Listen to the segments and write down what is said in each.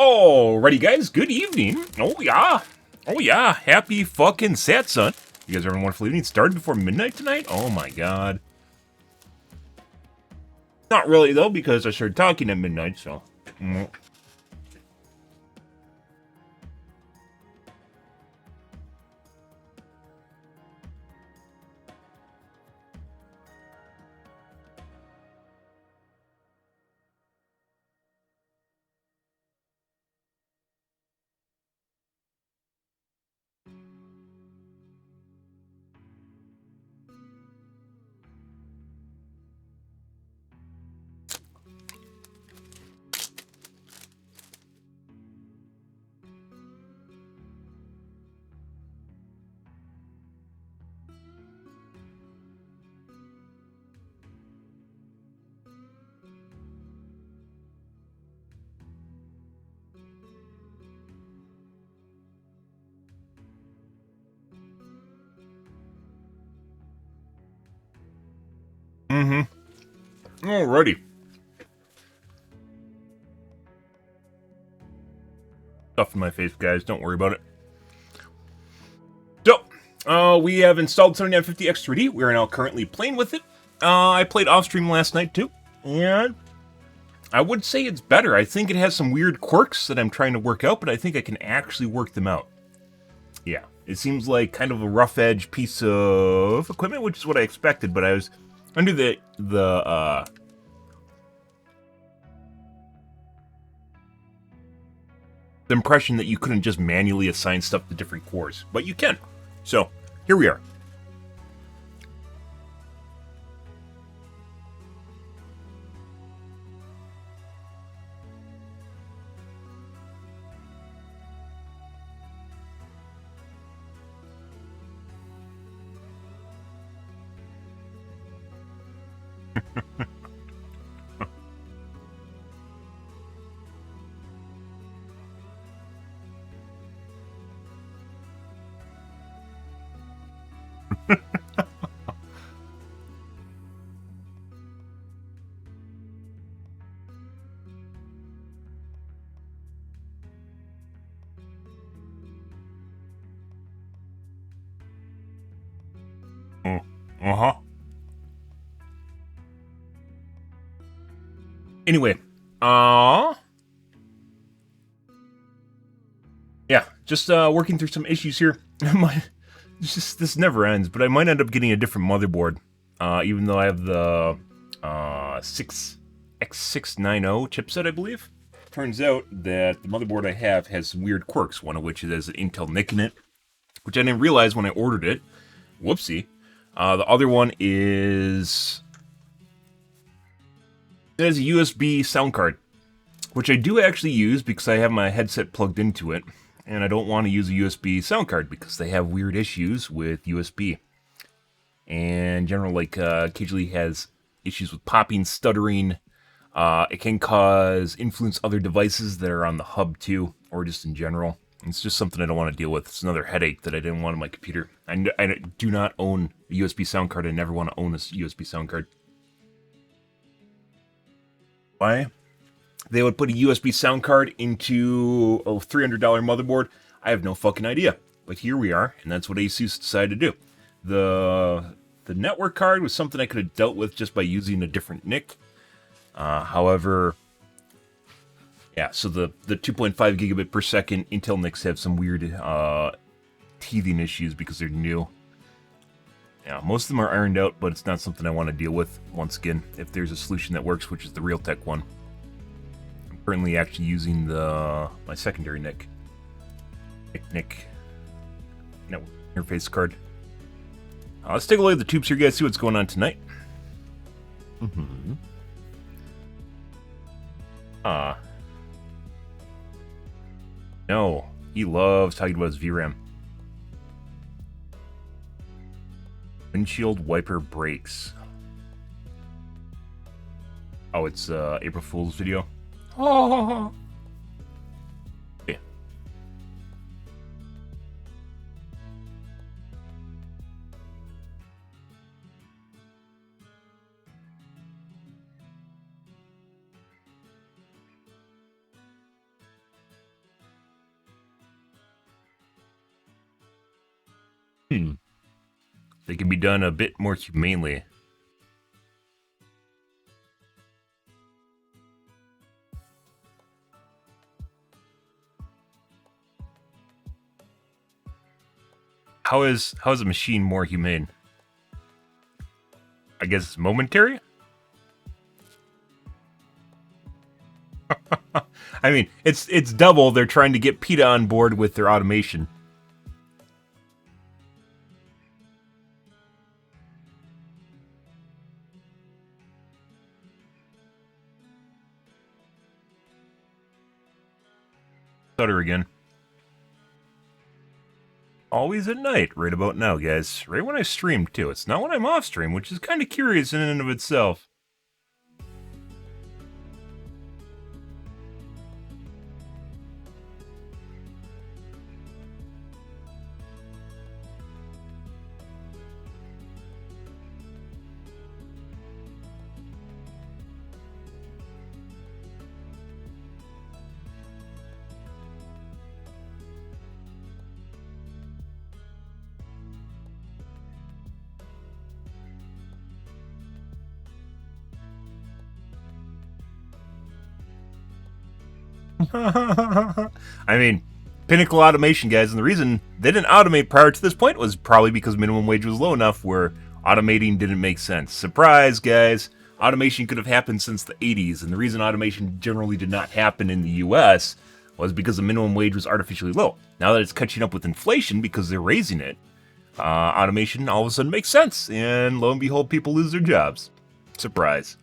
Alrighty, guys. Good evening. Oh yeah. Happy fucking Satsun. You guys having a wonderful evening? Started before midnight tonight? Oh my god. Not really though, because I started talking at midnight. So. Alrighty. Stuff in my face, guys. Don't worry about it. So, we have installed 7950X3D. We are now currently playing with it. I played off stream last night too, and I would say it's better. I think it has some weird quirks that I'm trying to work out, but I think I can actually work them out. Yeah, it seems like kind of a rough edge piece of equipment, which is what I expected, but I was under the impression that you couldn't just manually assign stuff to different cores, but you can. So, here we are. Uh-huh. Anyway, yeah, just working through some issues here. This never ends, but I might end up getting a different motherboard, even though I have the X690 chipset, I believe. Turns out that the motherboard I have has some weird quirks, one of which has an Intel NIC in it, which I didn't realize when I ordered it. Whoopsie. The other one is... it has a USB sound card, which I do actually use because I have my headset plugged into it, and I don't want to use a USB sound card because they have weird issues with USB. And general, like, occasionally has issues with popping, stuttering. It can influence other devices that are on the hub too, or just in general. It's just something I don't want to deal with. It's another headache that I didn't want on my computer. I do not own a USB sound card. I never want to own a USB sound card. Why they would put a USB sound card into a $300 motherboard, I have no fucking idea. But here we are, and that's what ASUS decided to do. The network card was something I could have dealt with just by using a different NIC. However, yeah, so the 2.5 gigabit per second Intel NICs have some weird teething issues because they're new. Yeah, most of them are ironed out, but it's not something I want to deal with. Once again, if there's a solution that works, which is the Realtek one. I'm currently actually using my secondary NIC. NIC network interface card. Let's take a look at the tubes here, guys. See what's going on tonight. No, he loves talking about his VRAM. Windshield wiper breaks. Oh, it's April Fool's video. Oh. Yeah. They can be done a bit more humanely. How is a machine more humane? I guess it's momentary? I mean, it's double. They're trying to get PETA on board with their automation. Stutter again. Always at night, right about now, guys. Right when I stream, too. It's not when I'm off stream, which is kind of curious in and of itself. I mean, Pinnacle Automation, guys, and the reason they didn't automate prior to this point was probably because minimum wage was low enough where automating didn't make sense. Surprise, guys! Automation could have happened since the 80s, and the reason automation generally did not happen in the US was because the minimum wage was artificially low. Now that it's catching up with inflation because they're raising it, automation all of a sudden makes sense, and lo and behold, people lose their jobs. Surprise.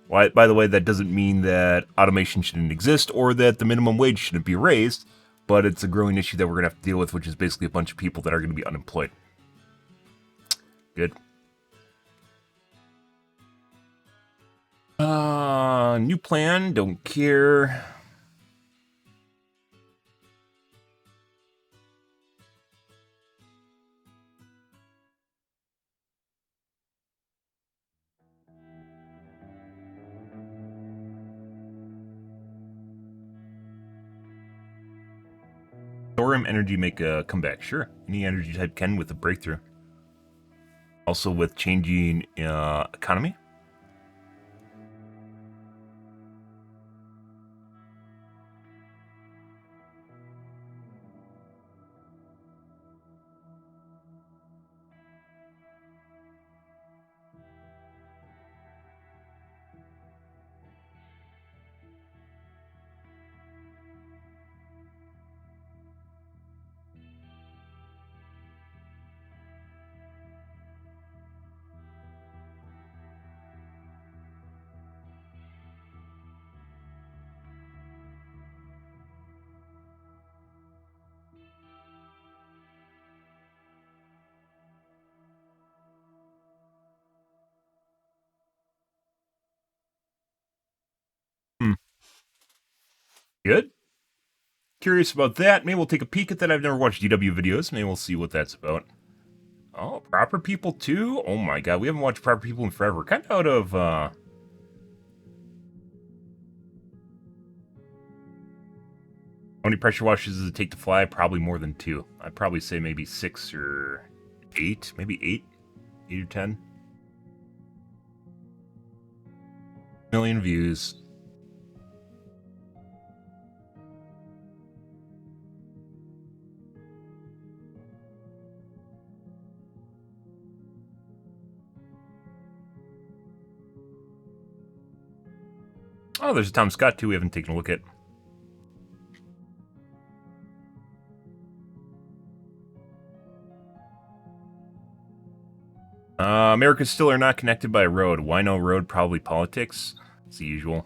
Why, by the way, that doesn't mean that automation shouldn't exist or that the minimum wage shouldn't be raised, but it's a growing issue that we're going to have to deal with, which is basically a bunch of people that are going to be unemployed. Good. New plan, don't care. Thorium energy make a comeback. Sure. Any energy type can with a breakthrough. Also with changing economy. Good. Curious about that. Maybe we'll take a peek at that. I've never watched DW videos. Maybe we'll see what that's about. Oh, Proper People 2? Oh my god, we haven't watched Proper People in forever. Kind of out of, How many pressure washes does it take to fly? Probably more than 2. I'd probably say maybe 6 or 8. Maybe 8? 8 or 10? Million views. Oh, there's a Tom Scott too we haven't taken a look at. Americans still are not connected by a road. Why no road? Probably politics. It's the usual.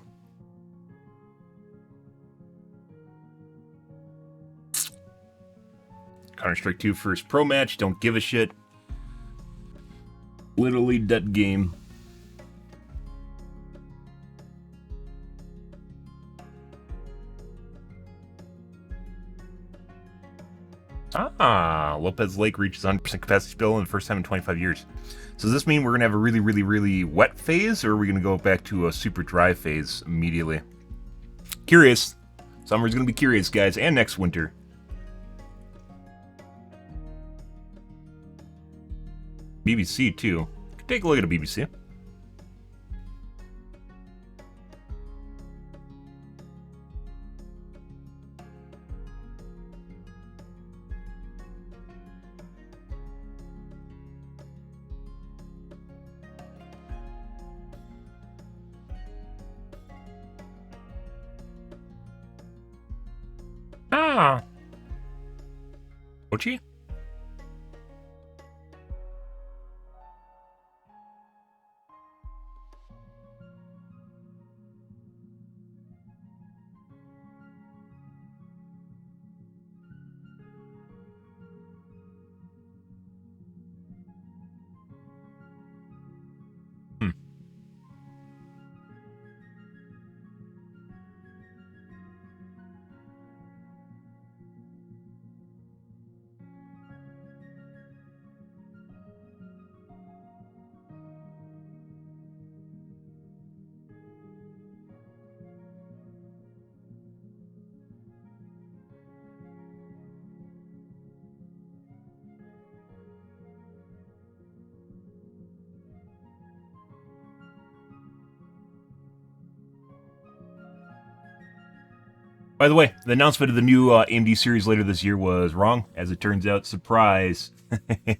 Counter-Strike 2 first pro match. Don't give a shit. Literally dead game. Lopez Lake reaches 100% capacity spill in the first time in 25 years. So does this mean we're going to have a really, really, really wet phase, or are we going to go back to a super dry phase immediately? Curious. Summer's going to be curious, guys, and next winter. BBC too. Take a look at a BBC. Ah. Mochi? By the way, the announcement of the new AMD series later this year was wrong. As it turns out, surprise. There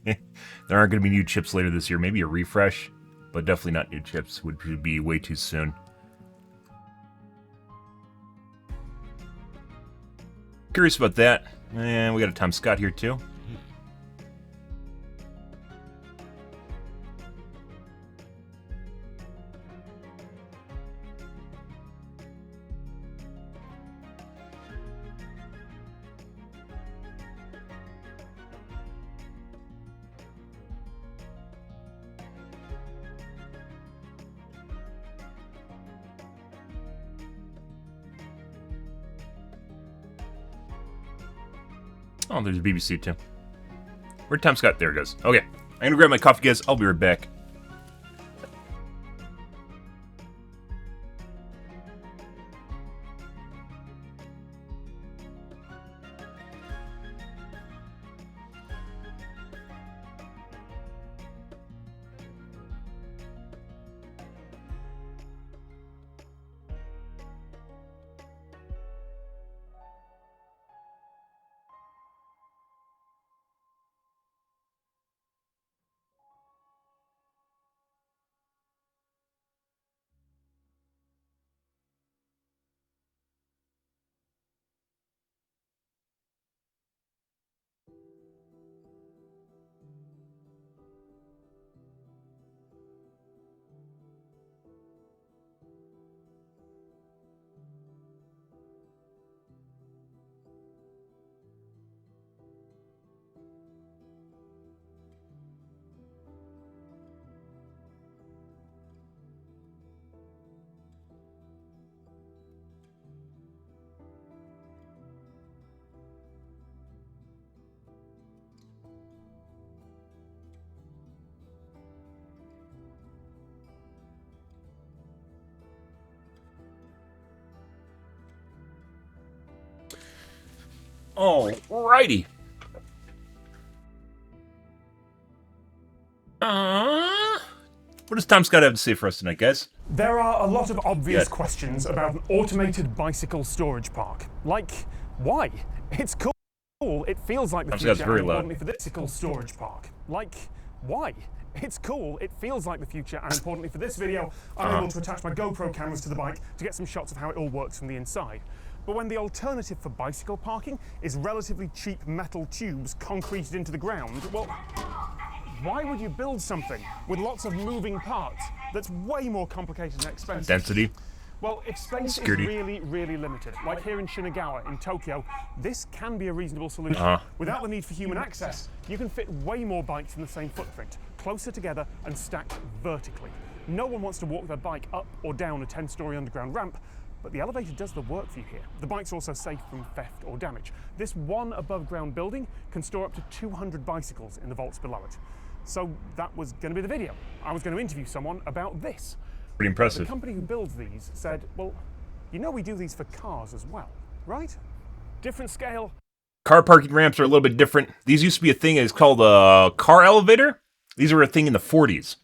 aren't going to be new chips later this year. Maybe a refresh, but definitely not new chips. Would be way too soon. Curious about that. And we got a Tom Scott here too. Oh, there's a BBC too. Where'd Tom Scott? There it goes. Okay. I'm gonna grab my coffee, guys. I'll be right back. Alrighty. What does Tom Scott have to say for us tonight, guys? There are a lot of obvious questions about an automated bicycle storage park. Like, why? It's cool. It feels like the Tom future. Scott's very and loud. importantly for this bicycle storage park. Like, why? It's cool. It feels like the future, and importantly for this video, I'm able to attach my GoPro cameras to the bike to get some shots of how it all works from the inside. But when the alternative for bicycle parking is relatively cheap metal tubes concreted into the ground, well, why would you build something with lots of moving parts that's way more complicated and expensive? Density. Well, if space Security. is really, really limited, like here in Shinagawa in Tokyo, this can be a reasonable solution. Without the need for human access, you can fit way more bikes in the same footprint, closer together and stacked vertically. No one wants to walk their bike up or down a 10-story underground ramp, but the elevator does the work for you here. The bike's also safe from theft or damage. This one above-ground building can store up to 200 bicycles in the vaults below it. So that was going to be the video. I was going to interview someone about this. Pretty impressive. The company who builds these said, well, you know we do these for cars as well, right? Different scale. Car parking ramps are a little bit different. These used to be a thing. It's called a car elevator. These were a thing in the 40s.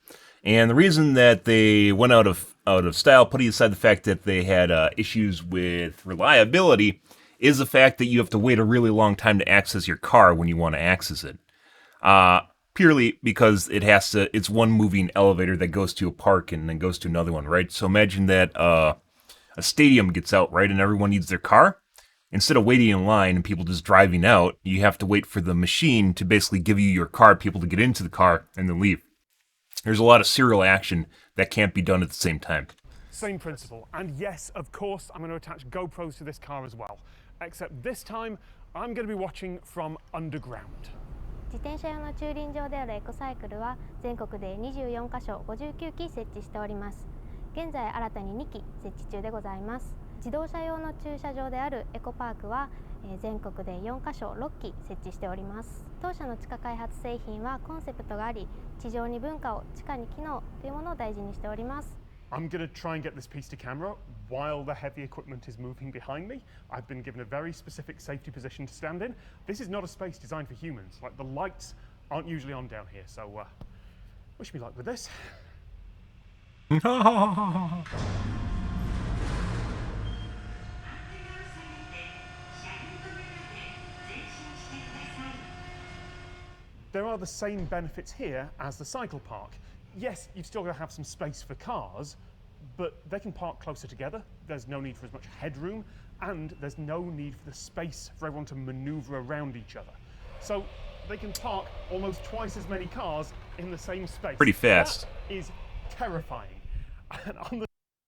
And the reason that they went out of style, putting aside the fact that they had issues with reliability, is the fact that you have to wait a really long time to access your car when you want to access it. Purely because it's one moving elevator that goes to a park and then goes to another one, right? So imagine that a stadium gets out, right, and everyone needs their car. Instead of waiting in line and people just driving out, you have to wait for the machine to basically give you your car, people to get into the car, and then leave. There's a lot of serial action that can't be done at the same time. Same principle. And yes, of course, I'm going to attach GoPros to this car as well. Except this time, I'm going to be watching from underground. 自転車用の駐輪場であるエコサイクルは全国で24カ所59基設置しております。現在新たに2基設置中でございます。自動車用の駐車場であるエコパークは全国で4カ所6基設置しております。当社の地下開発製品はコンセプトがあり、地上に文化を地下に機能というものを大事にしております。I'm going to try and get this piece to camera while the heavy equipment is moving behind me. I've been given a very specific safety position to stand in. This is not a space designed for humans. Like, the lights aren't usually on down here, so wish me luck with this. There are the same benefits here as the cycle park. Yes, you've still got to have some space for cars, but they can park closer together. There's no need for as much headroom, and there's no need for the space for everyone to maneuver around each other. So they can park almost twice as many cars in the same space. Pretty fast. That is terrifying.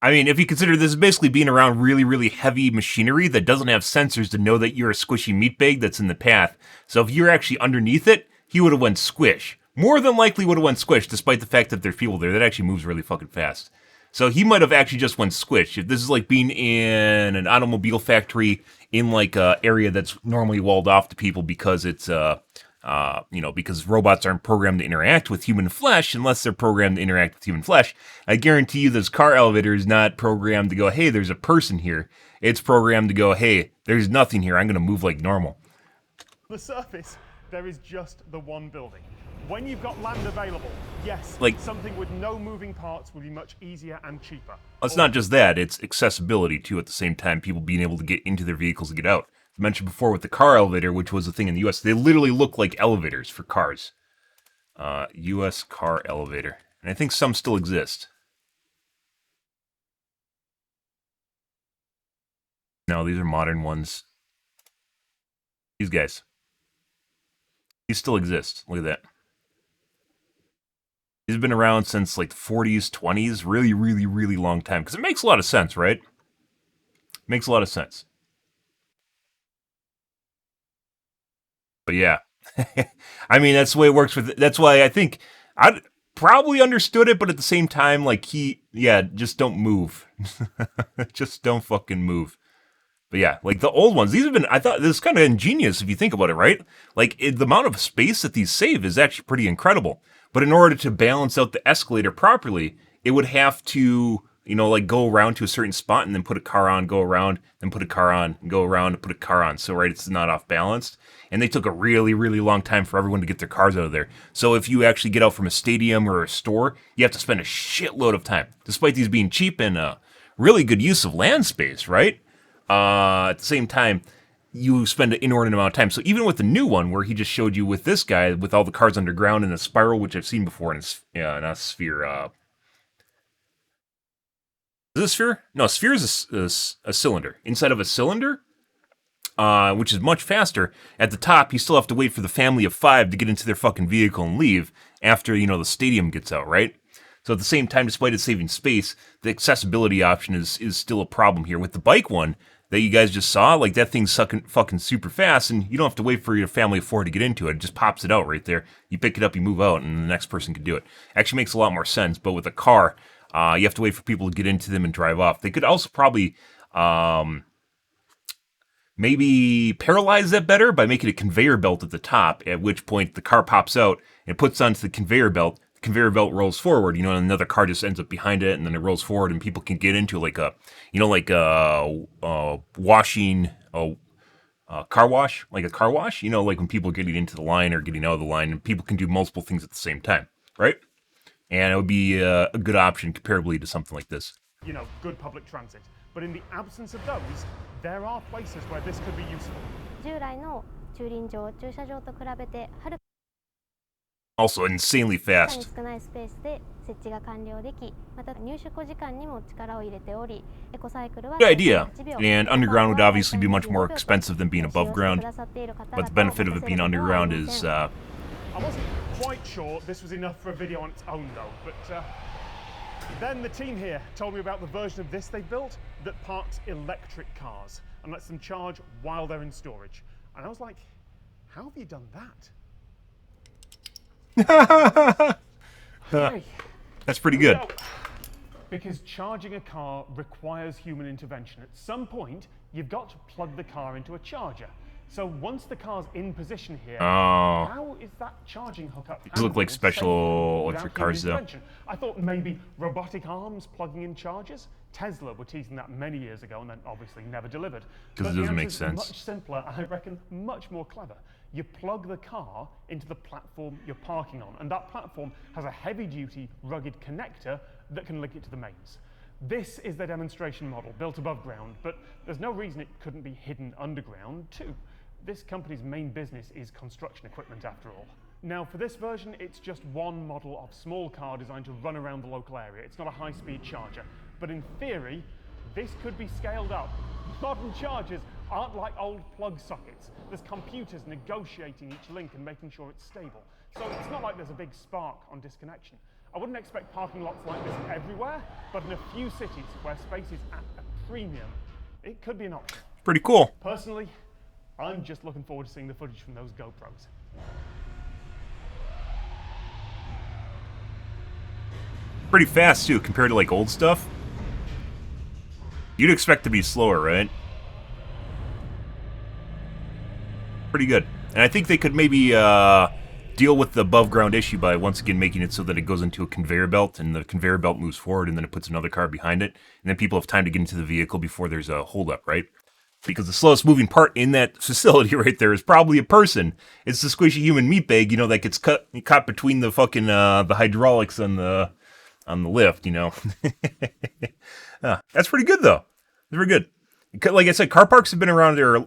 I mean, if you consider this is basically being around really, really heavy machinery that doesn't have sensors to know that you're a squishy meat bag that's in the path. So if you're actually underneath it, he would have went squish. More than likely would have went squish, despite the fact that there's people there. That actually moves really fucking fast. So he might have actually just went squish. If this is like being in an automobile factory in like a area that's normally walled off to people because it's because robots aren't programmed to interact with human flesh unless they're programmed to interact with human flesh. I guarantee you this car elevator is not programmed to go, hey, there's a person here. It's programmed to go, hey, there's nothing here. I'm going to move like normal. The surface, there is just the one building. When you've got land available, yes, like, something with no moving parts will be much easier and cheaper. It's not just that, it's accessibility too at the same time, people being able to get into their vehicles and get out. I mentioned before with the car elevator, which was a thing in the US, they literally look like elevators for cars. US car elevator. And I think some still exist. No, these are modern ones. These guys. These still exist. Look at that. These have been around since like the 40s, 20s. Really, really, really long time. Because it makes a lot of sense, right? Makes a lot of sense. But yeah. I mean, that's the way it works with... That's why I think... I probably understood it, but at the same time, like, just don't move. Just don't fucking move. But yeah, like the old ones, these have been... I thought this is kind of ingenious if you think about it, right? Like, the amount of space that these save is actually pretty incredible. But in order to balance out the escalator properly, it would have to, like go around to a certain spot and then put a car on, go around, then put a car on, and go around and put a car on. So, right, it's not off balanced. And they took a really, really long time for everyone to get their cars out of there. So if you actually get out from a stadium or a store, you have to spend a shitload of time. Despite these being cheap and really good use of land space, right? At the same time, you spend an inordinate amount of time. So even with the new one, where he just showed you with this guy, with all the cars underground in a spiral, which I've seen before in a sphere. Is it a sphere? No, a sphere is a cylinder. Inside of a cylinder, which is much faster, at the top, you still have to wait for the family of 5 to get into their fucking vehicle and leave after, the stadium gets out, right? So at the same time, despite it saving space, the accessibility option is still a problem here. With the bike one that you guys just saw, like that thing's fucking super fast, and you don't have to wait for your family of 4 to get into it. It just pops it out right there. You pick it up, you move out, and the next person can do it. Actually makes a lot more sense, but with a car, you have to wait for people to get into them and drive off. They could also probably maybe paralyze that better by making a conveyor belt at the top, at which point the car pops out and puts onto the conveyor belt. The conveyor belt rolls forward, and another car just ends up behind it, and then it rolls forward, and people can get into like a washing, car wash, like a car wash, like when people are getting into the line or getting out of the line, and people can do multiple things at the same time. right? And it would be a good option comparably to something like this. You know, good public transit. But in the absence of those, there are places where this could be useful. 従来の駐輪場、駐車場と比べてはる Also insanely かに fast. 少ないスペースで設置が完了でき、また入出庫時間にも力を入れており、エコサイクルは Good idea. 8秒 And underground would obviously be much more expensive than being above ground. But the benefit of it being underground is I wasn't quite sure this was enough for a video on its own though, but then the team here told me about the version of this they built that parks electric cars and lets them charge while they're in storage. And I was like, how have you done that? Okay. That's pretty good. So, because charging a car requires human intervention. At some point, you've got to plug the car into a charger. So once the car's in position here, how is that charging hookup? These look like special without electric human cars, though. intervention? I thought maybe robotic arms plugging in chargers. Tesla were teasing that many years ago and then obviously never delivered. Because it But the doesn't make answer's sense. Much simpler and I reckon much more clever. You plug the car into the platform you're parking on, and that platform has a heavy-duty, rugged connector that can link it to the mains. This is the demonstration model, built above ground, but there's no reason it couldn't be hidden underground too. This company's main business is construction equipment after all. Now for this version, it's just one model of small car designed to run around the local area. It's not a high-speed charger, but in theory, this could be scaled up. Modern chargers aren't like old plug sockets. There's computers negotiating each link and making sure it's stable. So it's not like there's a big spark on disconnection. I wouldn't expect parking lots like this everywhere, but in a few cities where space is at a premium, it could be an option. Pretty cool. Personally, I'm just looking forward to seeing the footage from those GoPros. Pretty fast, too, compared to, like, old stuff. You'd expect to be slower, right? Pretty good. And I think they could maybe deal with the above ground issue by once again making it so that it goes into a conveyor belt and the conveyor belt moves forward and then it puts another car behind it. And then people have time to get into the vehicle before there's a holdup, right? Because the slowest moving part in that facility right there is probably a person. It's the squishy human meat bag, you know, that gets caught between the fucking the hydraulics on the lift, you know. That's pretty good though. It's pretty good. Like I said, car parks have been around there.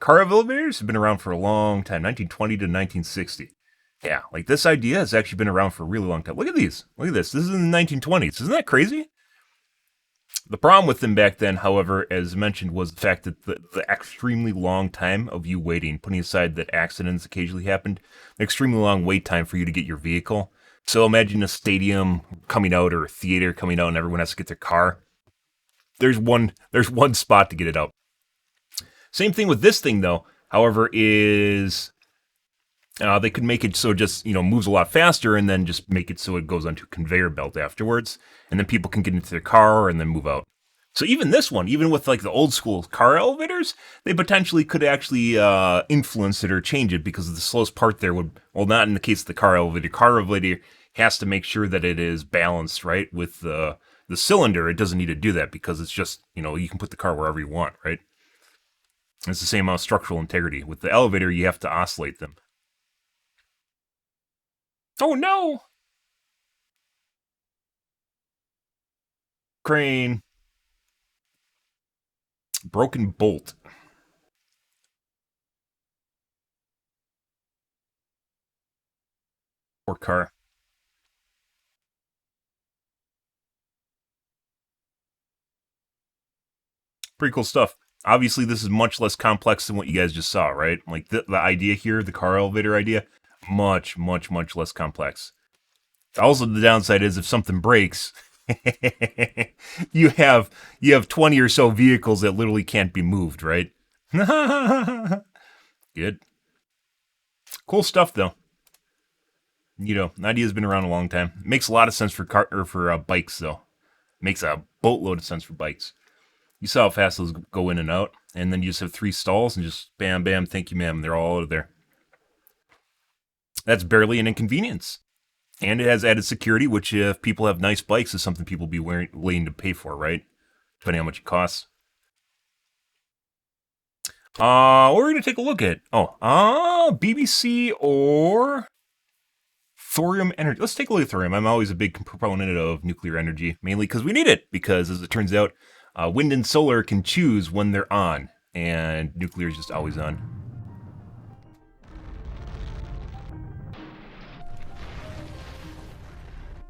Car elevators have been around for a long time, 1920 to 1960. Yeah, like this idea has actually been around for a really long time. Look at these. Look at this. This is in the 1920s. Isn't that crazy? The problem with them back then, however, as mentioned, was the fact that the extremely long time of you waiting, putting aside that accidents occasionally happened, an extremely long wait time for you to get your vehicle. So imagine a stadium coming out or a theater coming out and everyone has to get their car. There's one spot to get it out. Same thing with this thing, though, however, is they could make it so it just, you know, moves a lot faster and then just make it so it goes onto a conveyor belt afterwards. And then people can get into their car and then move out. So even this one, even with like the old school car elevators, they potentially could actually influence it or change it because the slowest part there would, well, not in the case of the car elevator. Car elevator has to make sure that it is balanced, right, with the cylinder. It doesn't need to do that because it's just, you know, you can put the car wherever you want, right? It's the same amount of structural integrity. With the elevator, you have to oscillate them. Oh no! Crane. Broken bolt. Poor car. Pretty cool stuff. Obviously, this is much less complex than what you guys just saw, right? Like, the idea here, the car elevator idea, much, much, much less complex. Also, the downside is if something breaks, you have 20 or so vehicles that literally can't be moved, right? Good. Cool stuff, though. You know, the idea's been around a long time. Makes a lot of sense for bikes, though. Makes a boatload of sense for bikes. You saw how fast those go in and out, and then you just have 3 stalls and just bam, bam, thank you, ma'am. They're all out of there. That's barely an inconvenience. And it has added security, which if people have nice bikes is something people be willing to pay for, right? Depending on how much it costs. What we're going to take a look at? BBC or Thorium energy. Let's take a look at thorium. I'm always a big proponent of nuclear energy, mainly because we need it. Because as it turns out, wind and solar can choose when they're on, and nuclear is just always on.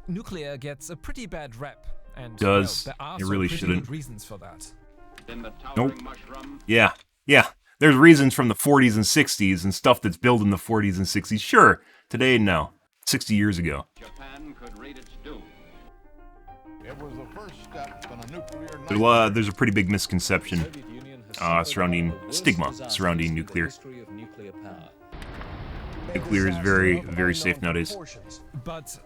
Nuclear gets a pretty bad rep, and Does. well, there are It really some pretty shouldn't. good reasons for that. Nope. Yeah. There's reasons from the 40s and 60s and stuff that's built in the 40s and 60s. Sure. Today, no. 60 years ago. Japan could read its doom. It was the first step in a nuclear There's a pretty big misconception surrounding stigma surrounding nuclear. Nuclear is very, very safe nowadays. But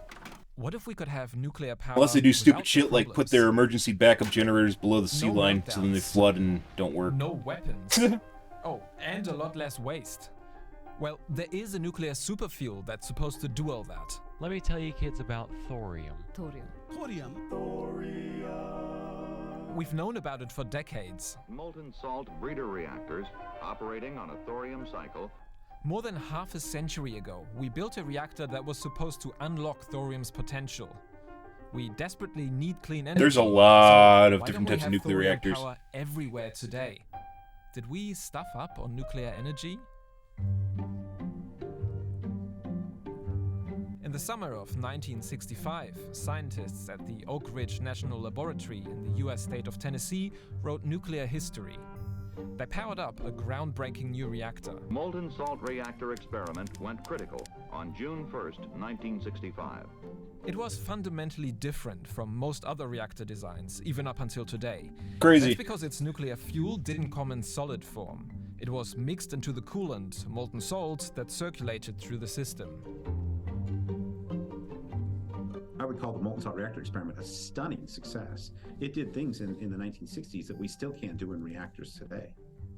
what if we could have nuclear power? Unless they do stupid without shit like put problems? their emergency backup generators below the sea No line so then they meltdowns. flood and don't work. No weapons. Oh, and a lot less waste. Well, there is a nuclear superfuel that's supposed to do all that. Let me tell you kids about thorium. We've known about it for decades. Molten salt breeder reactors operating on a thorium cycle. More than half a century ago, we built a reactor that was supposed to unlock thorium's potential. We desperately need clean energy. There's a lot of why different don't we types of have nuclear thorium reactors. power everywhere today? Did we stuff up on nuclear energy? In the summer of 1965, scientists at the Oak Ridge National Laboratory in the US state of Tennessee wrote nuclear history. They powered up a groundbreaking new reactor. Molten salt reactor experiment went critical on June 1st, 1965. It was fundamentally different from most other reactor designs, even up until today. Crazy. That's because its nuclear fuel didn't come in solid form. It was mixed into the coolant, molten salt, that circulated through the system. I would call the molten salt reactor experiment a stunning success. It did things in the 1960s that we still can't do in reactors today.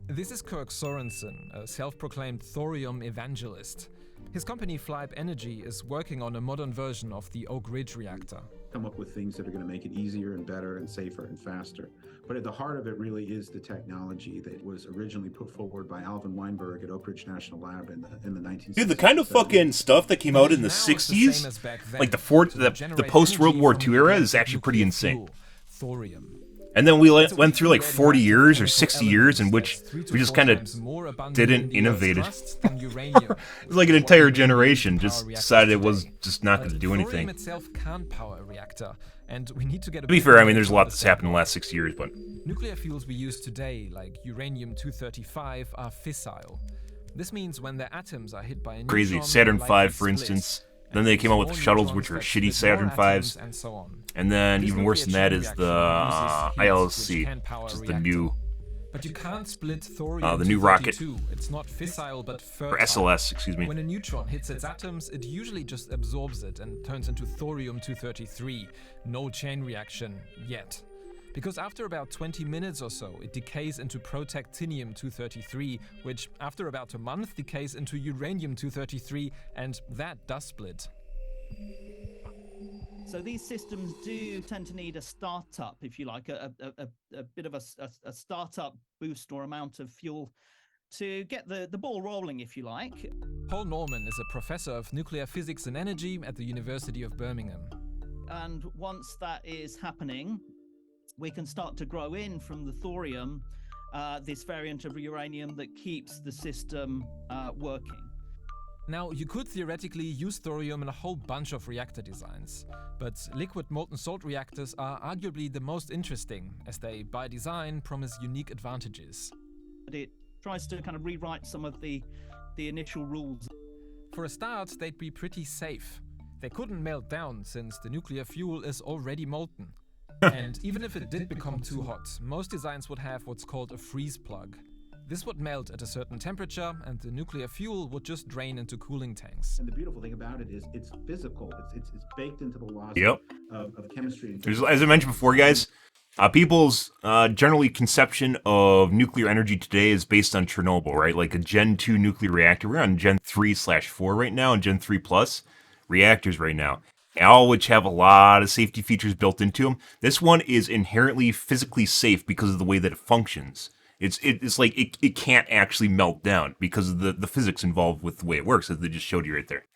This is Kirk Sorensen, a self-proclaimed thorium evangelist. His company Flibe Energy is working on a modern version of the Oak Ridge reactor. Come up with things that are going to make it easier and better and safer and faster. But at the heart of it really is the technology that was originally put forward by Alvin Weinberg at Oak Ridge National Lab in the 1960s. Dude, the kind of fucking stuff that came out in the Now it's the 60s, same as back then. like the To the post-World energy War from II era, the is actually pretty nuclear insane. fuel, thorium. And then we It's a went through like weak 40 radioactive years or chemical 60 years in element which that's 3 to we just 4 kind of times more abundant didn't in the innovate it. Earth's crust than uranium. It was like an What entire we need generation in just power reactors decided it was today. just not But going to do thorium anything. itself can't power a reactor, and we need to get a To be bit fair, I more mean, there's a to lot that's understand happened in the why. last 60 years, but Nuclear fuels we use today, like uranium-235, are fissile. This means when their atoms are hit by a crazy. neutron, Saturn they V, likely for split. instance. And Then they these came out with more the shuttles, neutrons which were that shitty split more Saturn atoms, Vs. and so on. And then This even worse than nuclear that chain is the reaction uses heat, ILC, which can power which is a the reactor. new, But you can't split thorium the new rocket. It's not fissile but fertile. or SLS, excuse me. When a neutron hits its atoms, it usually just absorbs it and turns into thorium-233. No chain reaction yet. Because after about 20 minutes or so, it decays into protactinium-233, which after about a month decays into uranium-233, and that does split. So these systems do tend to need a startup, if you like, a bit of a startup boost or amount of fuel to get the ball rolling, if you like. Paul Norman is a professor of nuclear physics and energy at the University of Birmingham. And once that is happening, we can start to grow in from the thorium this variant of uranium that keeps the system working. Now, you could theoretically use thorium in a whole bunch of reactor designs, but liquid molten salt reactors are arguably the most interesting, as they, by design, promise unique advantages. But it tries to kind of rewrite some of the initial rules. For a start, they'd be pretty safe. They couldn't melt down, since the nuclear fuel is already molten. And even if it did become too hot, most designs would have what's called a freeze plug. This would melt at a certain temperature, and the nuclear fuel would just drain into cooling tanks. And the beautiful thing about it is it's physical. It's baked into the laws Yep. of chemistry. As I mentioned before, guys, people's generally conception of nuclear energy today is based on Chernobyl, right? Like a Gen 2 nuclear reactor. We're on Gen 3/4 right now, and Gen 3 plus reactors right now. All which have a lot of safety features built into them. This one is inherently physically safe because of the way that it functions. It's like it can't actually melt down because of the physics involved with the way it works, as they just showed you right there.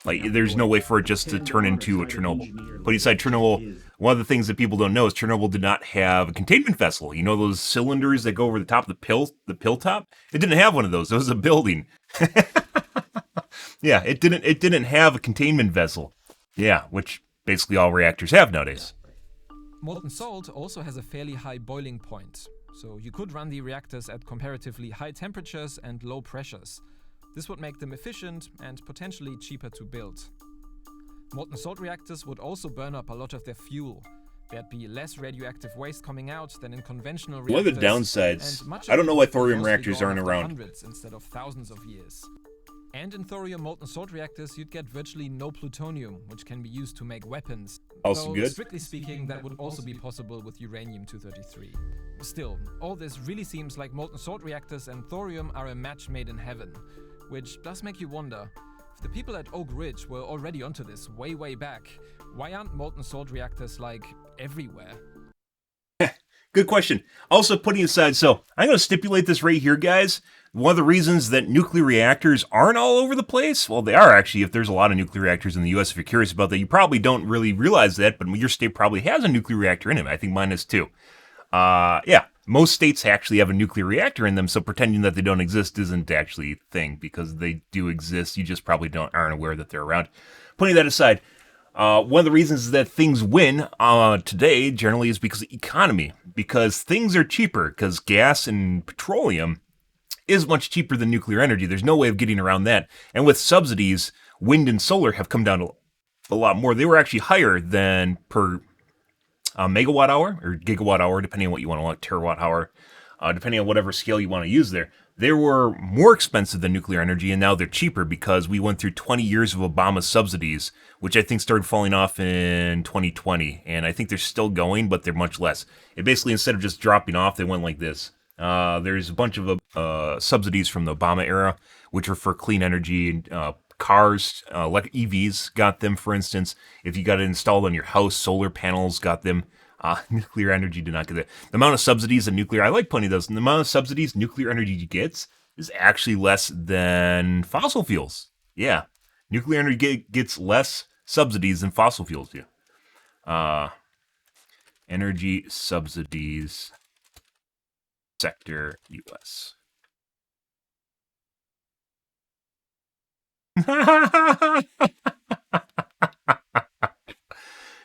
Like, there's no way for it just to turn into a Chernobyl. But inside Chernobyl, one of the things that people don't know is Chernobyl did not have a containment vessel. You know those cylinders that go over the top of the pill top? It didn't have one of those. It was a building. Yeah, it didn't have a containment vessel. Yeah, which basically all reactors have nowadays. Molten salt also has a fairly high boiling point, so you could run the reactors at comparatively high temperatures and low pressures. This would make them efficient and potentially cheaper to build. Molten salt reactors would also burn up a lot of their fuel. There'd be less radioactive waste coming out than in conventional reactors. One of the downsides, I don't know why thorium reactors aren't around. Hundreds instead of thousands of years. And in thorium molten salt reactors, you'd get virtually no plutonium, which can be used to make weapons. Also Though, good. strictly speaking, that would also be possible with uranium-233. Still, all this really seems like molten salt reactors and thorium are a match made in heaven, which does make you wonder, if the people at Oak Ridge were already onto this way back, why aren't molten salt reactors, like, everywhere? Good question. Also, putting aside, so I'm going to stipulate this right here, guys. One of the reasons that nuclear reactors aren't all over the place, well, they are actually. If there's a lot of nuclear reactors in the U.S., if you're curious about that, you probably don't really realize that, but your state probably has a nuclear reactor in it. I think mine is too. Yeah, most states actually have a nuclear reactor in them, so pretending that they don't exist isn't actually a thing, because they do exist. You just probably aren't aware that they're around. Putting that aside, one of the reasons that things win today generally is because of economy, because things are cheaper, because gas and petroleum is much cheaper than nuclear energy. There's no way of getting around that. And with subsidies, wind and solar have come down a lot more. They were actually higher than per megawatt hour or gigawatt hour, depending on what you want to like, terawatt hour, depending on whatever scale you want to use there. They were more expensive than nuclear energy, and now they're cheaper because we went through 20 years of Obama subsidies, which I think started falling off in 2020. And I think they're still going, but they're much less. It basically, instead of just dropping off, they went like this. There's a bunch of subsidies from the Obama era, which are for clean energy. Cars, like EVs, got them, for instance. If you got it installed on your house, solar panels got them. Nuclear energy did not get that. The amount of subsidies in nuclear, I like plenty of those. And the amount of subsidies nuclear energy gets is actually less than fossil fuels. Yeah. Nuclear energy gets less subsidies than fossil fuels do. Energy subsidies sector US.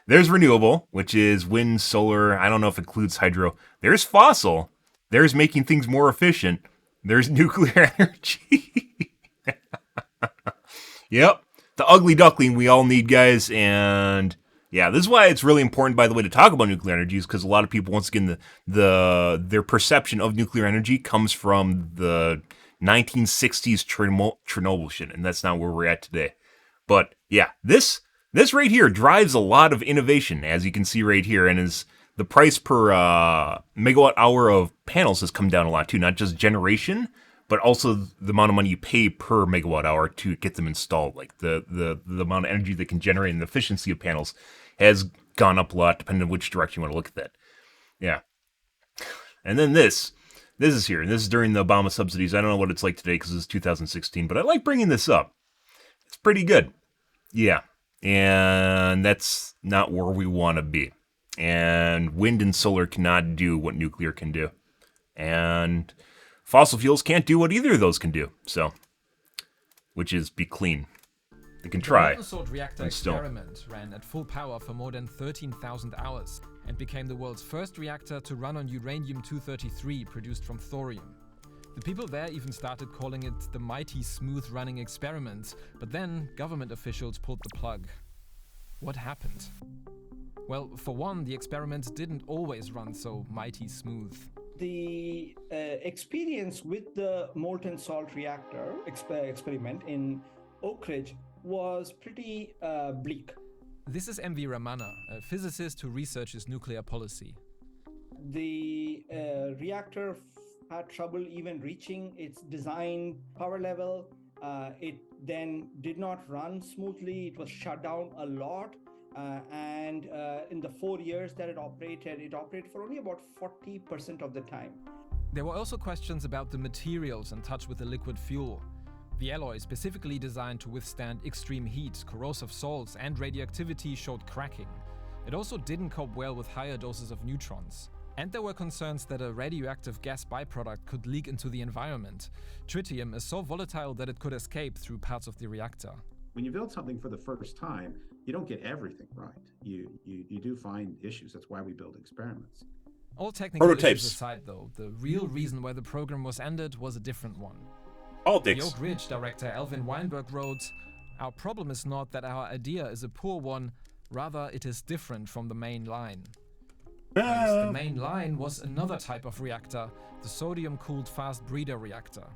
There's renewable, which is wind, solar. I don't know if it includes hydro. There's fossil. There's making things more efficient. There's nuclear energy. Yep. The ugly duckling we all need, guys. And yeah, this is why it's really important, by the way, to talk about nuclear energy, is because a lot of people, once again, their perception of nuclear energy comes from the 1960s Chernobyl shit, and that's not where we're at today. But yeah, this right here drives a lot of innovation, as you can see right here, and is the price per megawatt hour of panels has come down a lot too. Not just generation, but also the amount of money you pay per megawatt hour to get them installed. Like the amount of energy they can generate and the efficiency of panels has gone up a lot, depending on which direction you want to look at that. Yeah. And then this is here, and this is during the Obama subsidies. I don't know what it's like today because it's 2016, but I like bringing this up. It's pretty good. Yeah. And that's not where we want to be. And wind and solar cannot do what nuclear can do. And fossil fuels can't do what either of those can do. So, which is be clean. They can try. The molten salt reactor experiment ran at full power for more than 13,000 hours and became the world's first reactor to run on uranium-233 produced from thorium. The people there even started calling it the mighty smooth running experiment, but then government officials pulled the plug. What happened? Well, for one, the experiment didn't always run so mighty smooth. The experience with the molten salt reactor experiment in Oak Ridge was pretty bleak. This is M.V. Ramana, a physicist who researches nuclear policy. The reactor had trouble even reaching its design power level. It then did not run smoothly. It was shut down a lot. And in the 4 years that it operated for only about 40% of the time. There were also questions about the materials in touch with the liquid fuel. The alloy, specifically designed to withstand extreme heat, corrosive salts, and radioactivity, showed cracking. It also didn't cope well with higher doses of neutrons. And there were concerns that a radioactive gas byproduct could leak into the environment. Tritium is so volatile that it could escape through parts of the reactor. When you build something for the first time, you don't get everything right. You do find issues. That's why we build experiments. All technical Prototypes. issues aside, though, the real reason why the program was ended was a different one. The Politics. Oak Ridge director Alvin Weinberg wrote, "Our problem is not that our idea is a poor one, rather it is different from the main line." And the main line was another type of reactor, the sodium-cooled fast breeder reactor.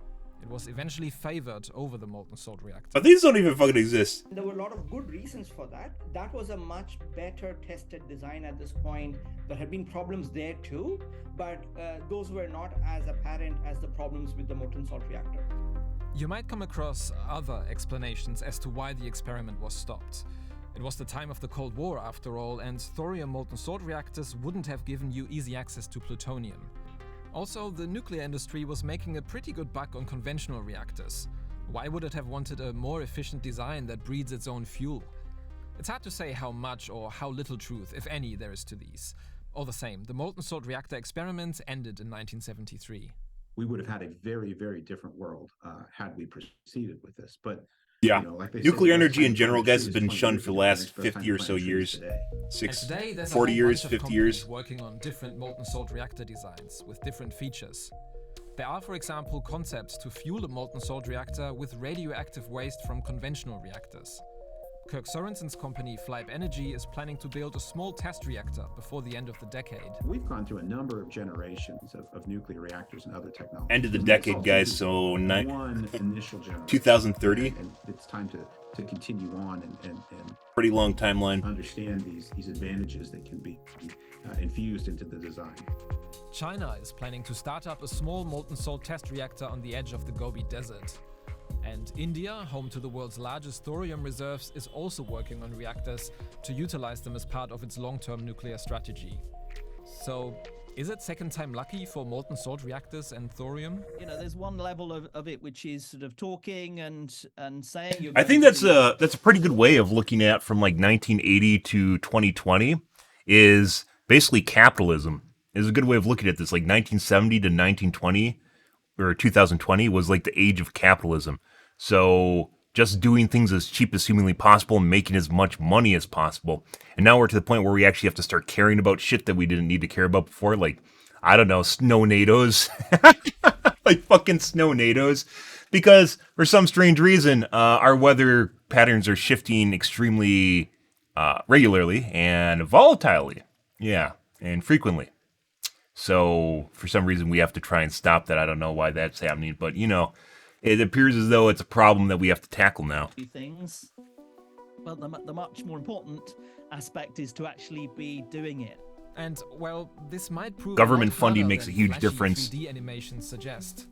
It was eventually favored over the molten salt reactor. But these don't even fucking exist. There were a lot of good reasons for that. That was a much better tested design at this point. There had been problems there too, but those were not as apparent as the problems with the molten salt reactor. You might come across other explanations as to why the experiment was stopped. It was the time of the Cold War, after all, and thorium molten salt reactors wouldn't have given you easy access to plutonium. Also, the nuclear industry was making a pretty good buck on conventional reactors. Why would it have wanted a more efficient design that breeds its own fuel? It's hard to say how much or how little truth, if any, there is to these. All the same, the molten salt reactor experiment ended in 1973. We would have had a very, very different world had we proceeded with this. But Yeah. you know, like they say, Nuclear the best energy time in to general, plant guys, trees has is been 20 shunned years for the ago. last Next best time 50 to or so plant trees years. today. And today, there's 40 a whole years, bunch of 50 years. companies working on different molten salt reactor designs with different features. There are, for example, concepts to fuel a molten salt reactor with radioactive waste from conventional reactors. Kirk Sorensen's company, Flibe Energy, is planning to build a small test reactor before the end of the decade. We've gone through a number of generations of nuclear reactors and other technologies. End of the And decade, that's guys, all so one initial generation. 2030. And it's time to continue on and Pretty long timeline. understand these advantages that can be infused into the design. China is planning to start up a small molten salt test reactor on the edge of the Gobi Desert. And India, home to the world's largest thorium reserves, is also working on reactors to utilize them as part of its long-term nuclear strategy. So, is it second time lucky for molten salt reactors and thorium? You know, there's one level of it which is sort of talking and saying. You're I going think to that's a pretty good way of looking at from like 1980 to 2020 is basically capitalism. Is a good way of looking at this. Like 1970 to 1920 or 2020 was like the age of capitalism. So just doing things as cheap as humanly possible and making as much money as possible. And now we're to the point where we actually have to start caring about shit that we didn't need to care about before. Like, I don't know, snow-nados. Like fucking snow-nados. Because for some strange reason, our weather patterns are shifting extremely regularly and volatilely. Yeah, and frequently. So for some reason we have to try and stop that. I don't know why that's happening, but you know, it appears as though it's a problem that we have to tackle now. things. But the much more important aspect is to actually be doing it. And, well, this might prove Government a lot funding harder makes a than huge flashy difference. 3D animations suggest.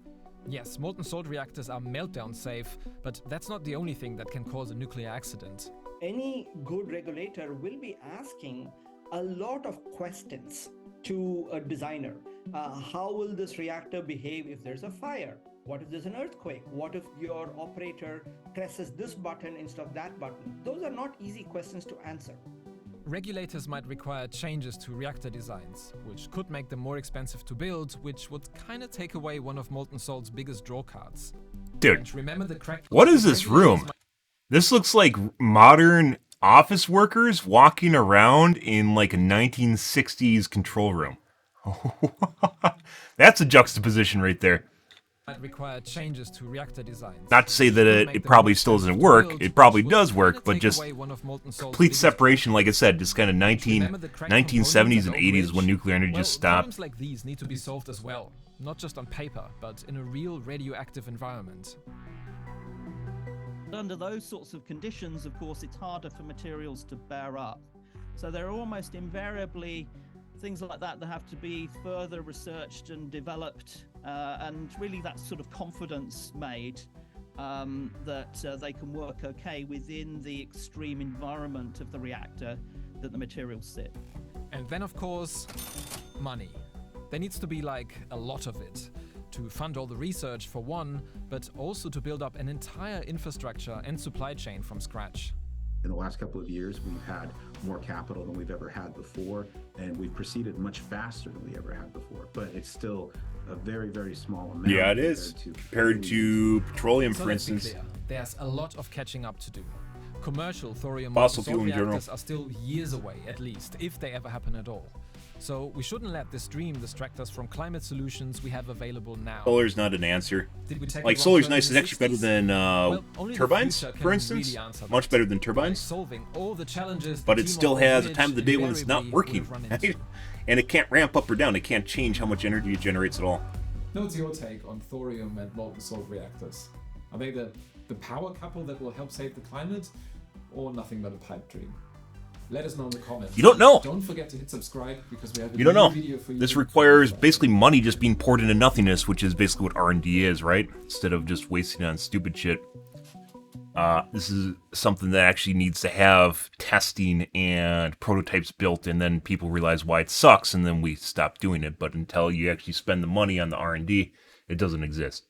Yes, molten salt reactors are meltdown safe, but that's not the only thing that can cause a nuclear accident. Any good regulator will be asking a lot of questions to a designer. How will this reactor behave if there's a fire? What if there's an earthquake? What if your operator presses this button instead of that button? Those are not easy questions to answer. Regulators might require changes to reactor designs, which could make them more expensive to build, which would kinda take away one of molten salt's biggest drawcards. Dude, And remember the cracked what is this room? This looks like modern office workers walking around in like a 1960s control room. That's a juxtaposition right there. might require changes to reactor designs. Not to say that it probably still doesn't work. It probably does work, but just complete separation, like I said, just kind of 1970s and 80s when nuclear energy just stopped. Problems like these need to be solved as well, not just on paper, but in a real radioactive environment. Under those sorts of conditions, of course, it's harder for materials to bear up. So there are almost invariably things like that have to be further researched and developed, and really that's sort of confidence made that they can work okay within the extreme environment of the reactor that the materials sit. And then, of course, money. There needs to be, like, a lot of it. To fund all the research for one, but also to build up an entire infrastructure and supply chain from scratch. In the last couple of years, we've had more capital than we've ever had before, and we've proceeded much faster than we ever had before. But it's still a very, very small amount. Yeah, it is. Compared to petroleum, So for let's be instance. clear, there's a lot of catching up to do. Commercial thorium Fossil molten fuel in salt general. reactors are still years away, at least, if they ever happen at all. So we shouldn't let this dream distract us from climate solutions we have available now. Solar's not an answer. Did we take Like, a wrong solar's turn nice. in It's the actually better 60s? than Well, only the turbines, future can for instance. really answer Much that. better than By turbines. solving all the challenges But the it team still of has a Overwatch time of the day when it's not invariably working. would run Right? into. And it can't ramp up or down. It can't change how much energy it generates at all. What's your take on thorium and molten salt reactors? Are they the power couple that will help save the climate, or nothing but a pipe dream? Let us know in the comments. You don't know. Don't forget to hit subscribe because we have a You don't new know. video for you. This requires basically money just being poured into nothingness, which is basically what R&D is, right? Instead of just wasting on stupid shit. This is something that actually needs to have testing and prototypes built, and then people realize why it sucks, and then we stop doing it. But until you actually spend the money on the R&D, it doesn't exist.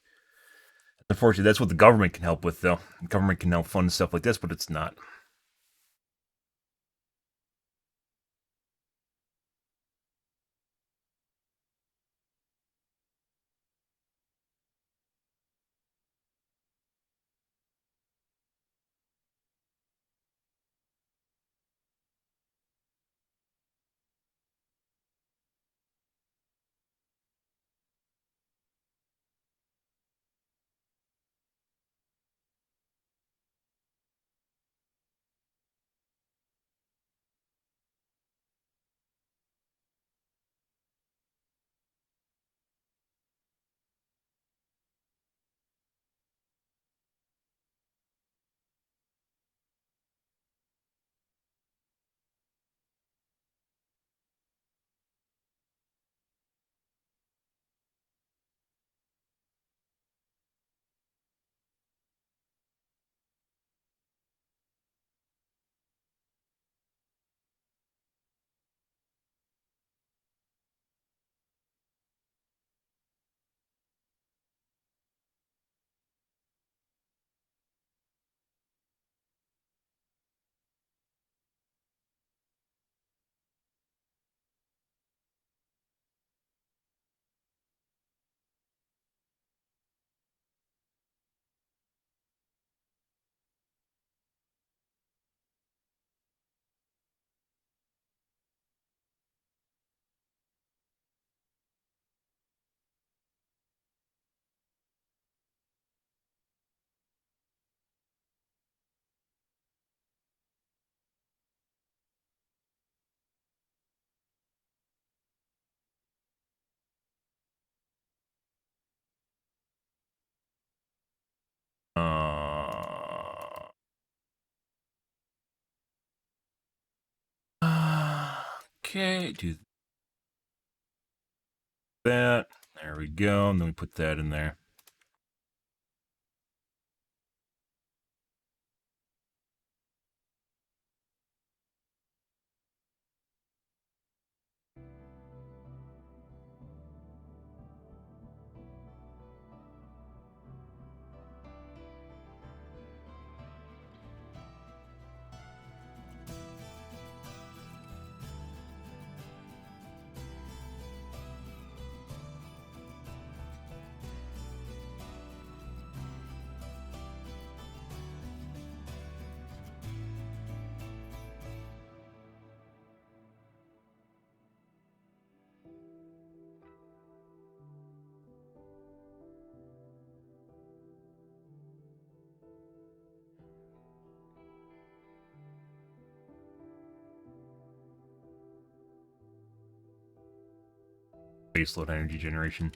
Unfortunately, that's what the government can help with, though. The government can help fund stuff like this, but it's not. Okay, do that. There we go. And then we put that in there. Baseload energy generation.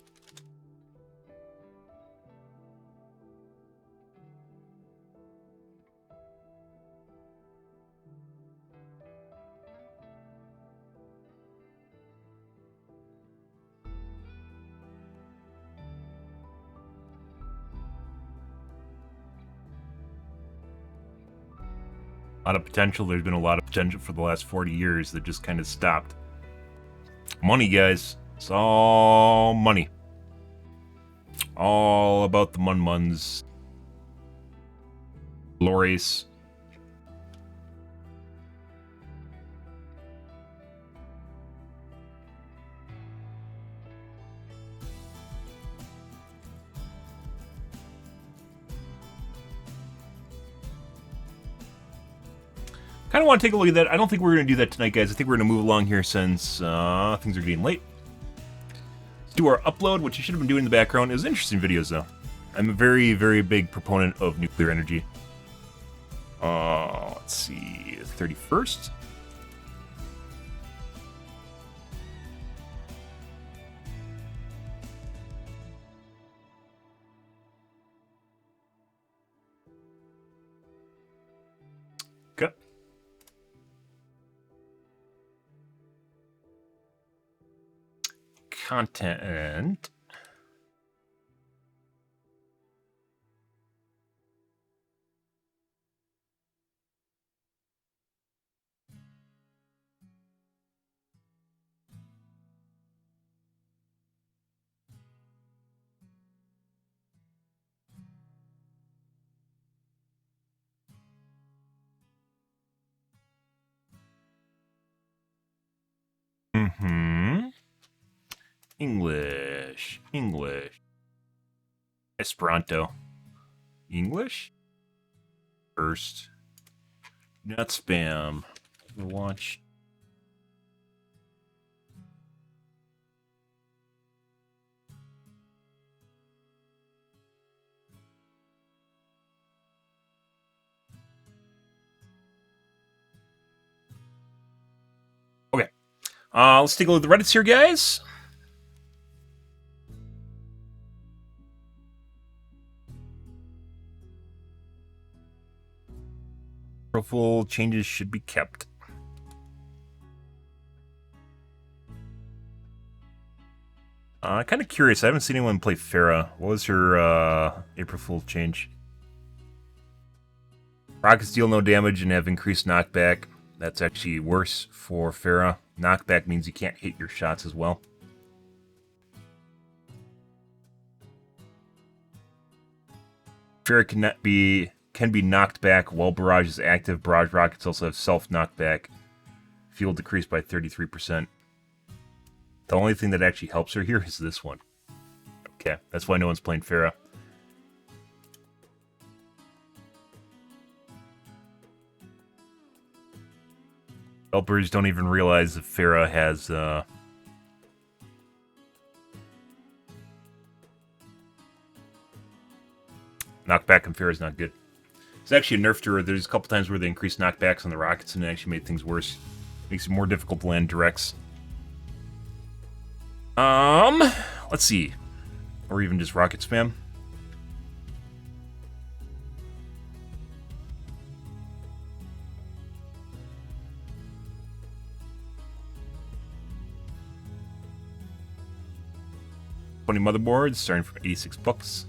A lot of potential. There's been a lot of potential for the last 40 years that just kind of stopped. Money, guys. It's all money. All about the Mun-Muns. Glorious. Kind of want to take a look at that. I don't think we're going to do that tonight, guys. I think we're going to move along here since things are getting late. Let's do our upload, which you should have been doing in the background. It was interesting videos, though. I'm a very, very big proponent of nuclear energy. Let's see, 31st. Okay. Content. English. Esperanto. English? First. Not spam. Overwatch. Okay. Let's take a look at the Reddits here, guys. Profile changes should be kept. Kind of curious. I haven't seen anyone play Pharah. What was her April Fool change? Rockets deal no damage and have increased knockback. That's actually worse for Pharah. Knockback means you can't hit your shots as well. Pharah can be knocked back while barrage is active. Barrage rockets also have self knockback. Fuel decreased by 33%. The only thing that actually helps her here is this one. Okay, that's why no one's playing Pharah. Developers don't even realize that Pharah has knockback, and Pharah is not good. It's actually a nerf to her. There's a couple times where they increased knockbacks on the rockets and it actually made things worse. Makes it more difficult to land directs. Let's see. Or even just rocket spam. $20 motherboards, starting from $86.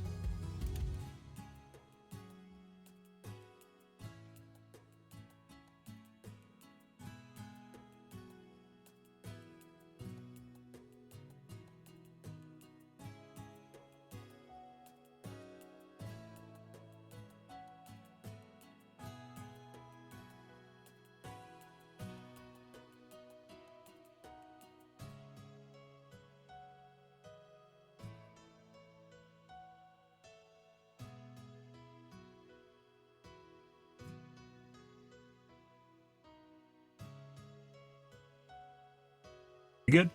You good?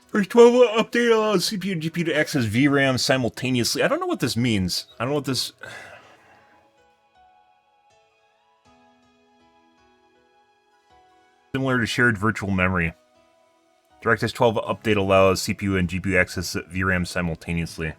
First 12 update allows CPU and GPU to access VRAM simultaneously. I don't know what this means. I don't know what this... Similar to shared virtual memory. DirectX 12 update allows CPU and GPU access VRAM simultaneously.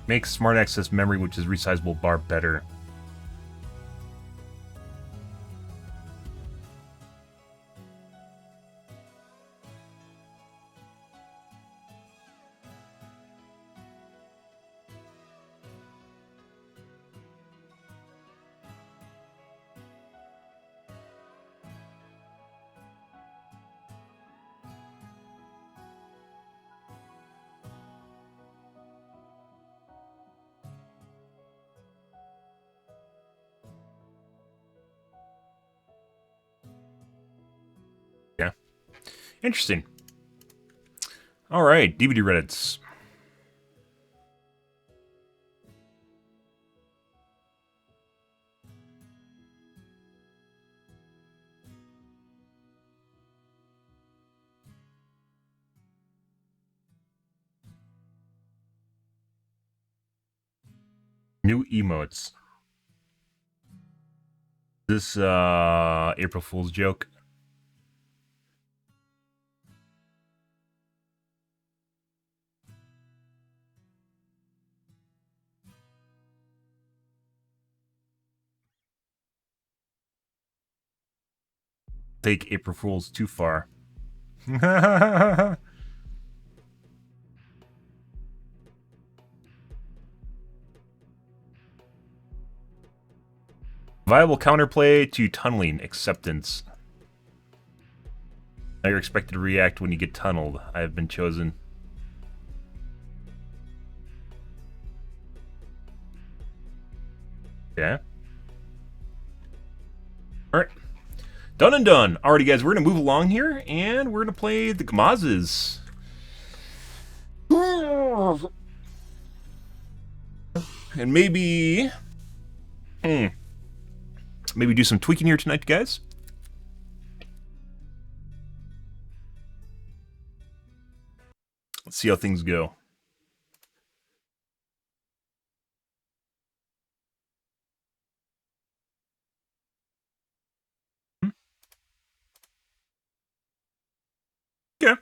Makes smart access memory, which is resizable bar, better. Yeah. Interesting. All right, DVD Reddits. New emotes. This April Fool's joke. Take April Fool's too far. Viable counterplay to tunneling acceptance. Now you're expected to react when you get tunneled. I have been chosen. Yeah. Alright. Done and done. Alrighty, guys, we're going to move along here, and we're going to play the Gamazes. And maybe... maybe do some tweaking here tonight, guys. Let's see how things go. Okay.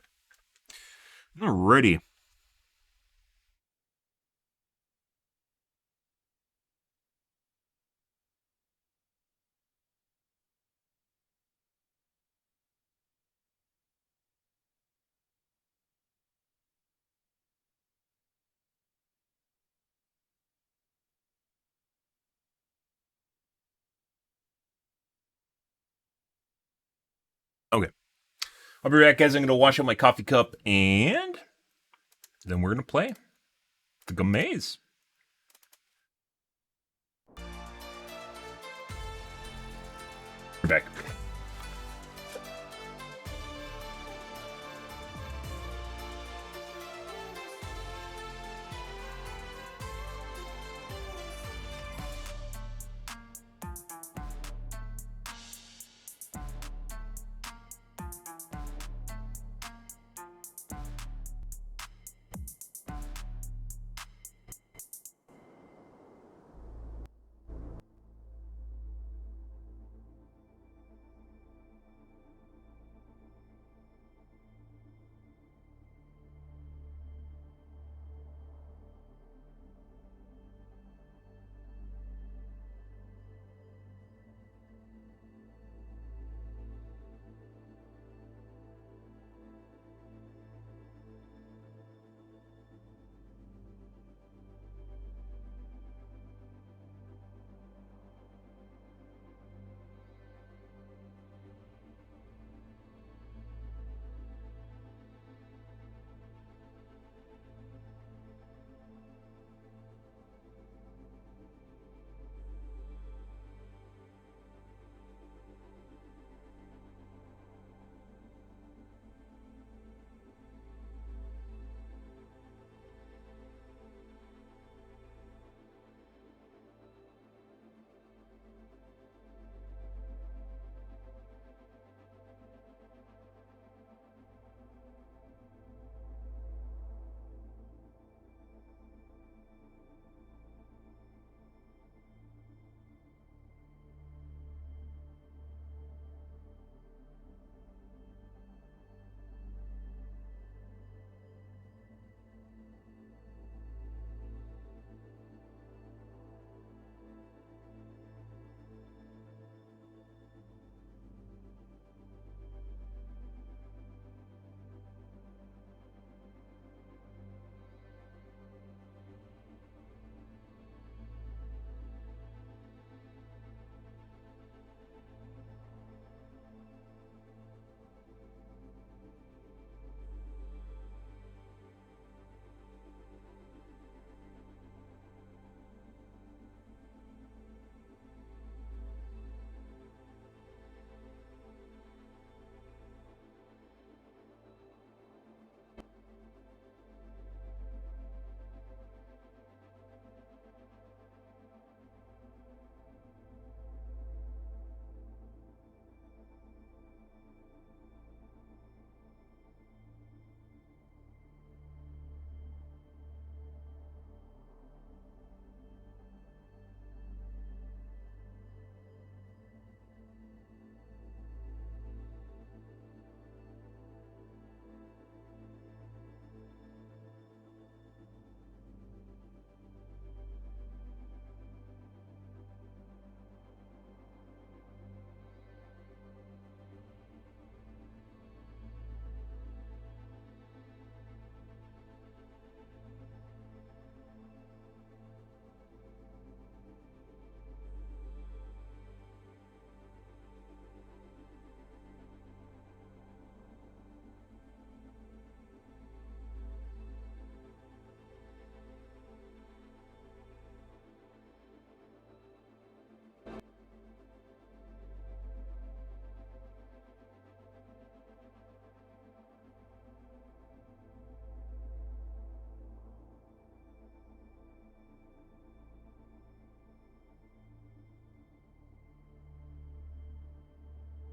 Alrighty. Okay. I'll be back, guys. I'm going to wash out my coffee cup, and then we're going to play the Gamazes. We're back.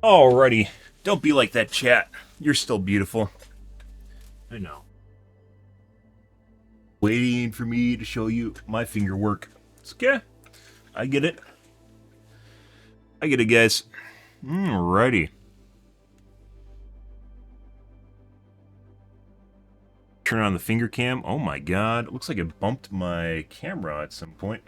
Alrighty. Don't be like that, chat. You're still beautiful. I know. Waiting for me to show you my finger work. It's okay. I get it. I get it, guys. Alrighty. Turn on the finger cam. Oh my god. It looks like it bumped my camera at some point.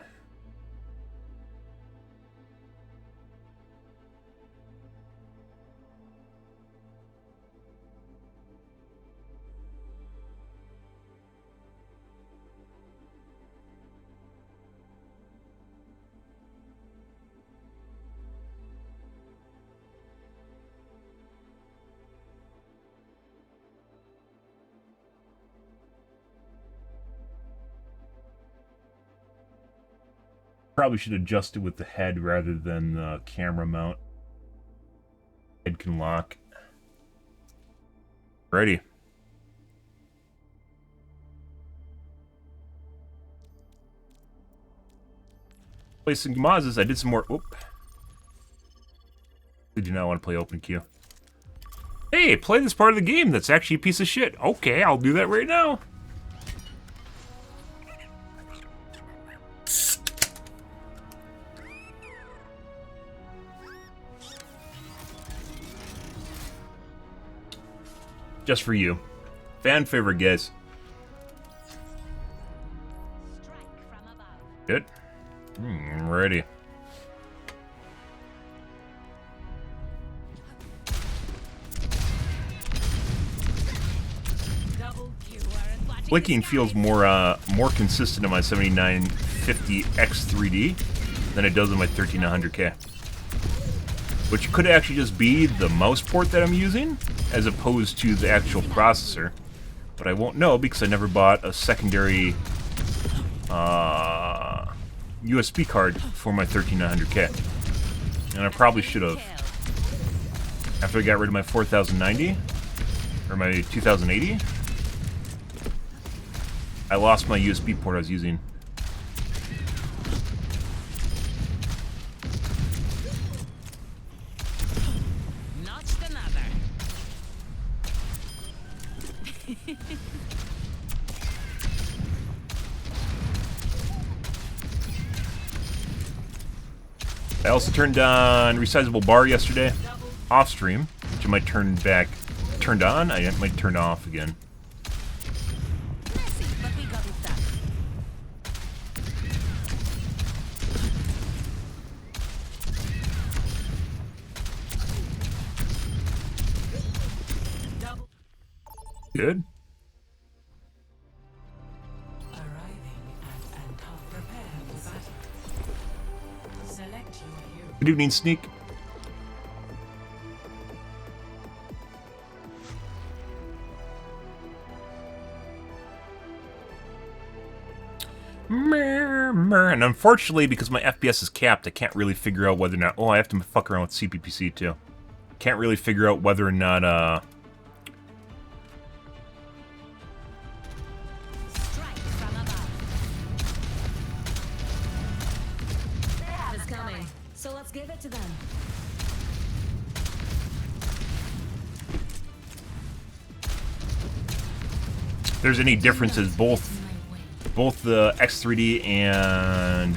Probably should adjust it with the head rather than the camera mount. Head can lock. Ready. Play some Gamazes. I did some more. Oop. Did you not want to play open queue? Hey, play this part of the game that's actually a piece of shit. Okay, I'll do that right now. Just for you. Fan favorite, guys. Good. Ready. Flicking feels more consistent on my 7950X3D than it does on my 13900K. Which could actually just be the mouse port that I'm using, as opposed to the actual processor. But I won't know because I never bought a secondary USB card for my 13900K. And I probably should have. After I got rid of my 4090, or my 2080, I lost my USB port I was using. I also turned on resizable bar yesterday, off stream, which I might turn back, turned on. I might turn off again. Good. Good evening, Sneak. And unfortunately, because my FPS is capped, I can't really figure out whether or not... Oh, I have to fuck around with CPPC too. Can't really figure out whether or not, So let's give it to them. there's any differences. Both the X3D and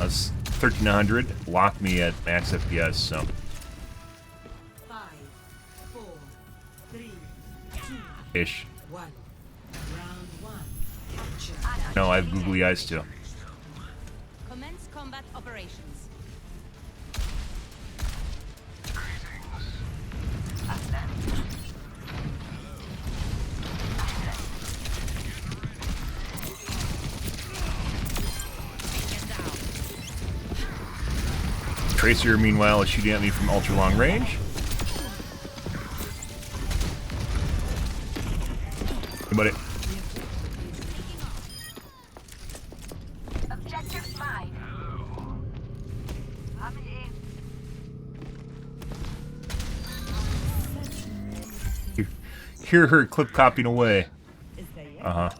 a 1300 lock me at max FPS, so. 5, 4, 3, 2, Ish. 1. Round 1. Capture. No, I have googly eyes too. Commence combat operations. Tracer, meanwhile, is shooting at me from ultra long range. Hey, buddy. Objective mine. Hear her clip copying away. Uh-huh.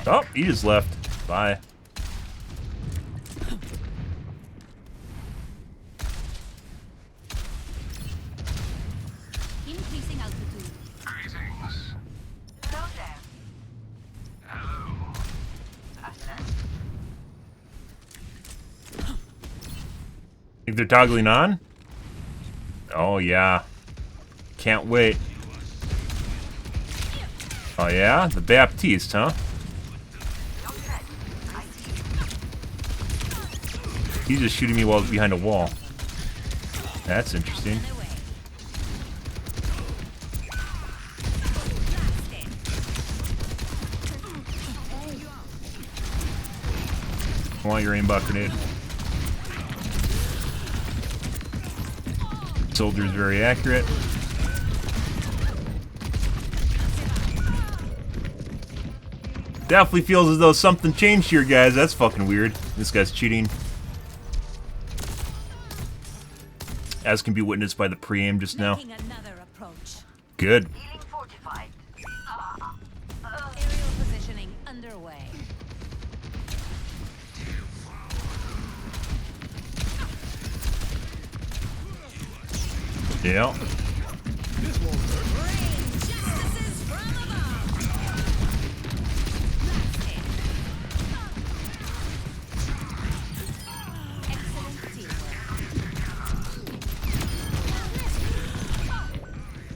Oh, he just left. Bye. Think they're toggling on? Oh, yeah. Can't wait. Oh, yeah? The Baptiste, huh? He's just shooting me while behind a wall. That's interesting. I want your aimbot grenade. Soldier's very accurate. Definitely feels as though something changed here, guys. That's fucking weird. This guy's cheating. As can be witnessed by the pre-aim just now. Good. Aerial positioning underway. Yeah.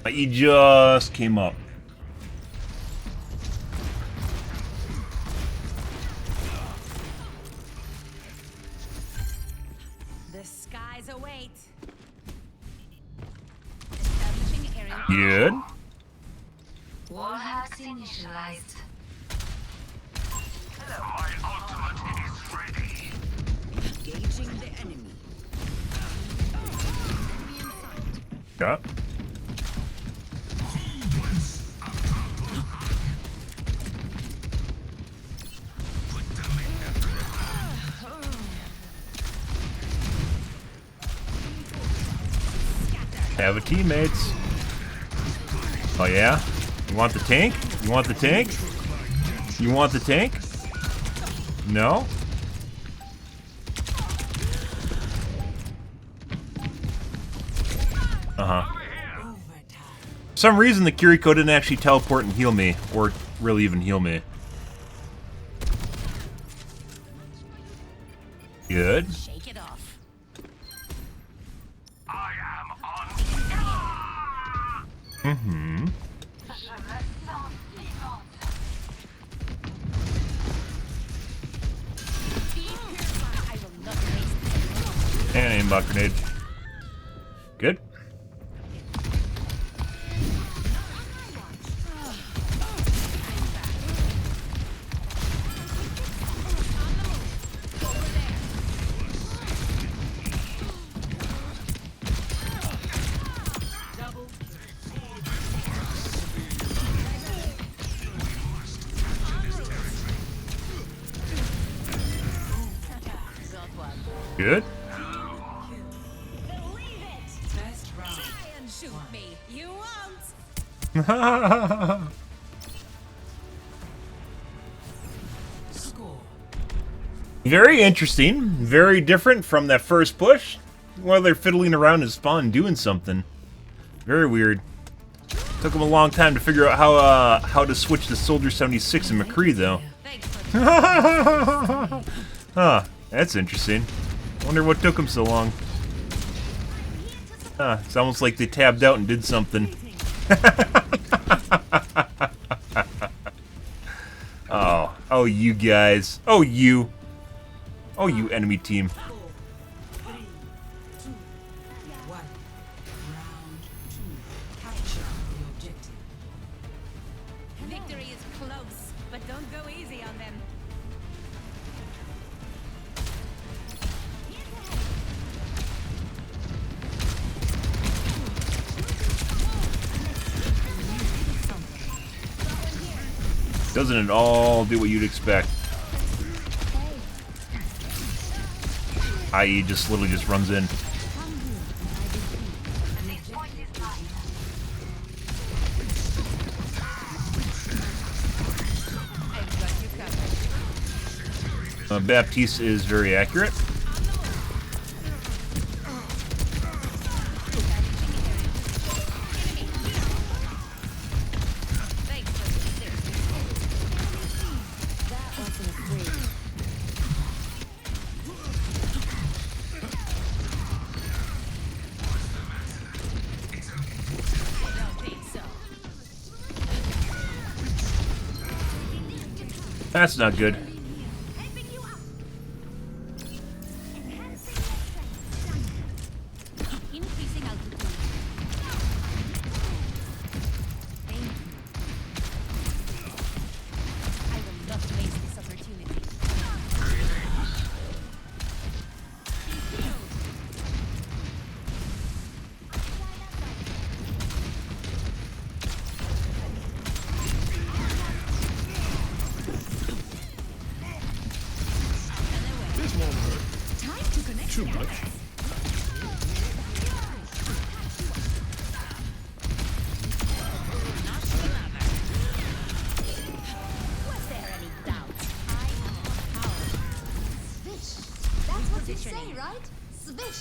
He just came up. The skies await. Establishing aerial. Good. Wall hacks initialized. My ultimate is ready. Engaging the enemy. Yeah. Have a teammates. Oh yeah? You want the tank? You want the tank? You want the tank? No? Uh-huh. For some reason the Kiriko didn't actually teleport and heal me, or really even heal me. Good. Shake it off. Mm-hmm. And aimbot grenade. Good. Good. First round. Try and shoot me. You won't. Score. Very interesting. Very different from that first push. While they're fiddling around in spawn doing something. Very weird. Took them a long time to figure out how to switch to Soldier 76 and McCree, though. Huh. That's interesting. Wonder what took them so long. Huh, it's almost like they tabbed out and did something. Oh, you guys. Oh, you enemy team. Victory is close, but don't go easy on them. Doesn't it all do what you'd expect? I.e. just literally just runs in. Baptiste is very accurate. That's not good. Increasing altitude. Thank you. I will not waste this opportunity. This won't hurt. Time to connect. Too much. Was there any doubt? I am power. Swish. That's what you say, right? Swish.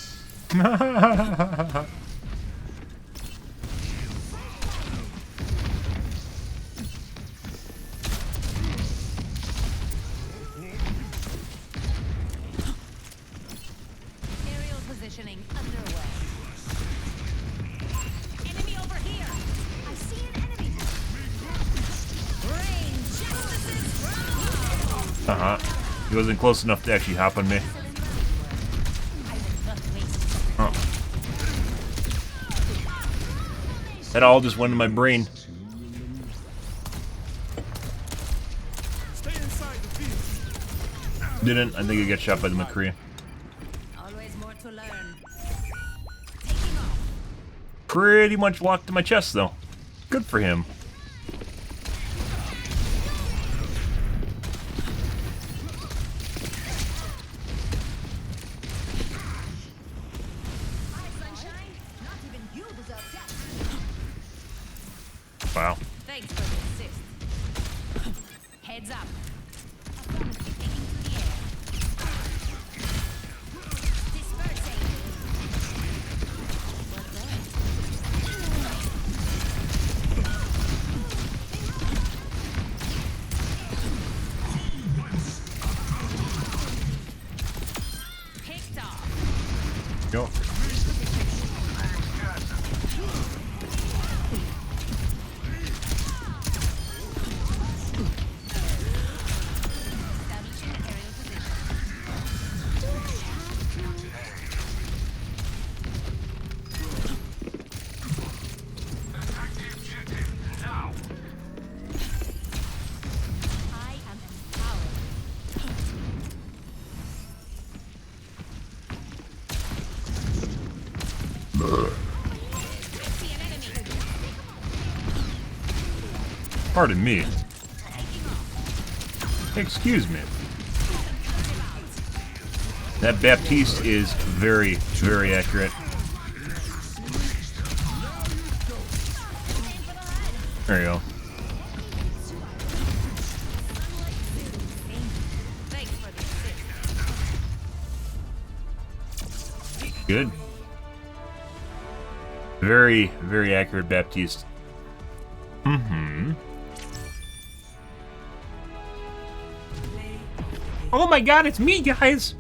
Aerial positioning underway. Enemy over here. I see an enemy. Rain justices from Uh-huh. He wasn't close enough to actually hop on me. Oh. That all just went in my brain. Stay inside the field. Didn't. I think I got shot by the McCree. always more to learn. Pretty much locked to my chest, though. Good for him. Wow. Thanks for the assist. Heads up. Taking to the air. Dispersing. Picked off. Go. I am empowered. See an enemy. Pardon me. Excuse me. That Baptiste is very, very accurate. There you go. Thanks for the assist. Good. Very, very accurate Baptiste. Mm-hmm. Oh my god, it's me, guys!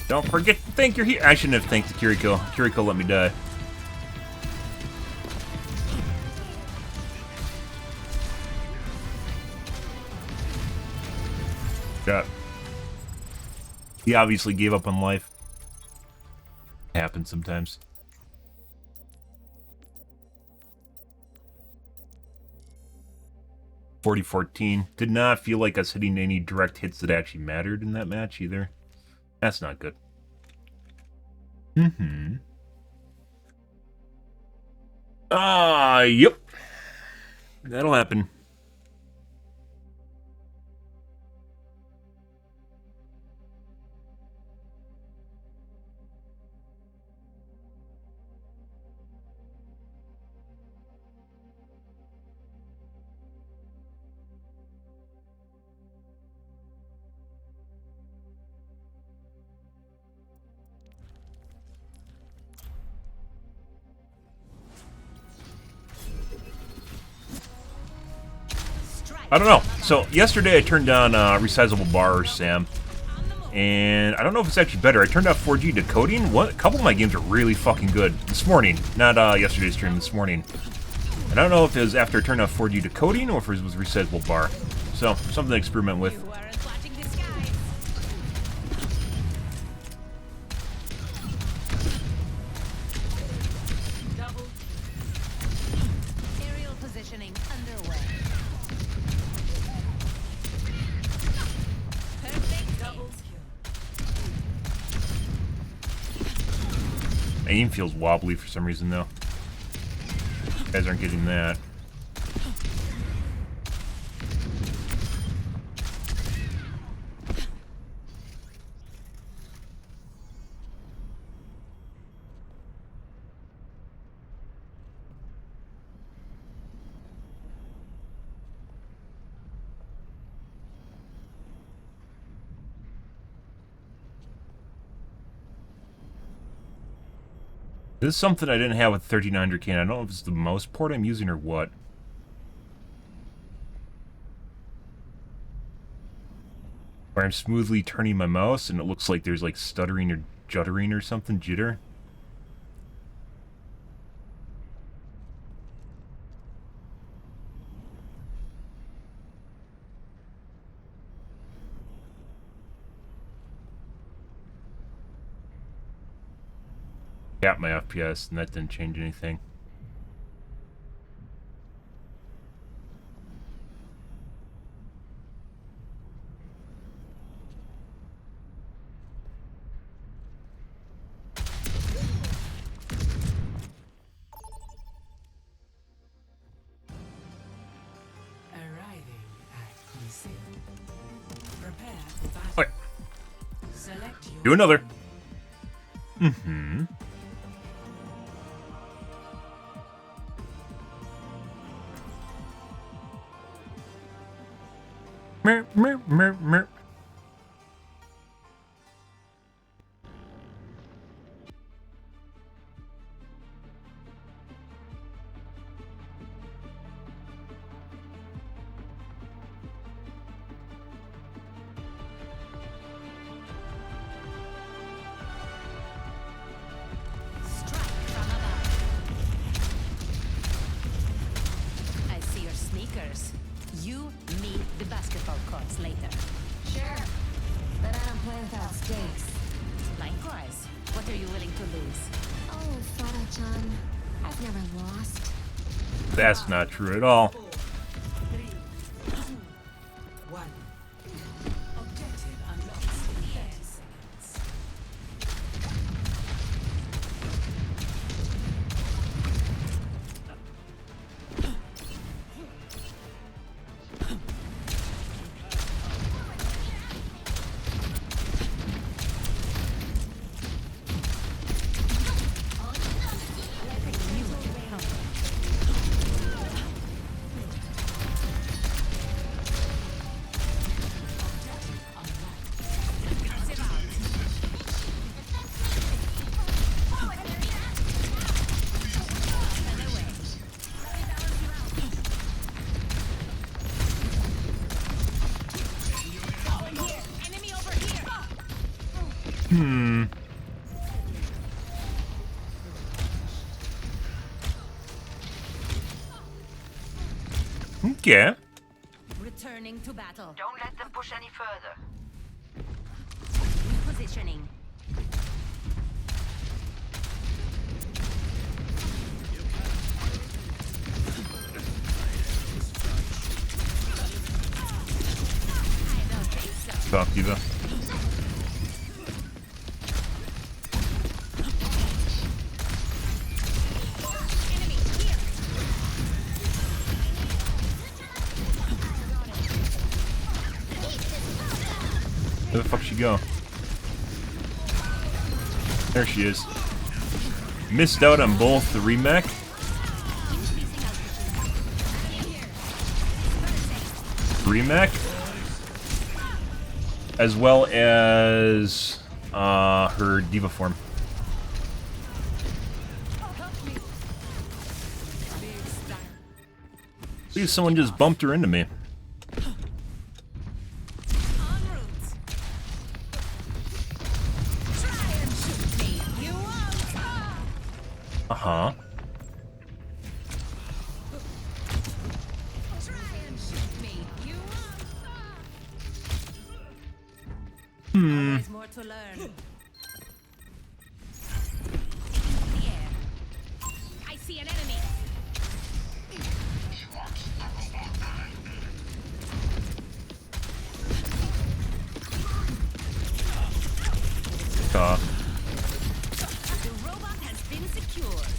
Don't forget to thank your I shouldn't have thanked the Kiriko. Kiriko let me die. God. He obviously gave up on life. Happens sometimes. .40-14. Did not feel like us hitting any direct hits that actually mattered in that match either. That's not good. Mm-hmm. Yep. That'll happen. I don't know. So, yesterday I turned on resizable bars, Sam. And I don't know if it's actually better. I turned off 4G decoding. A couple of my games are really fucking good. This morning. Not yesterday's stream, this morning. And I don't know if it was after I turned off 4G decoding or if it was resizable bar. So, something to experiment with. You aren't watching the skies. Double. Aerial positioning underway. Perfect. Double kill. Aim feels wobbly for some reason, though. You guys aren't getting that. This is something I didn't have with 1300K. I don't know if it's the mouse port I'm using or what. Where I'm smoothly turning my mouse and it looks like there's like stuttering or juddering or something, jitter. Got my FPS and that didn't change anything. Arriving at conceal. Prepare for battle. Okay. Select your Do another. Mm-hmm. Mer, mer, mer, mer. Strike from above. I see your sneakers. You meet the basketball courts later. Sure, but I don't play without stakes. Likewise. What are you willing to lose? Oh, Fara-chan, I've never lost. That's not true at all. 3, 2, 1. Objective unlocked in 30 seconds. Enemy over here. Hmm. Okay. Returning to battle. Don't let them push any further. Repositioning. I don't think so. Stop, Diva. Enemy here. Where the fuck she go? There she is. Missed out on both the remake. Remake. As well as her diva form. I believe someone just bumped her into me. Uh-huh. More to learn. Taking to the air. I see an enemy. The robot has been secured.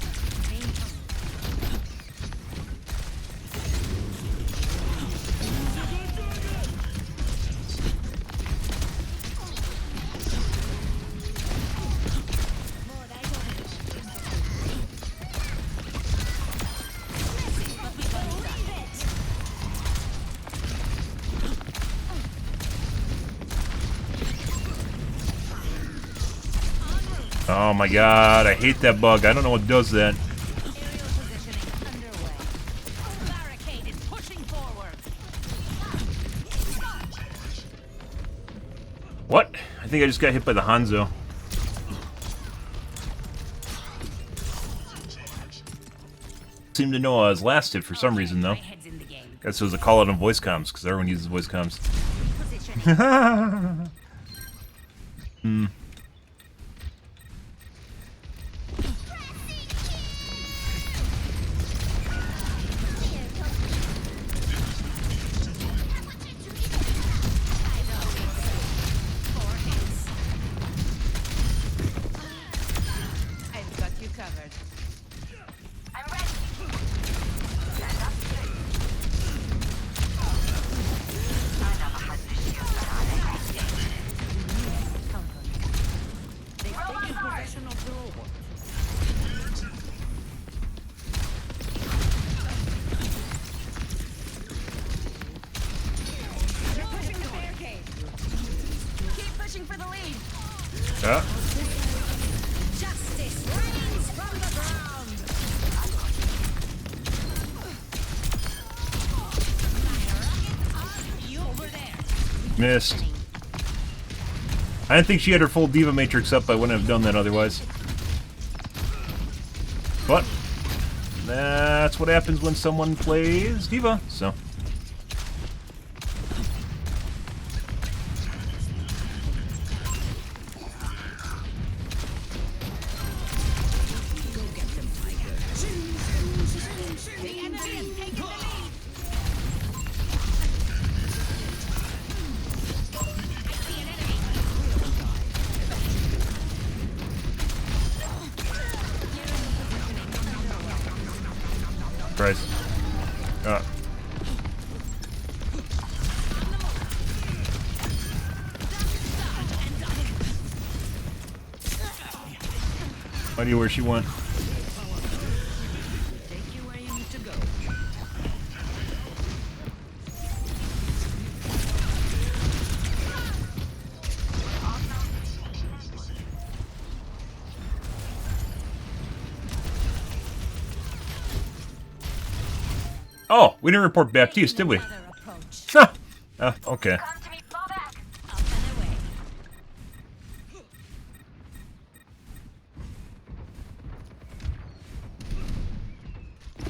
Oh my god, I hate that bug. I don't know what does that. What? I think I just got hit by the Hanzo. Seemed to know I was last hit for some reason, though. Guess it was a call out on voice comms, because everyone uses voice comms. Hmm. I've got you covered. I'm ready. They've taken possession of the robot. You're pushing the barricade. Keep pushing for the lead. Yeah. Justice reigns from the ground. You over there. Missed. I didn't think she had her full Diva Matrix up. I wouldn't have done that otherwise. But that's what happens when someone plays Diva, so. The enemy is taking the lead. I see an enemy. Christ. I knew where she went. Take you where you need to go. Oh, we didn't report Baptiste, did we? Huh. Okay.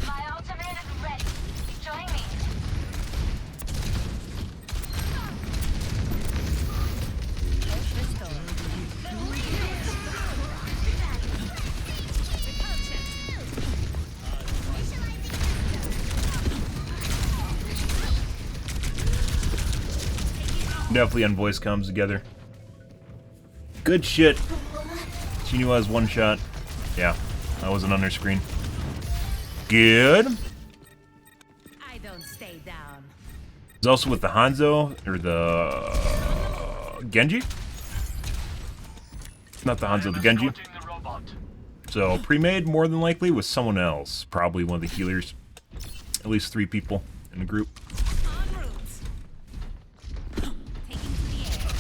My ultimate is ready. Join me. Definitely on voice comms together. Good shit. She knew I was one shot. Yeah, I wasn't on her screen. Good. I don't stay down. It's also with the Hanzo, or the Genji? Not the Hanzo, the Genji. So, pre-made, more than likely, with someone else. Probably one of the healers. At least 3 people in the group. En route. Taking to the air.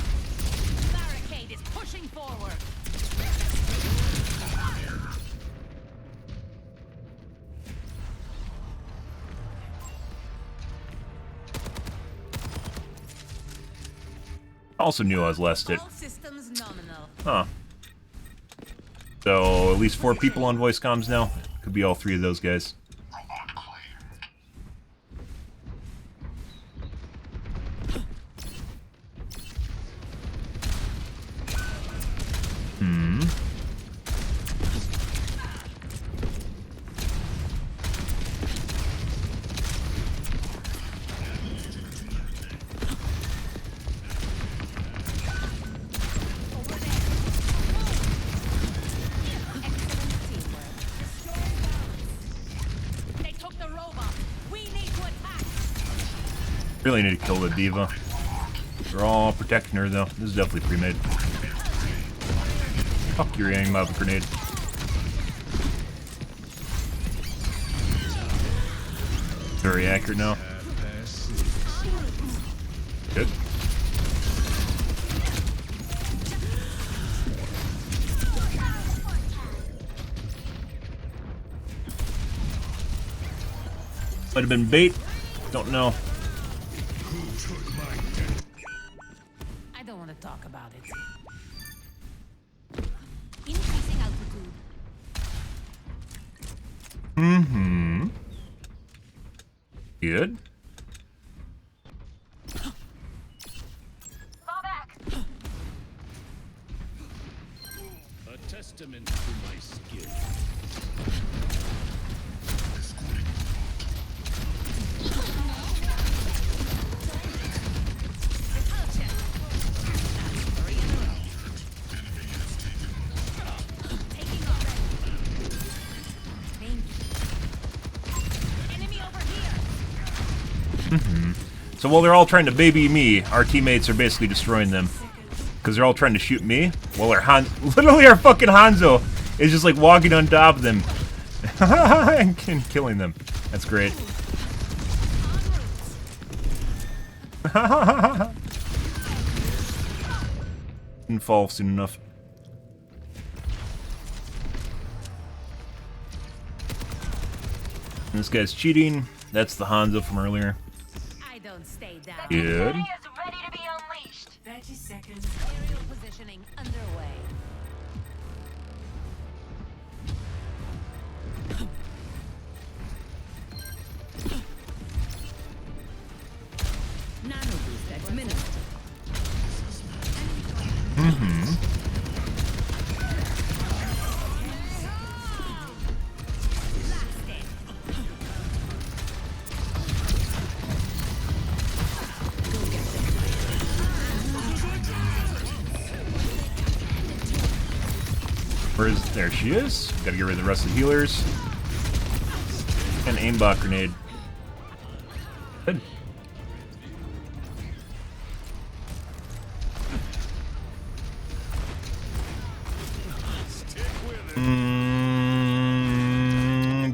Barricade is pushing forward. Also knew I was last hit. All systems nominal. Huh. So, at least 4 people on voice comms now. Could be all 3 of those guys. Really need to kill the diva. They're all protecting her though. This is definitely pre-made. Fuck your aim mob grenade. Very accurate now. Good. Might have been bait. Don't know. I don't want to talk about it. Increasing altitude. Mm-hmm. Good. Fall back. A testament to my skill. So while they're all trying to baby me, our teammates are basically destroying them. Because they're all trying to shoot me, while literally our fucking Hanzo is just like walking on top of them. and killing them. That's great. Didn't fall soon enough. And this guy's cheating. That's the Hanzo from earlier. I don't stay down. Good. Is ready to be unleashed. 30 seconds. Aerial positioning underway. Nano boost administered. Mm-hmm. There she is. Gotta get rid of the rest of the healers. And aimbot grenade. Good.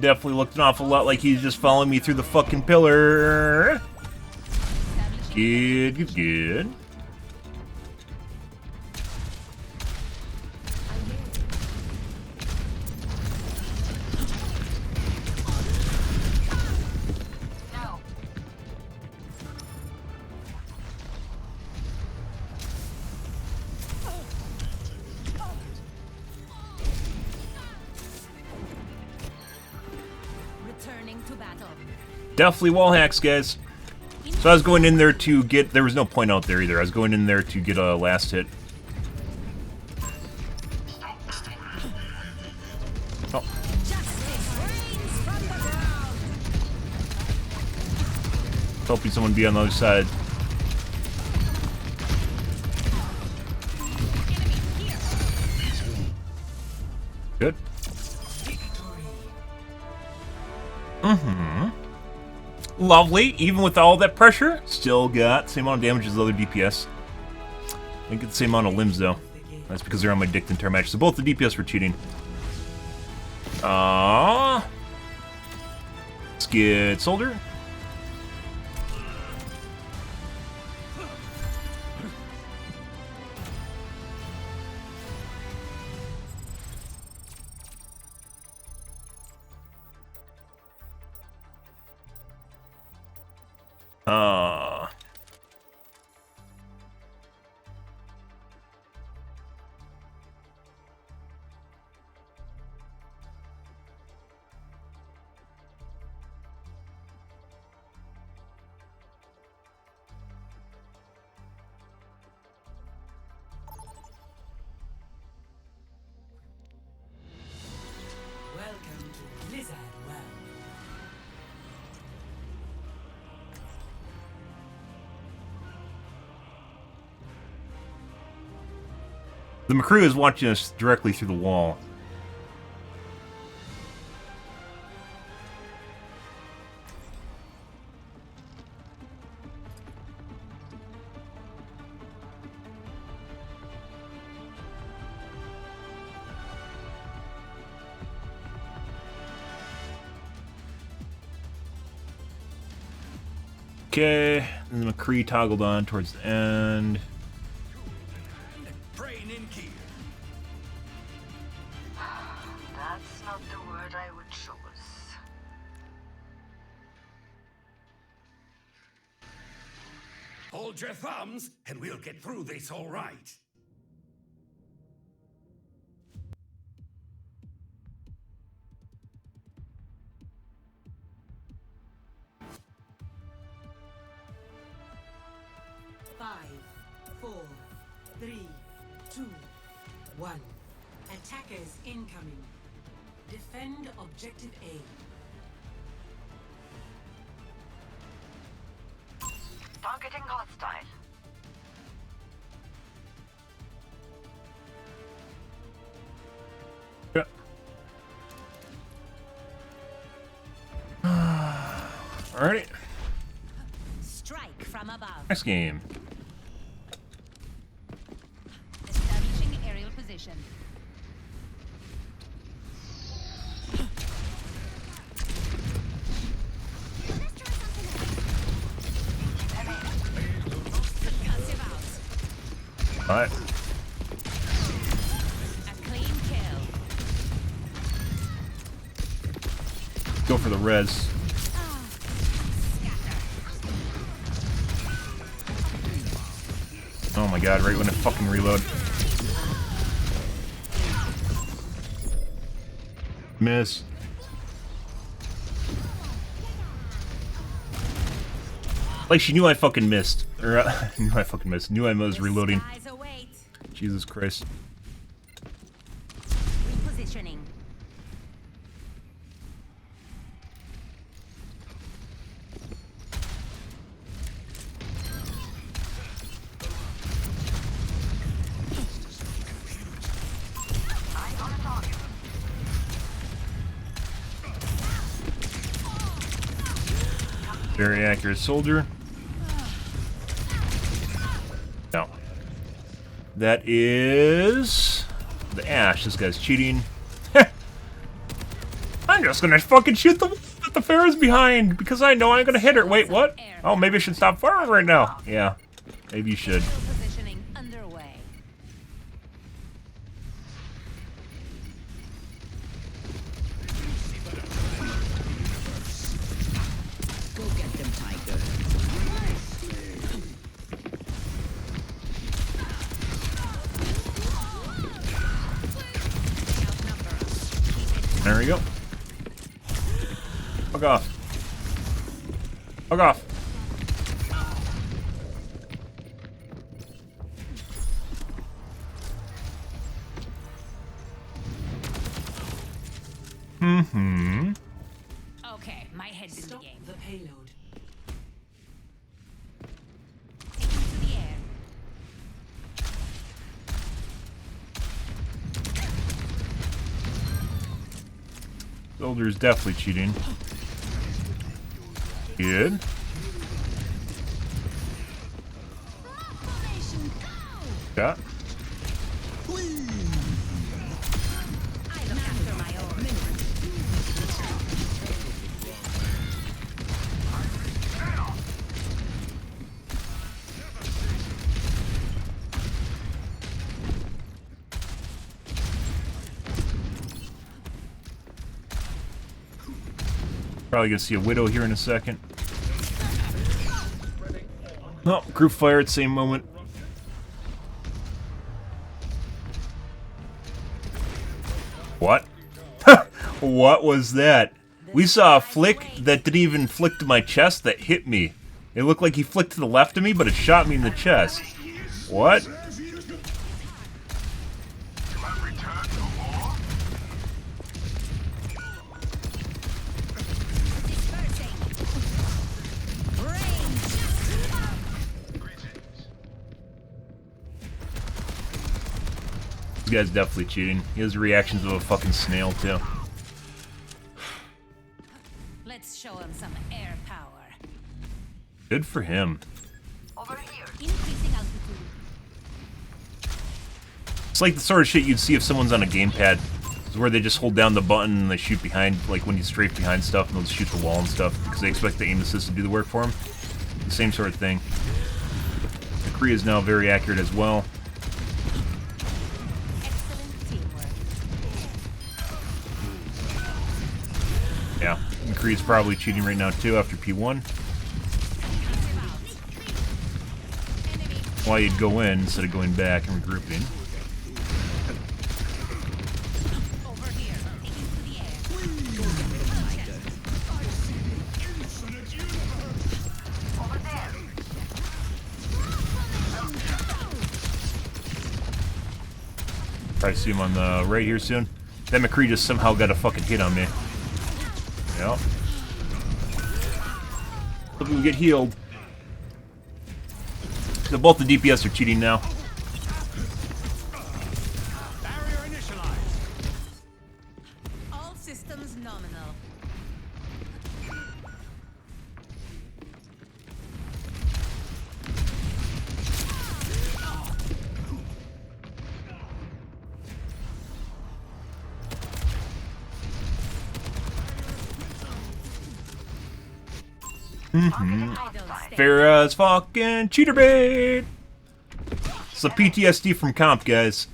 Definitely looked an awful lot like he's just following me through the fucking pillar. Good, good, good. Definitely wall hacks, guys. So I was going in there to get... There was no point out there either. I was going in there to get a last hit. Oh. Hoping someone be on the other side. Good. Mm-hmm. Lovely. Even with all that pressure, still got the same amount of damage as the other DPS. I didn't get the same amount of limbs, though. That's because they're on my dick the entire match. So both the DPS were cheating. Let's get Soldier. Welcome to Blizzard World. The McCrew is watching us directly through the wall. Okay, and the McCree toggled on towards the end. Brain in gear. That's not the word I would choose. Hold your thumbs, and we'll get through this all right. Five, 4, 3, 2, 1. Attackers incoming. Defend objective A. Targeting hostile. Yeah. Alrighty. Strike from above. Next game. Establishing aerial position. Alright. A clean kill. Go for the res. Oh my god, right when I fucking reload. Miss. Like she knew I fucking missed. Or knew I fucking missed. Knew I was reloading. Jesus Christ. Repositioning. Very accurate soldier. No. That is the Ash. This guy's cheating. I'm just gonna fucking shoot the that the Pharah's behind because I know I'm gonna hit her. Wait, what? Oh, maybe I should stop firing right now. Yeah, maybe you should. Positioning underway. Go get them, Tiger. There we go. Fuck off. Fuck off. Mm-hmm. Okay, my head's in the game. The payload. Taken to the air. Soldier's definitely cheating. Good. Yeah. I look after my own. Probably gonna see a Widow here in a second. Oh, group fire at the same moment. What? What was that? We saw a flick that didn't even flick to my chest that hit me. It looked like he flicked to the left of me, but it shot me in the chest. What? This guy's definitely cheating. He has the reactions of a fucking snail, too. Let's show him some air power. Good for him. Over here. Increasing altitude. It's like the sort of shit you'd see if someone's on a gamepad. It's where they just hold down the button and they shoot behind, like when you strafe behind stuff and they'll just shoot the wall and stuff because they expect the aim assist to do the work for them. The same sort of thing. McCree is now very accurate as well. Yeah, McCree is probably cheating right now too after P1. Why you'd go in instead of going back and regrouping. Probably see him on the right here soon. That McCree just somehow got a fucking hit on me. Yep. Hope we get healed. So both the DPS are cheating now. Barrier initialized. All systems nominal. Farah's fucking cheater bait! It's the PTSD from comp, guys.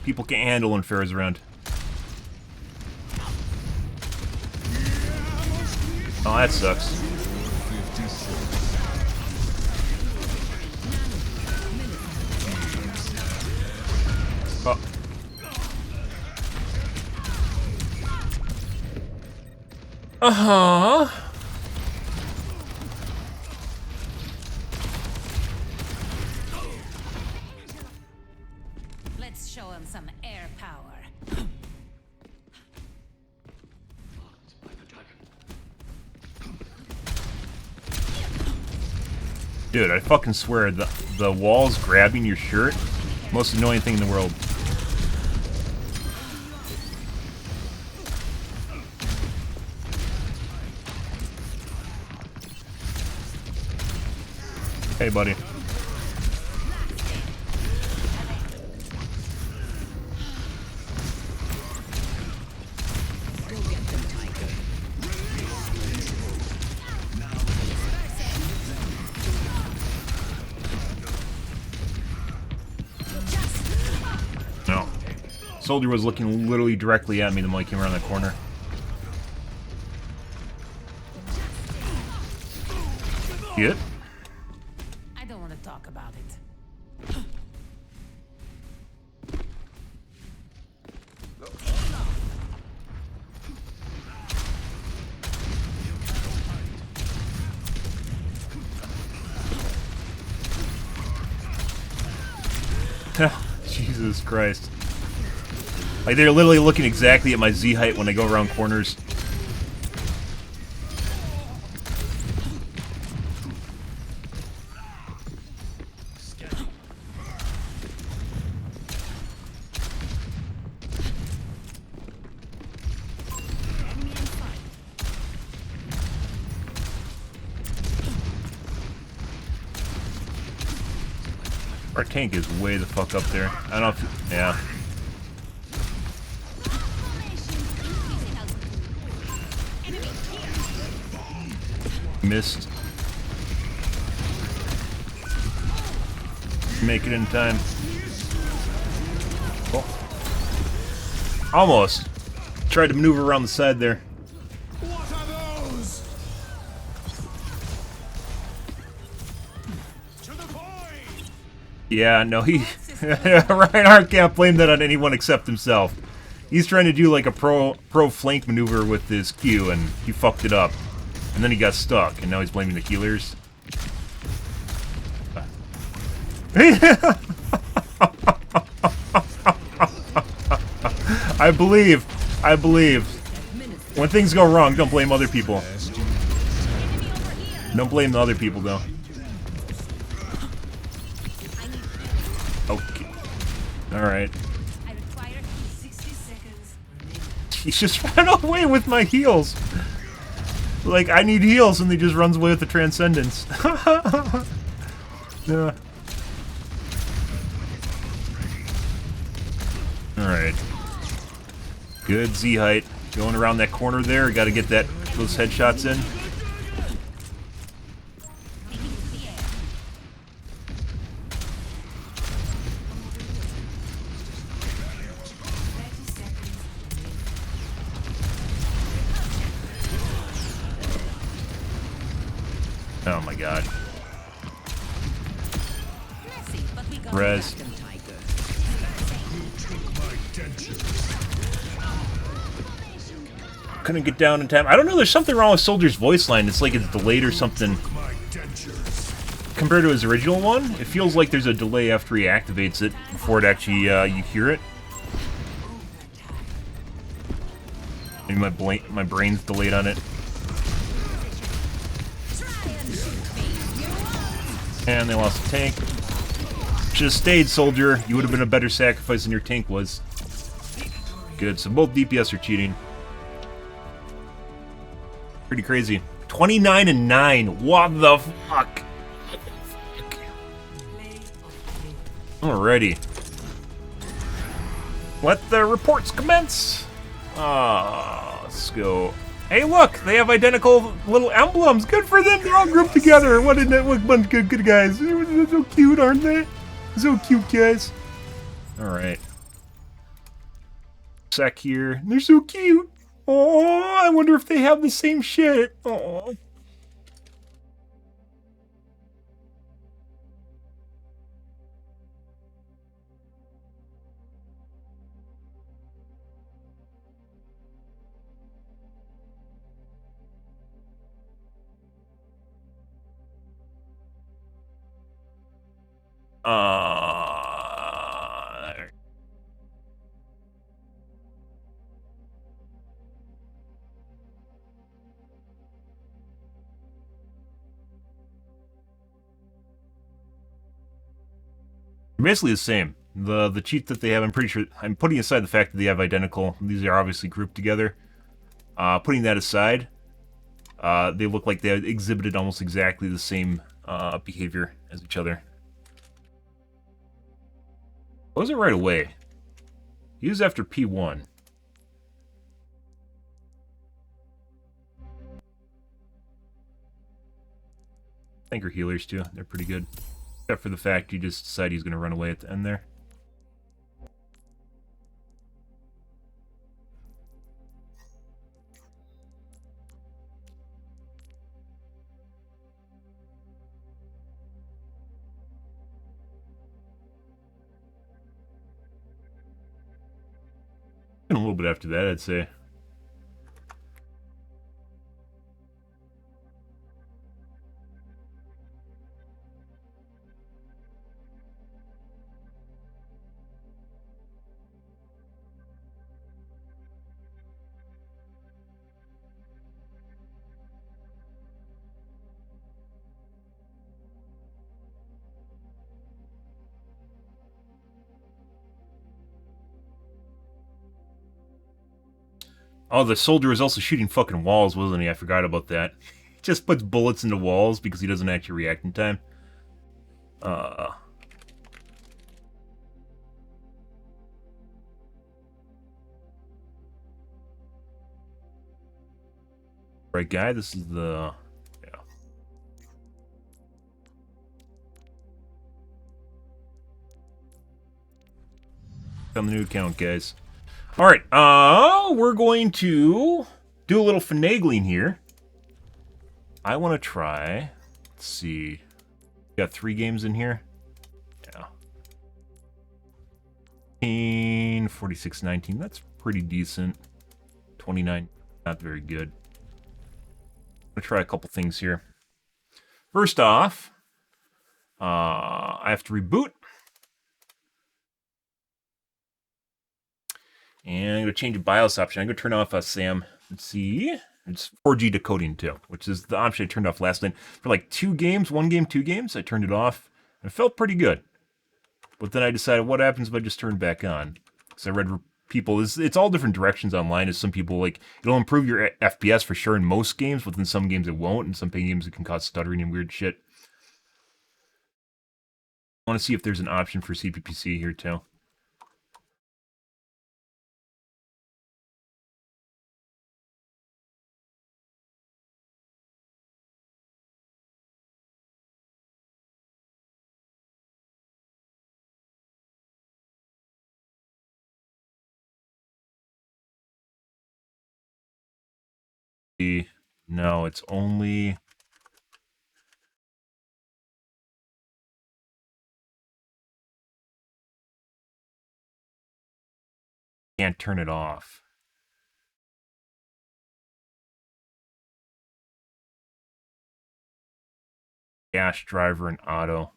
People can't handle when Farah's around. Oh, that sucks. Oh. Uh-huh. Let's show him some air power. Dude, I fucking swear, the walls grabbing your shirt, most annoying thing in the world. Hey, buddy. No. Soldier was looking literally directly at me the moment he came around that corner. Get? I don't want to talk about it. Jesus Christ. Like, they're literally looking exactly at my Z height when I go around corners. Our tank is way the fuck up there. I don't know if... yeah. Missed. Make it in time. Oh. Almost. Tried to maneuver around the side there. What are those? Yeah, no, he... Reinhardt can't blame that on anyone except himself. He's trying to do like a pro flank maneuver with his Q, and he fucked it up. And then he got stuck, and now he's blaming the healers. I believe. When things go wrong, don't blame other people. Don't blame the other people, though. Okay. Alright. He's just ran away with my heals. Like, I need heals, and he just runs away with the Transcendence. Yeah. Alright. Good Z height. Going around that corner there, gotta get those headshots in. Oh my god. Messy, but we got Res. back in Tiger. Couldn't get down in time. I don't know, there's something wrong with Soldier's voice line. It's like it's delayed or something. Compared to his original one, it feels like there's a delay after he activates it before it actually, you hear it. Maybe my brain's delayed on it. And they lost the tank. Should have stayed, Soldier. You would have been a better sacrifice than your tank was. Good, so both DPS are cheating. Pretty crazy. 29 and 9. What the fuck? Alrighty. Let the reports commence. Let's go. Hey, look! They have identical little emblems. Good for them. They're all grouped together. What a bunch of good guys. They're so cute, aren't they? So cute, guys. Alright. Sec here. They're so cute. Oh, I wonder if they have the same shit. Oh. Basically the same. The cheat that they have, I'm pretty sure, I'm putting aside the fact that they have identical, these are obviously grouped together. Putting that aside, they look like they exhibited almost exactly the same behavior as each other. Was it right away? He was after P1. I think are healers too, they're pretty good. Except for the fact he just decided he's going to run away at the end there. And a little bit after that, I'd say. Oh, the soldier was also shooting fucking walls, wasn't he? I forgot about that. He just puts bullets into walls because he doesn't actually react in time. Right, guy? This is the... Yeah. On the new account, guys. Alright, we're going to do a little finagling here. I want to try... Let's see... Got 3 games in here? Yeah. 46, 19. That's pretty decent. 29, not very good. I'm gonna try a couple things here. First off, I have to reboot. And I'm gonna change the BIOS option. I'm gonna turn off SAM. Let's see. It's 4G decoding too, which is the option I turned off last night. For like 2 games, 1 game, 2 games, I turned it off. And it felt pretty good. But then I decided, what happens if I just turn it back on? Because I read people, it's all different directions online. As some people, like, it'll improve your FPS for sure in most games, but in some games it won't. In some games it can cause stuttering and weird shit. I want to see if there's an option for CPPC here too. No, it's only... Can't turn it off. Dash, driver, and auto.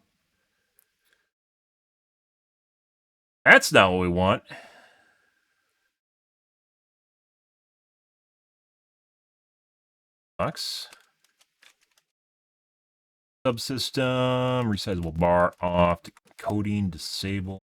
That's not what we want. Bucks. Subsystem, resizable bar off, coding, disable.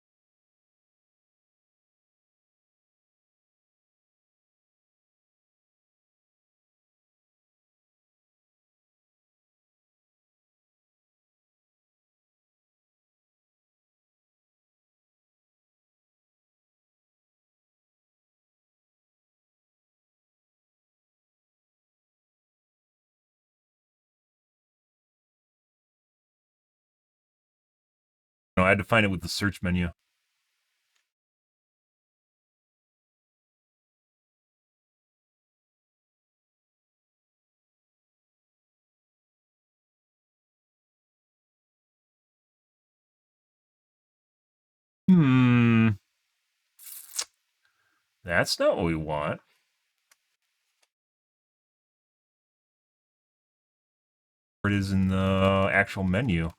No, I had to find it with the search menu. That's not what we want. It is in the actual menu.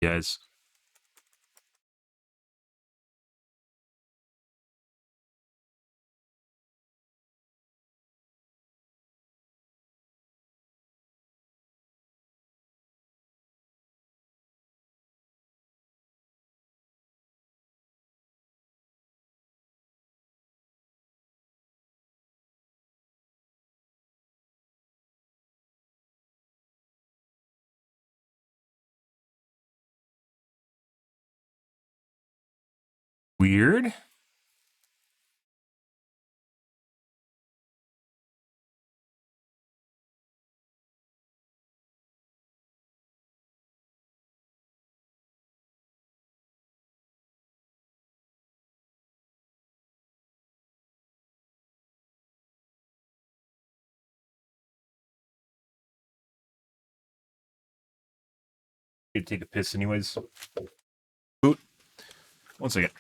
Guys. Weird. You take a piss anyways. Boot. 1 second.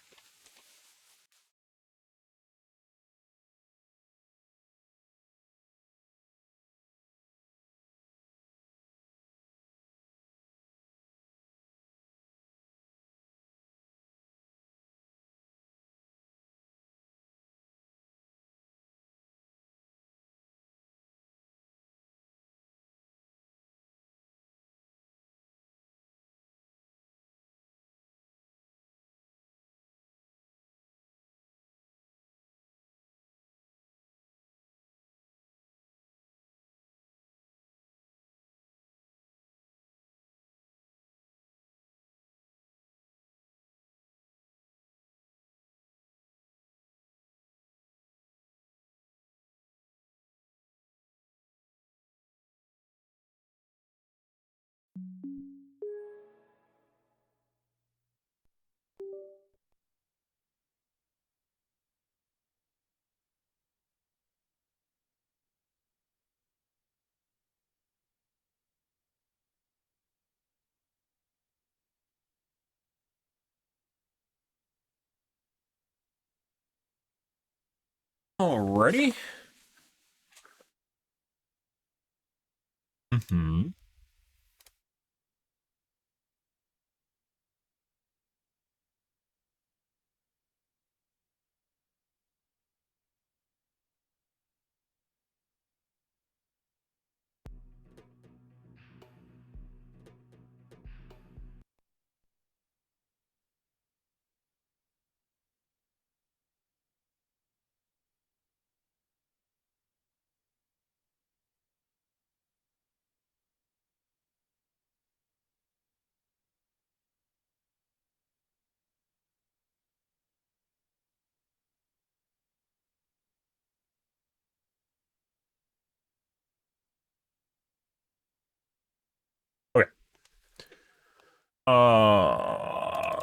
Alrighty. Mm-hmm.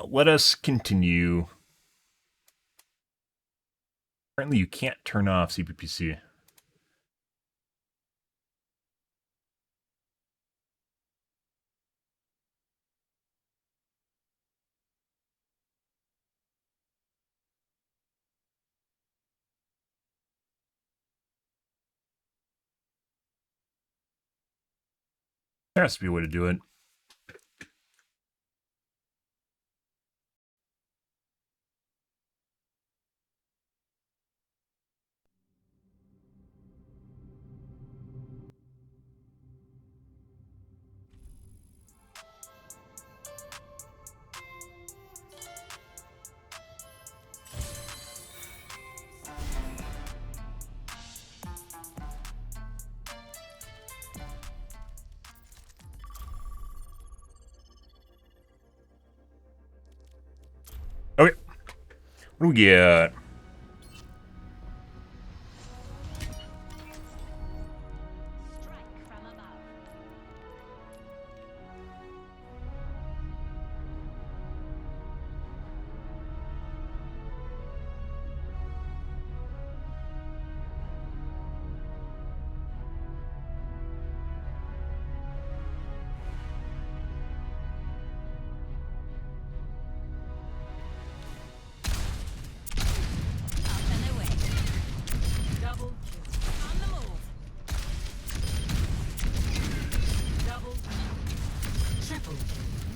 Let us continue. Apparently you can't turn off CPPC. There has to be a way to do it. Okay. What do we get?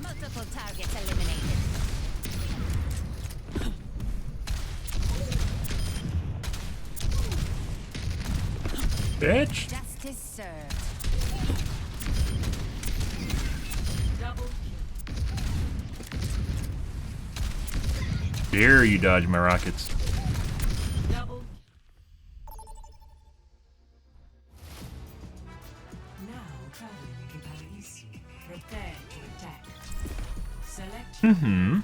Multiple targets eliminated. Bitch. Justice served. Dare you dodge my rockets. Mm-hmm.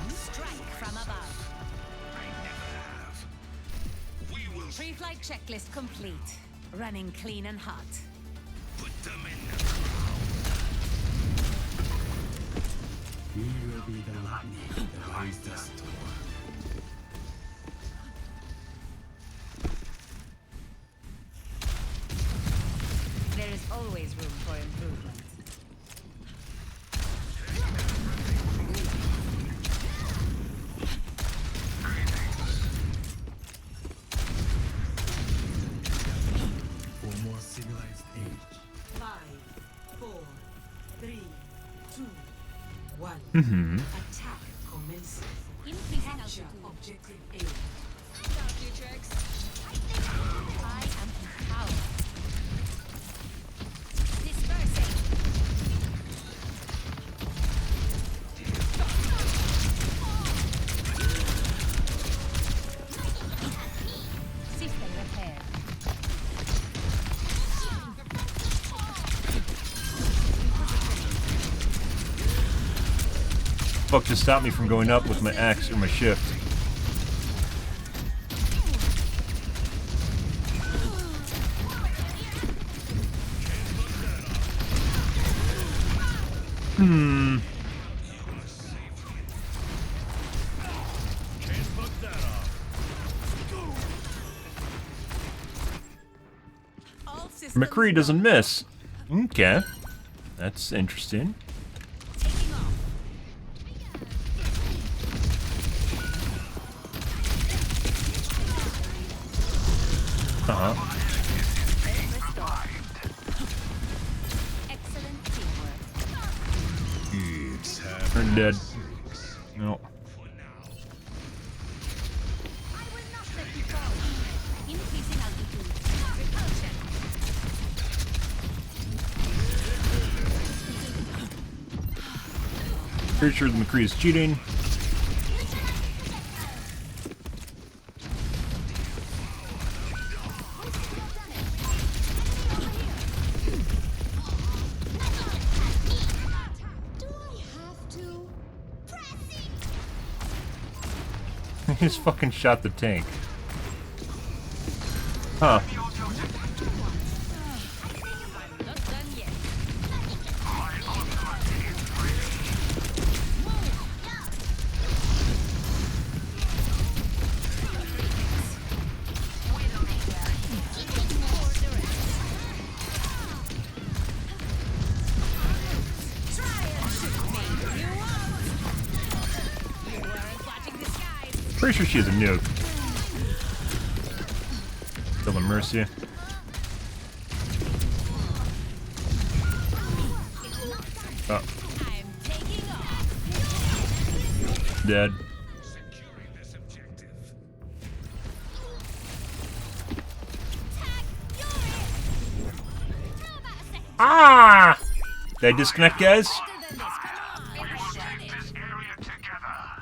Strike from above. Pre-flight checklist complete. Running clean and hot. Put them in the He will be the lightning that hides the storm. There is always room for improvement. For more civilized age. 5, 4, 3, 2, 1. Mm-hmm. Attack commences. Capture objective A. I am empowered. Dispersing. System repair. Fuck just stopped me from going up with my axe or my shift. Hmm. McCree doesn't miss. Okay. That's interesting. Uh-huh. Excellent teamwork. They're dead. No. I will not let you fall. Increasing altitude. Repulsion. Pretty sure McCree is cheating. He just fucking shot the tank. Huh. Pretty sure she has a nuke. Kill the Mercy. Oh. Dead. Ah! Did I disconnect, guys?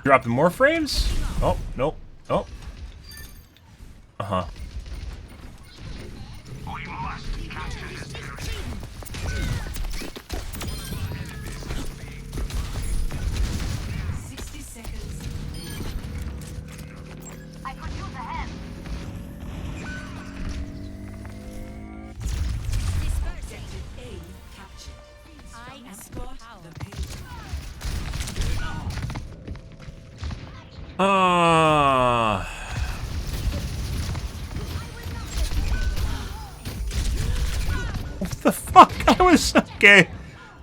Dropping more frames? Oh, nope. Oh. Uh-huh. We must capture this area. 60 seconds. I could use a hand. Objective A captured. I escort the payload. What the fuck? I was okay.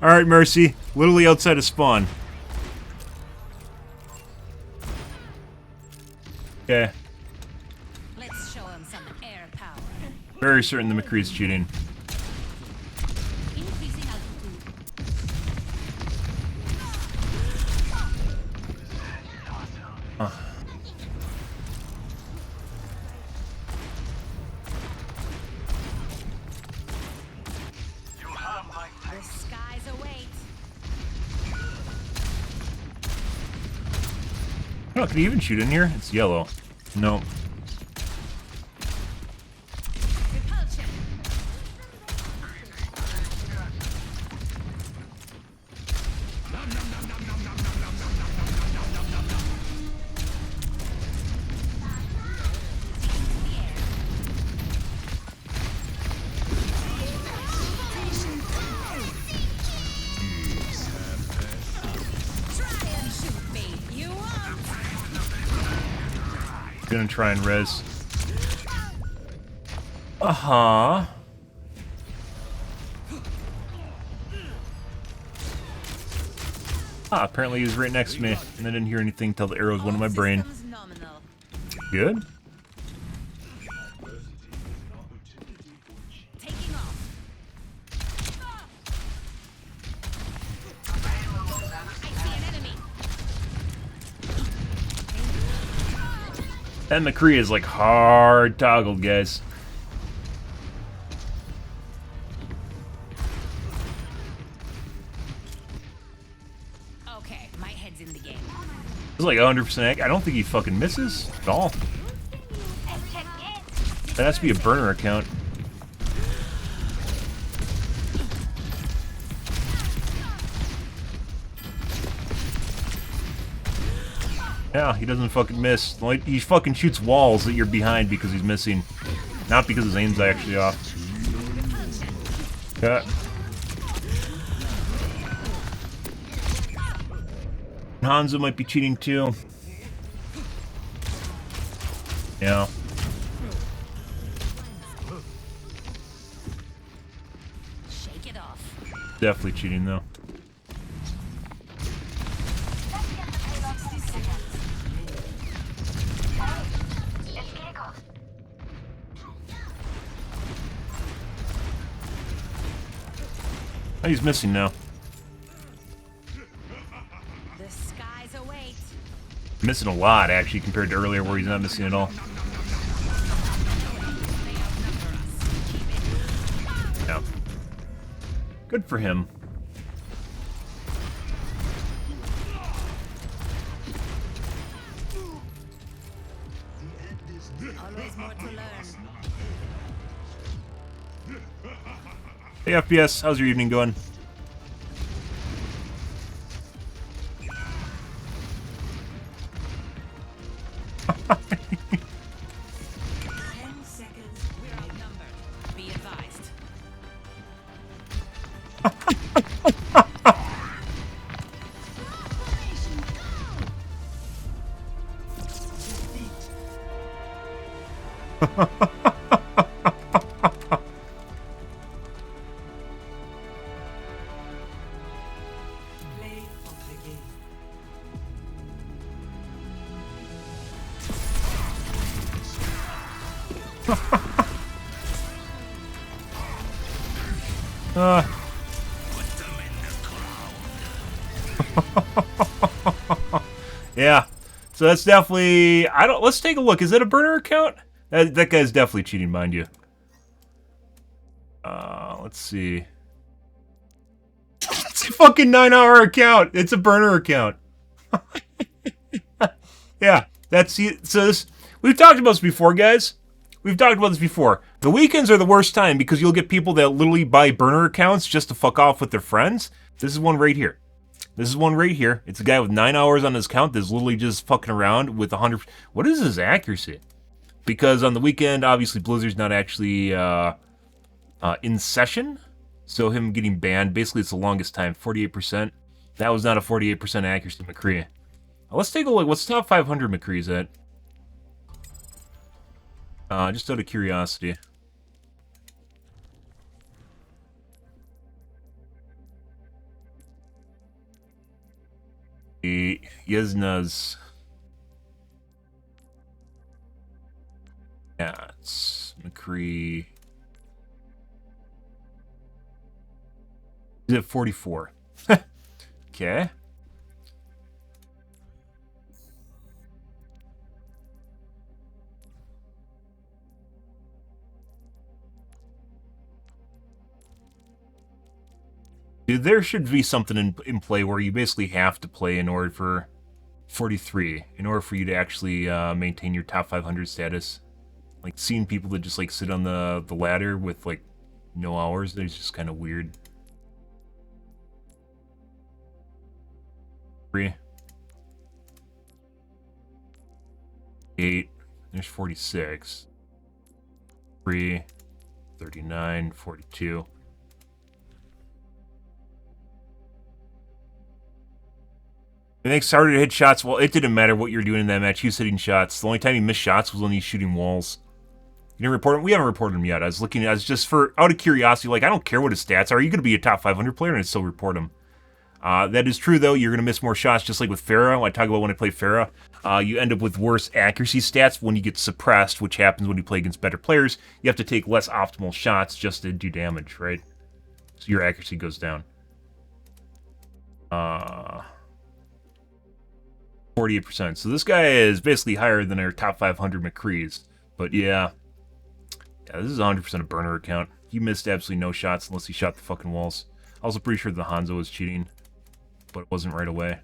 Alright, Mercy. Literally outside of spawn. Okay. Let's show him some air power. Very certain the McCree's cheating. Increasing altitude. The skies await. Oh, can he even shoot in here? It's yellow. Nope. Repulsion. Try and shoot me. You won't. Gonna try and res. Uh-huh. Ah, apparently he was right next to me, and I didn't hear anything until the arrows went in my brain. Good. Taking off. I see an enemy. That McCree is like hard toggled, guys. Okay, my head's in the game. It's like 100% I don't think he fucking misses at all. That has to be a burner account. Yeah, he doesn't fucking miss. Like, he fucking shoots walls that you're behind because he's missing. Not because his aim's actually off. Yeah. Hanzo might be cheating too. Yeah. Shake it off. Definitely cheating though. Oh, he's missing now. The skies await. Missing a lot actually compared to earlier where he's not missing at all. Yeah. Good for him. Always more to learn. Hey FPS, how's your evening going? Yeah. So that's definitely... Let's take a look. Is that a burner account? That guy's definitely cheating, mind you. Let's see. It's a fucking 9-hour account. It's a burner account. Yeah. That's... So this... We've talked about this before, guys. We've talked about this before. The weekends are the worst time because you'll get people that literally buy burner accounts just to fuck off with their friends. This is one right here. This is one right here. It's a guy with 9 hours on his account that's literally just fucking around with 100... What is his accuracy? Because on the weekend, obviously, Blizzard's not actually in session. So him getting banned, basically it's the longest time, 48%. That was not a 48% accuracy McCree. Now, let's take a look. What's top 500 McCree's at? Just out of curiosity. Yesna's. Yeah, it's McCree. He's at 44. Okay. Dude, there should be something in play where you basically have to play in order for 43, in order for you to actually maintain your top 500 status. Like, seeing people that just, like, sit on the ladder with, like, no hours, it's just kind of weird. 3. 8. There's 46. 3. 39. 42. The next harder to hit shots. Well, it didn't matter what you were doing in that match. He was hitting shots. The only time he missed shots was when he's shooting walls. You didn't report him? We haven't reported him yet. I was just out of curiosity, like, I don't care what his stats are. Are you going to be a top 500 player and I'd still report him? That is true, though. You're going to miss more shots, just like with Pharah. When I talk about when I play Pharah, you end up with worse accuracy stats when you get suppressed, which happens when you play against better players. You have to take less optimal shots just to do damage, right? So your accuracy goes down. 48%. So this guy is basically higher than our top 500 McCree's. But yeah. Yeah, this is 100% a burner account. He missed absolutely no shots unless he shot the fucking walls. Also pretty sure the Hanzo was cheating, but it wasn't right away.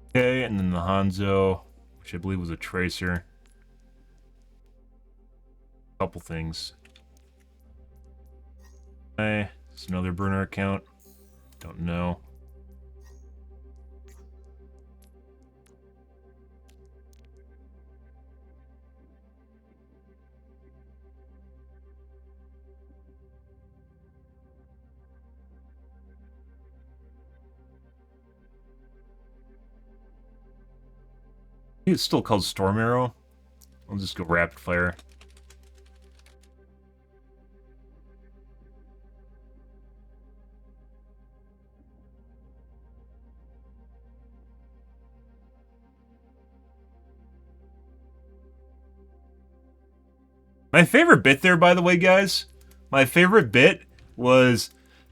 Okay, and then the Hanzo, which I believe was a Tracer. Couple things. Okay, it's another burner account. Don't know. It's still called Storm Arrow. I'll just go rapid fire. My favorite bit there, by the way, guys, my favorite bit was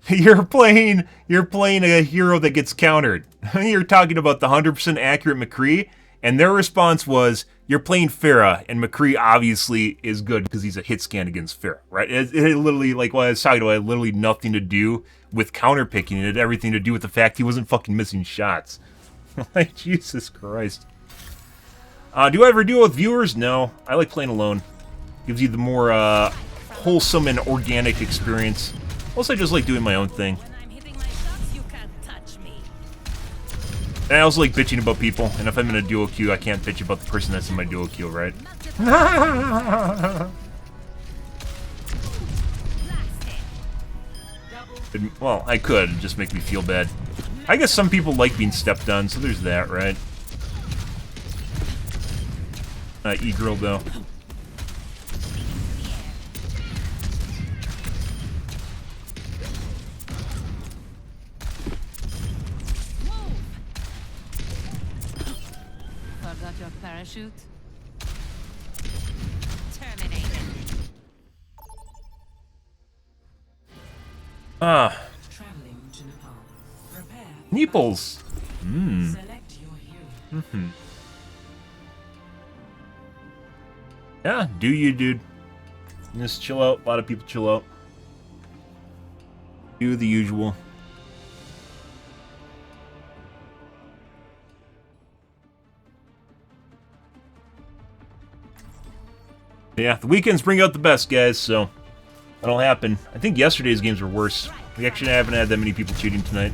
you're playing a hero that gets countered. You're talking about the 100% accurate McCree, And their response was, "You're playing Pharah, and McCree obviously is good because he's a hit scan against Pharah, right?" It literally, like what I was talking about, it had literally nothing to do with counterpicking. It had everything to do with the fact he wasn't fucking missing shots. Like, Jesus Christ. Do I ever deal with viewers? No. I like playing alone. Gives you the more wholesome and organic experience. Also, I just like doing my own thing. And I also like bitching about people, and if I'm in a duo queue, I can't bitch about the person that's in my duo queue, right? Well, I could, it'd just make me feel bad. I guess some people like being stepped on, so there's that, right? E-girl, though. Forgot your parachute? Terminated. Ah. Traveling to Nepal. Prepare. Nipples. Mmm. Select your hero. Mm-hmm. Yeah, do you, dude. Just chill out. A lot of people chill out. Do the usual. Yeah, the weekends bring out the best, guys, so that'll happen. I think yesterday's games were worse. We actually haven't had that many people cheating tonight.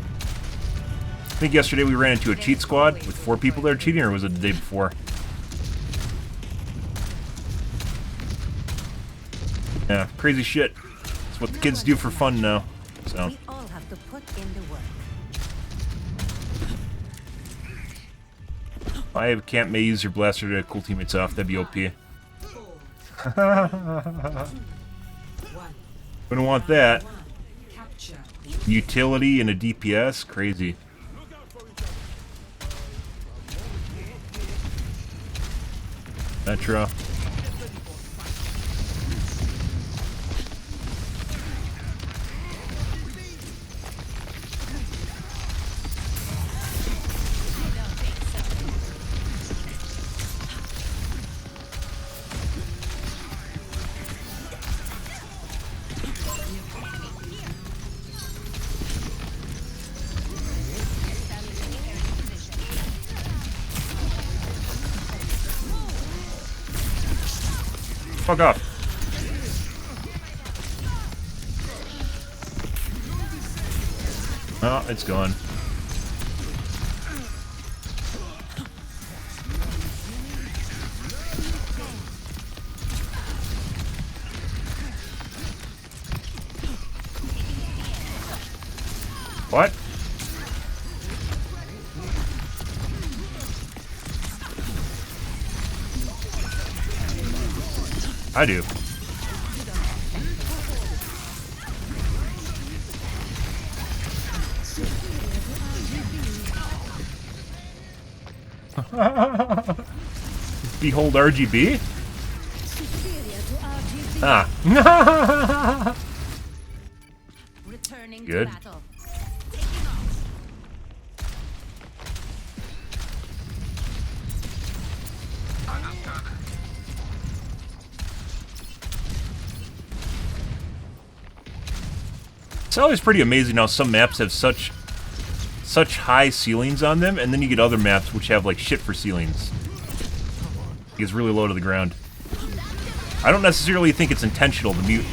I think yesterday we ran into a cheat squad with 4 people there cheating, or was it the day before? Yeah, crazy shit. It's what the kids do for fun now, so. We all have to put in the work. If I can't may use your blaster to cool teammates off, that'd be OP. Wouldn't want that. Utility and a DPS? Crazy. Metro. Fuck off. Oh, it's gone. What? I do. Behold RGB? Ah. Returning Good. to battle. It's always pretty amazing how some maps have such high ceilings on them, and then you get other maps which have like shit for ceilings. It's really low to the ground. I don't necessarily think it's intentional to mute.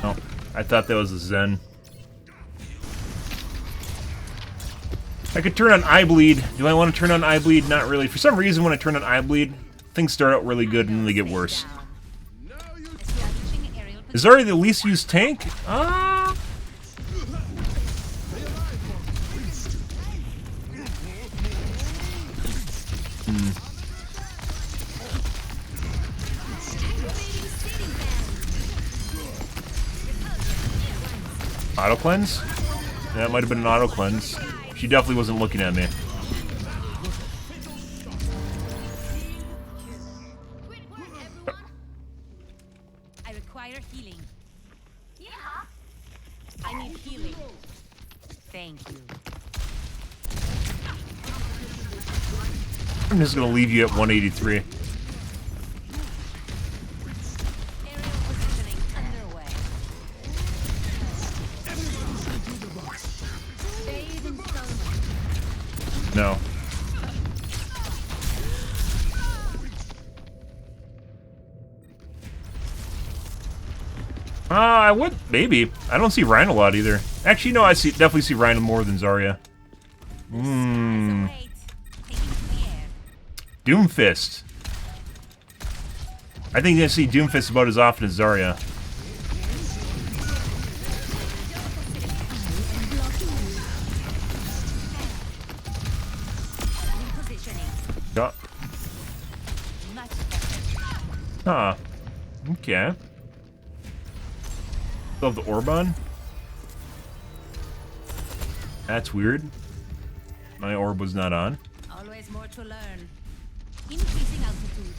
Oh, I thought that was a Zen. I could turn on eye bleed. Do I want to turn on eye bleed? Not really. For some reason, when I turn on eye bleed, things start out really good and then they get worse. Is Zarya the least used tank? Auto cleanse? Yeah, it might have been an auto cleanse. She definitely wasn't looking at me. I require healing. I need healing. Thank you. I'm just gonna leave you at 183. No. I would maybe. I don't see Ryan a lot either. Actually, no, I definitely see Ryan more than Zarya. Doomfist. I think I see Doomfist about as often as Zarya. Yeah. Huh. Okay. Still have the orb on? That's weird. My orb was not on. Always more to learn. Increasing altitude.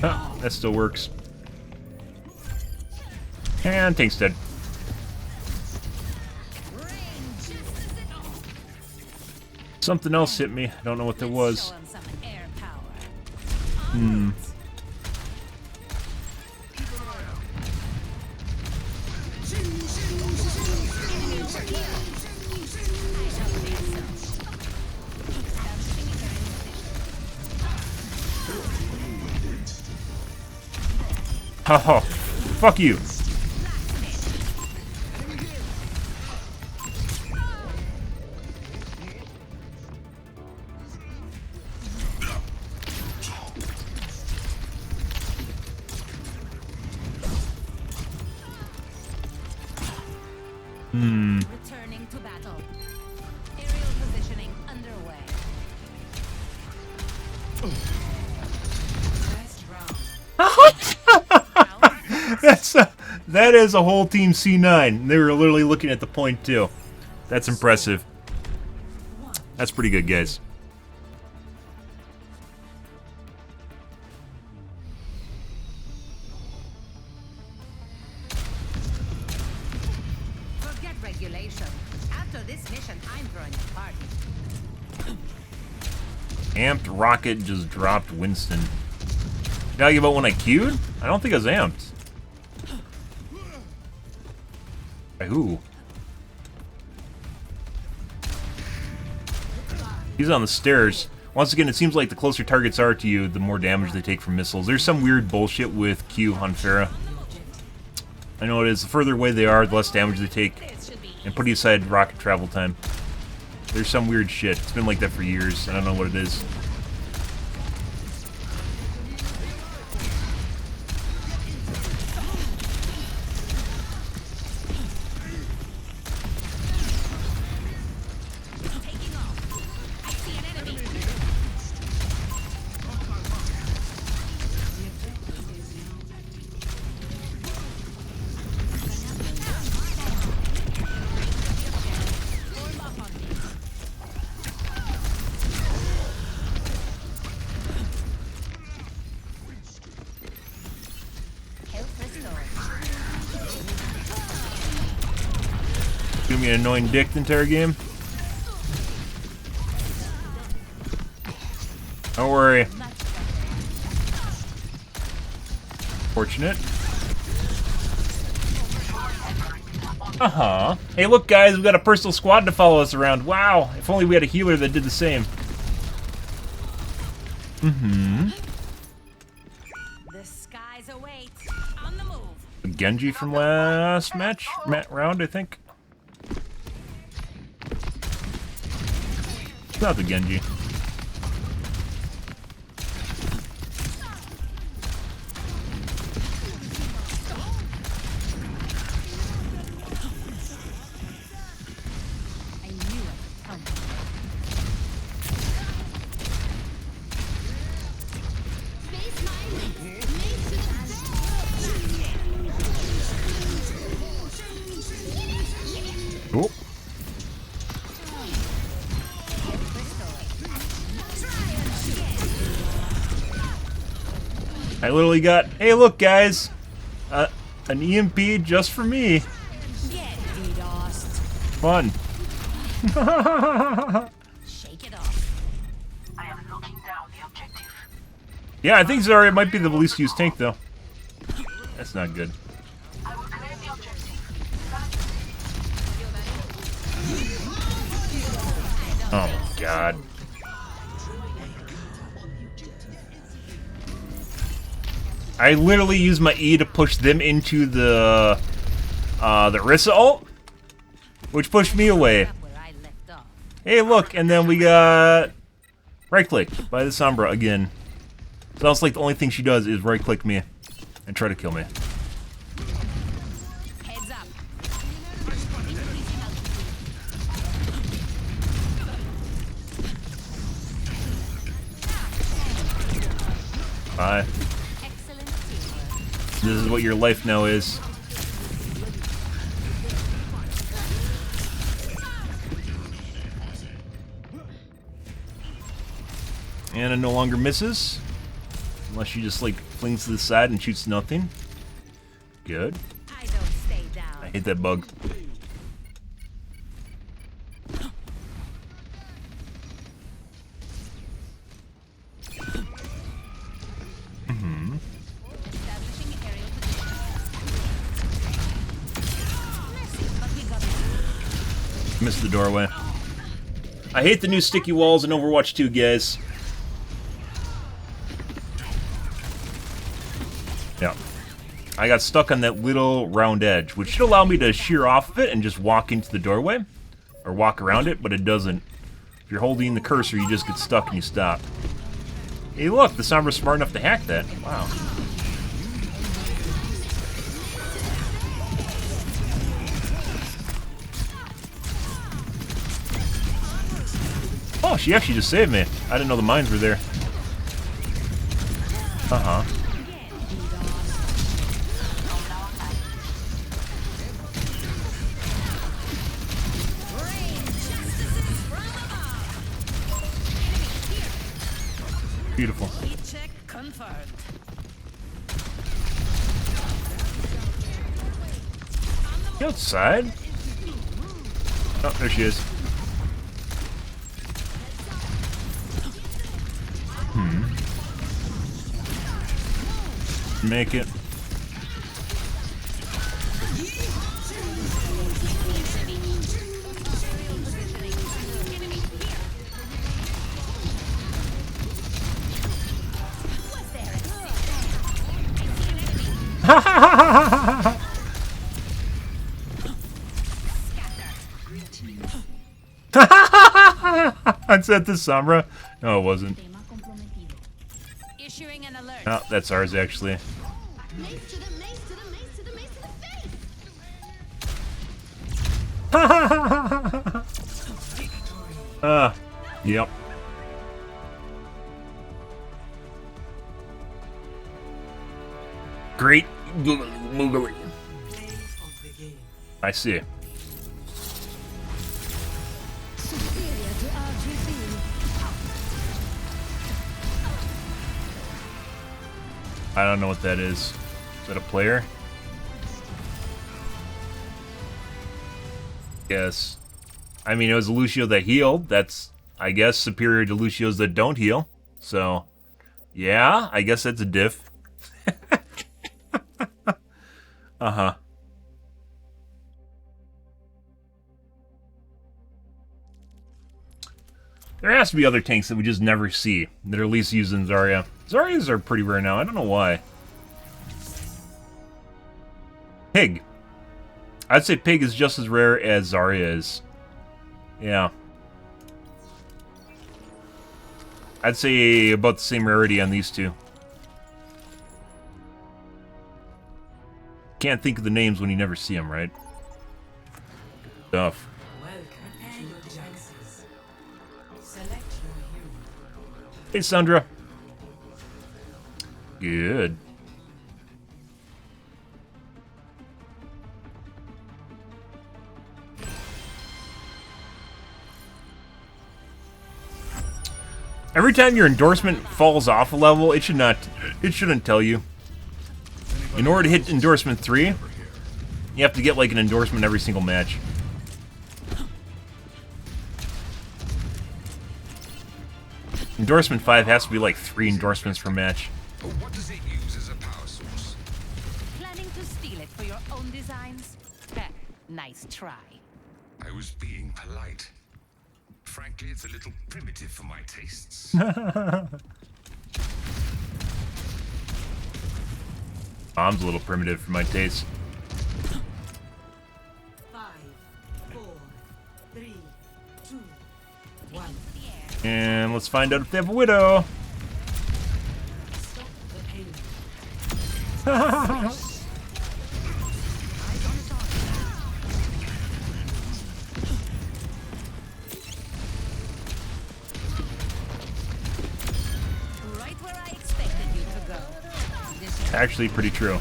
Oh, that still works. And Tank's dead. Something else hit me. I don't know what that was. Hmm. Oh, fuck you. Hmm. Returning to battle. Aerial positioning underway. That is a whole team C9. They were literally looking at the point too. That's impressive. That's pretty good, guys. Forget regulation. After this mission, I'm throwing a party. Amped Rocket just dropped Winston. Did I give out when I queued? I don't think I was amped. By who? He's on the stairs. Once again, it seems like the closer targets are to you, the more damage they take from missiles. There's some weird bullshit with Q on Pharah. I know it is. The further away they are, the less damage they take. And putting aside rocket travel time. There's some weird shit. It's been like that for years. I don't know what it is. Give me an annoying dick the entire game. Don't worry. Fortunate. Hey, look, guys, we got a personal squad to follow us around. Wow, if only we had a healer that did the same. The skies await. On the move. Genji from last round, I think. It's not the Genji. I literally got, hey, look, guys, an EMP just for me. Fun. Shake it off. I am looking down the objective. Yeah, I think Zarya might be the least used tank, though. That's not good. I will claim the objective. Oh my god. I literally used my E to push them into the Rissa ult, which pushed me away. Hey, look, and then we got right-click by the Sombra again. So that's like the only thing she does is right-click me and try to kill me. Heads up. Bye. This is what your life now is. Anna no longer misses. Unless she just, like, flings to the side and shoots nothing. Good. I hate that bug. Missed the doorway. I hate the new sticky walls in Overwatch 2, guys. Yeah. I got stuck on that little round edge, which should allow me to shear off of it and just walk into the doorway. Or walk around it, but it doesn't. If you're holding the cursor, you just get stuck and you stop. Hey look, the Sombra's smart enough to hack that. Wow. Oh, she actually just saved me. I didn't know the mines were there. Uh-huh. Beautiful. Check confirmed. Outside? Oh, there she is. Make it. I said this Sombra. No, it wasn't. Issuing an alert. Oh, that's ours actually. Yep. Great googly. I see. I don't know what that is. Is that a player? Yes. I mean, it was a Lucio that healed. That's, I guess, superior to Lucios that don't heal. So, yeah, I guess that's a diff. Uh-huh. There has to be other tanks that we just never see that are at least using Zarya. Zaryas are pretty rare now. I don't know why. Pig. I'd say Pig is just as rare as Zarya is. Yeah. I'd say about the same rarity on these two. Can't think of the names when you never see them, right? Stuff. Hey, Sandra. Good. Every time your endorsement falls off a level, it shouldn't tell you. In order to hit endorsement 3, you have to get like an endorsement every single match. Endorsement 5 has to be like 3 endorsements per match. What does it use as a power source? Planning to steal it for your own designs? Nice try. I was being polite. Frankly, it's a little primitive for my tastes. Bomb's a little primitive for my taste. 5, 4, 3, 2, 1. And let's find out if they have a widow. Stop the payload. Right where I expected you to go. Actually, pretty true.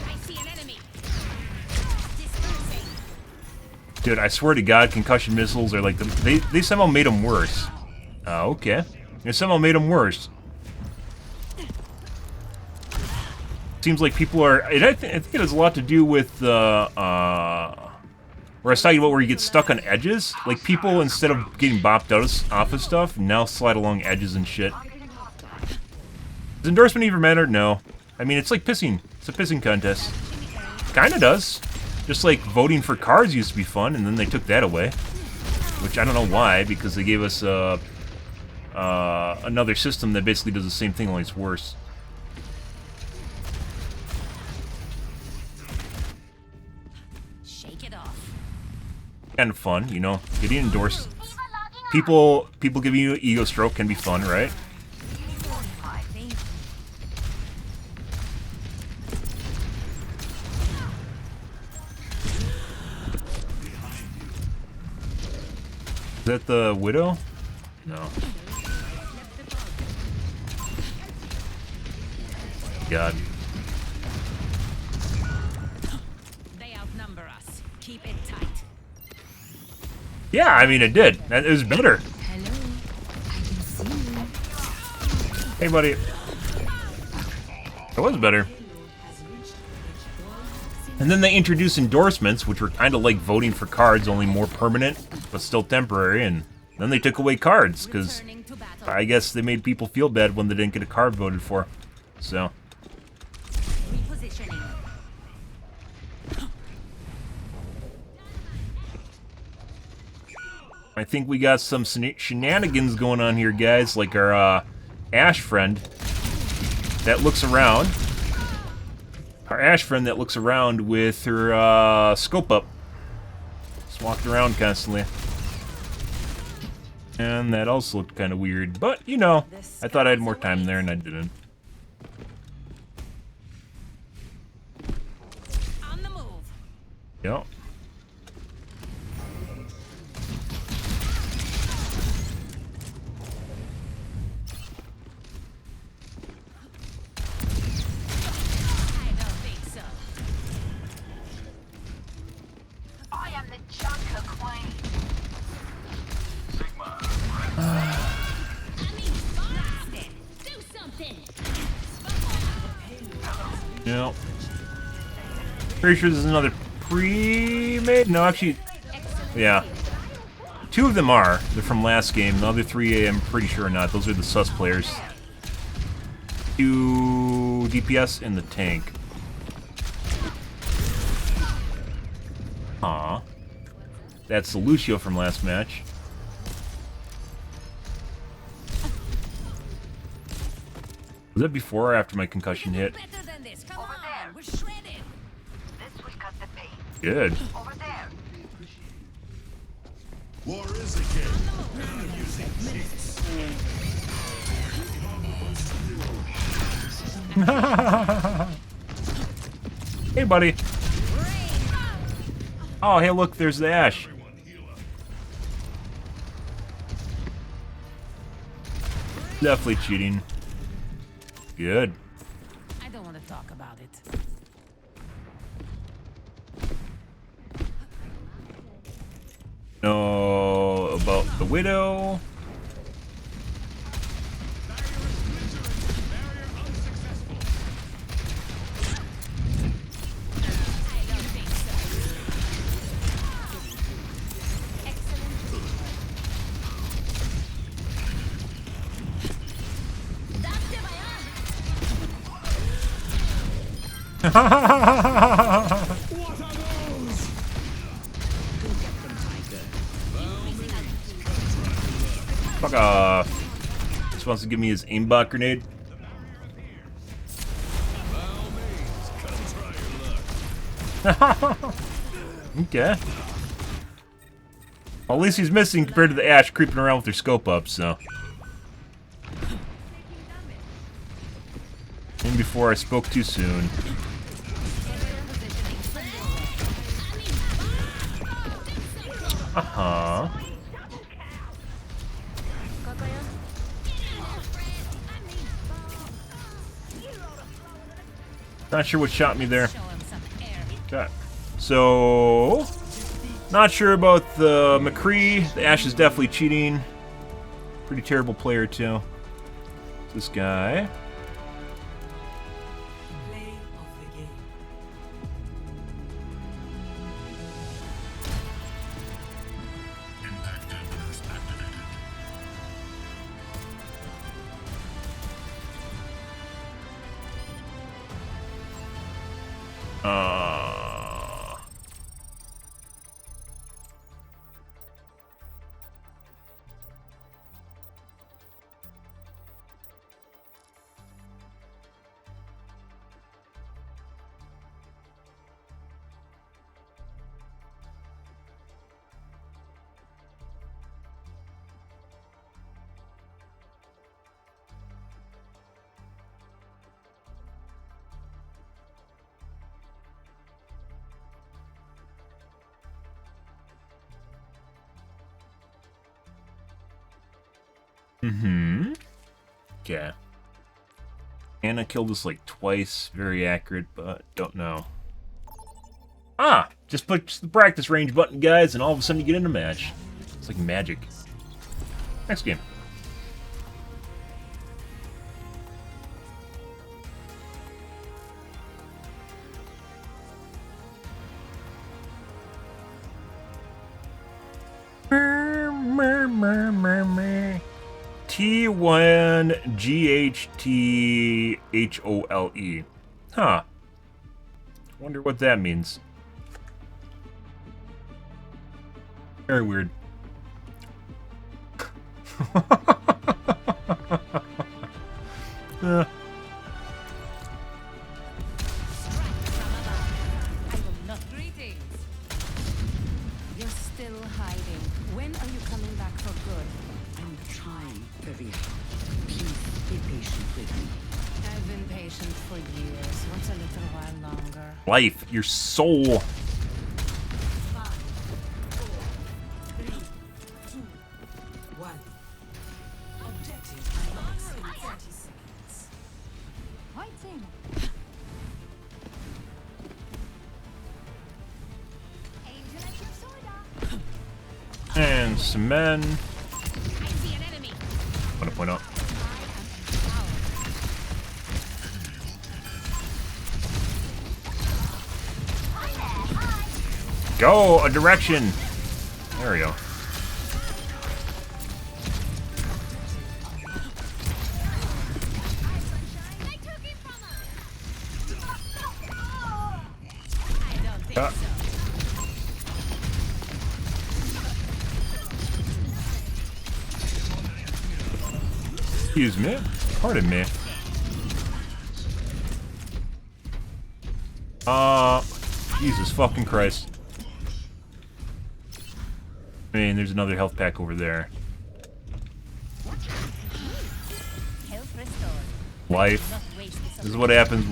I see an enemy. Dude, I swear to God, concussion missiles are like they somehow made them worse. Okay. They somehow made them worse. Seems like people are. I think it has a lot to do with where I was talking about where you get stuck on edges. Like people, instead of getting bopped out off of stuff, now slide along edges and shit. Does endorsement even matter? No. I mean, it's like pissing. It's a pissing contest. Kinda does. Just like voting for cars used to be fun, and then they took that away. Which I don't know why, because they gave us another system that basically does the same thing, only it's worse. Shake it off. Kind of fun, you know, getting endorsed. People giving you an ego stroke can be fun, right? Is that the widow? No. God. They outnumber us. Keep it tight. Yeah, I mean, it did. It was better. Hey, buddy. It was better. And then they introduced endorsements, which were kind of like voting for cards, only more permanent, but still temporary. And then they took away cards, because I guess they made people feel bad when they didn't get a card voted for. So. Repositioning. I think we got some shenanigans going on here, guys. Like our Ash friend that looks around. Our Ash friend that looks around with her scope up. Just walking around constantly. And that also looked kind of weird. But, you know, I thought I had more time there and I didn't. On the move. Yep. Yep. Pretty sure this is another pre-made? No, actually, yeah. 2 of them are. They're from last game. The other 3, I'm pretty sure are not. Those are the sus players. 2 DPS in the tank. Aw. That's the Lucio from last match. Was that before or after my concussion hit? Good. War is a game. I'm using cheats. Hey, buddy. Oh, hey, look, there's the Ash. Definitely cheating. Good. I don't want to talk about it. Widow. Fuck off. Just wants to give me his aimbot grenade. Okay. Well, at least he's missing compared to the Ashe creeping around with her scope up, so. And before I spoke too soon. Uh-huh. Not sure what shot me there. Okay. So, not sure about the McCree. The Ashe is definitely cheating. Pretty terrible player, too. This guy. Mm-hmm. Okay. Anna killed us like twice. Very accurate, but don't know. Ah! Just push the practice range button, guys, and all of a sudden you get in a match. It's like magic. Next game. T1GHTHOLE. Huh. Wonder what that means. Very weird. Greetings. You're still hiding. When are you coming back for good? I'm trying, Vivian. Please be patient with me. I've been patient for years. What's a little while longer? Life, your soul. 5, 4, 3, 2, 1. Objective lost in 30 seconds. Fighting. And some men. I see an enemy. I want to point out. Go a direction. There we go. Excuse me. Pardon me. Jesus fucking Christ. I mean, there's another health pack over there. Life. This is what happens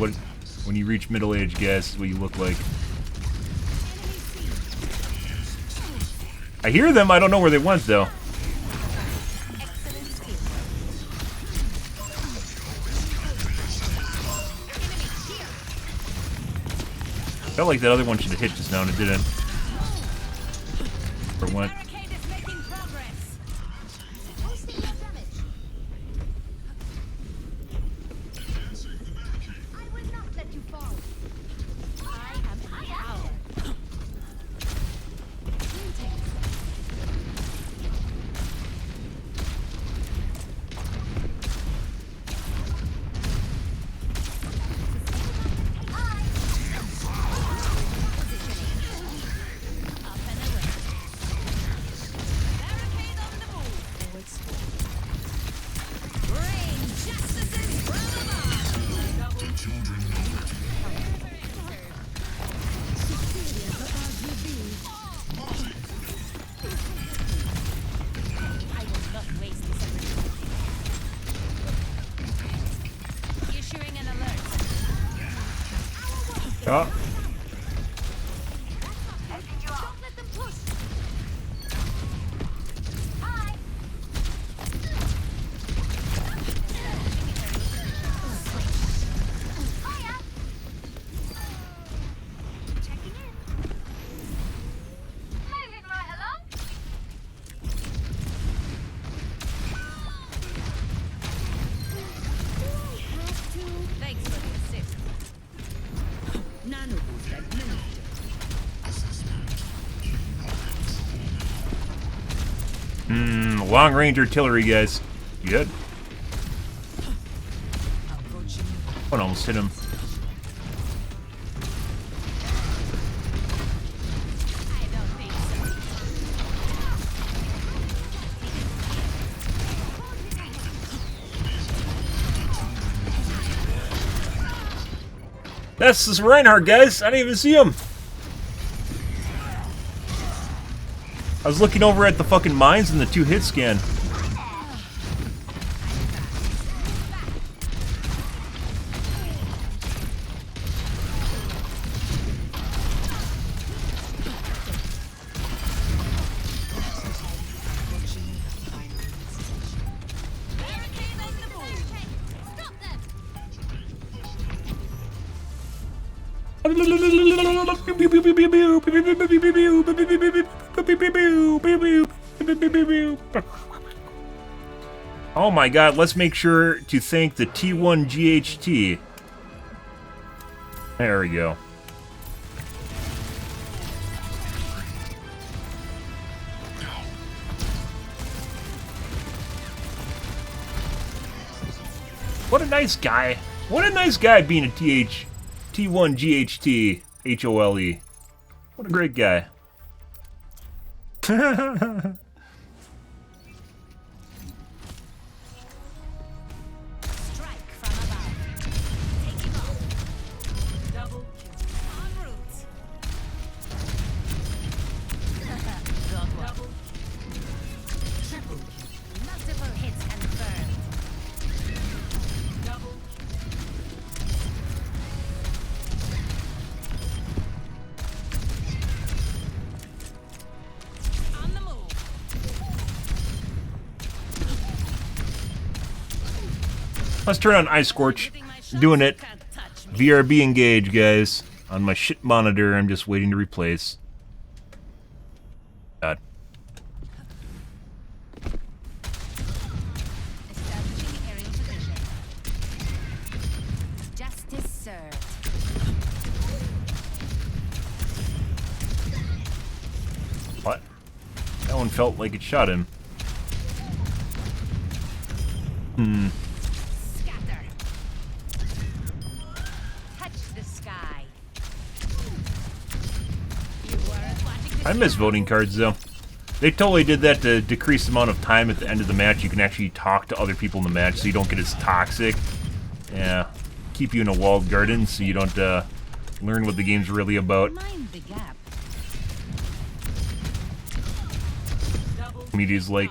when you reach middle age, guys. This is what you look like. I hear them. I don't know where they went, though. Felt like that other one should have hit just now and it didn't. Or went. Oh. Don't let them push. Thanks for the assist. Nano boost administered. Long range artillery, guys. You good? One almost hit him. That's this Reinhardt, guys. I didn't even see him. I was looking over at the fucking mines and the 2-hit scan. Oh my god, let's make sure to thank the T1 GHT. There we go. What a nice guy. What a nice guy being a T1 GHT HOLE. What a great guy. Strike from above. Taking off. Double kill. En route. Double. Triple kill. Multiple hits confirmed. Double. On the move. Let's turn on Ice Scorch. Doing it. VRB engage, guys. On my shit monitor, I'm just waiting to replace. God. Establishing aerial position. Justice served. What? That one felt like it shot him. Scatter. Touch the sky. You weren't watching the I miss voting cards, though. They totally did that to decrease the amount of time at the end of the match. You can actually talk to other people in the match so you don't get as toxic. Yeah. Keep you in a walled garden so you don't learn what the game's really about. Mind the gap. Media's like,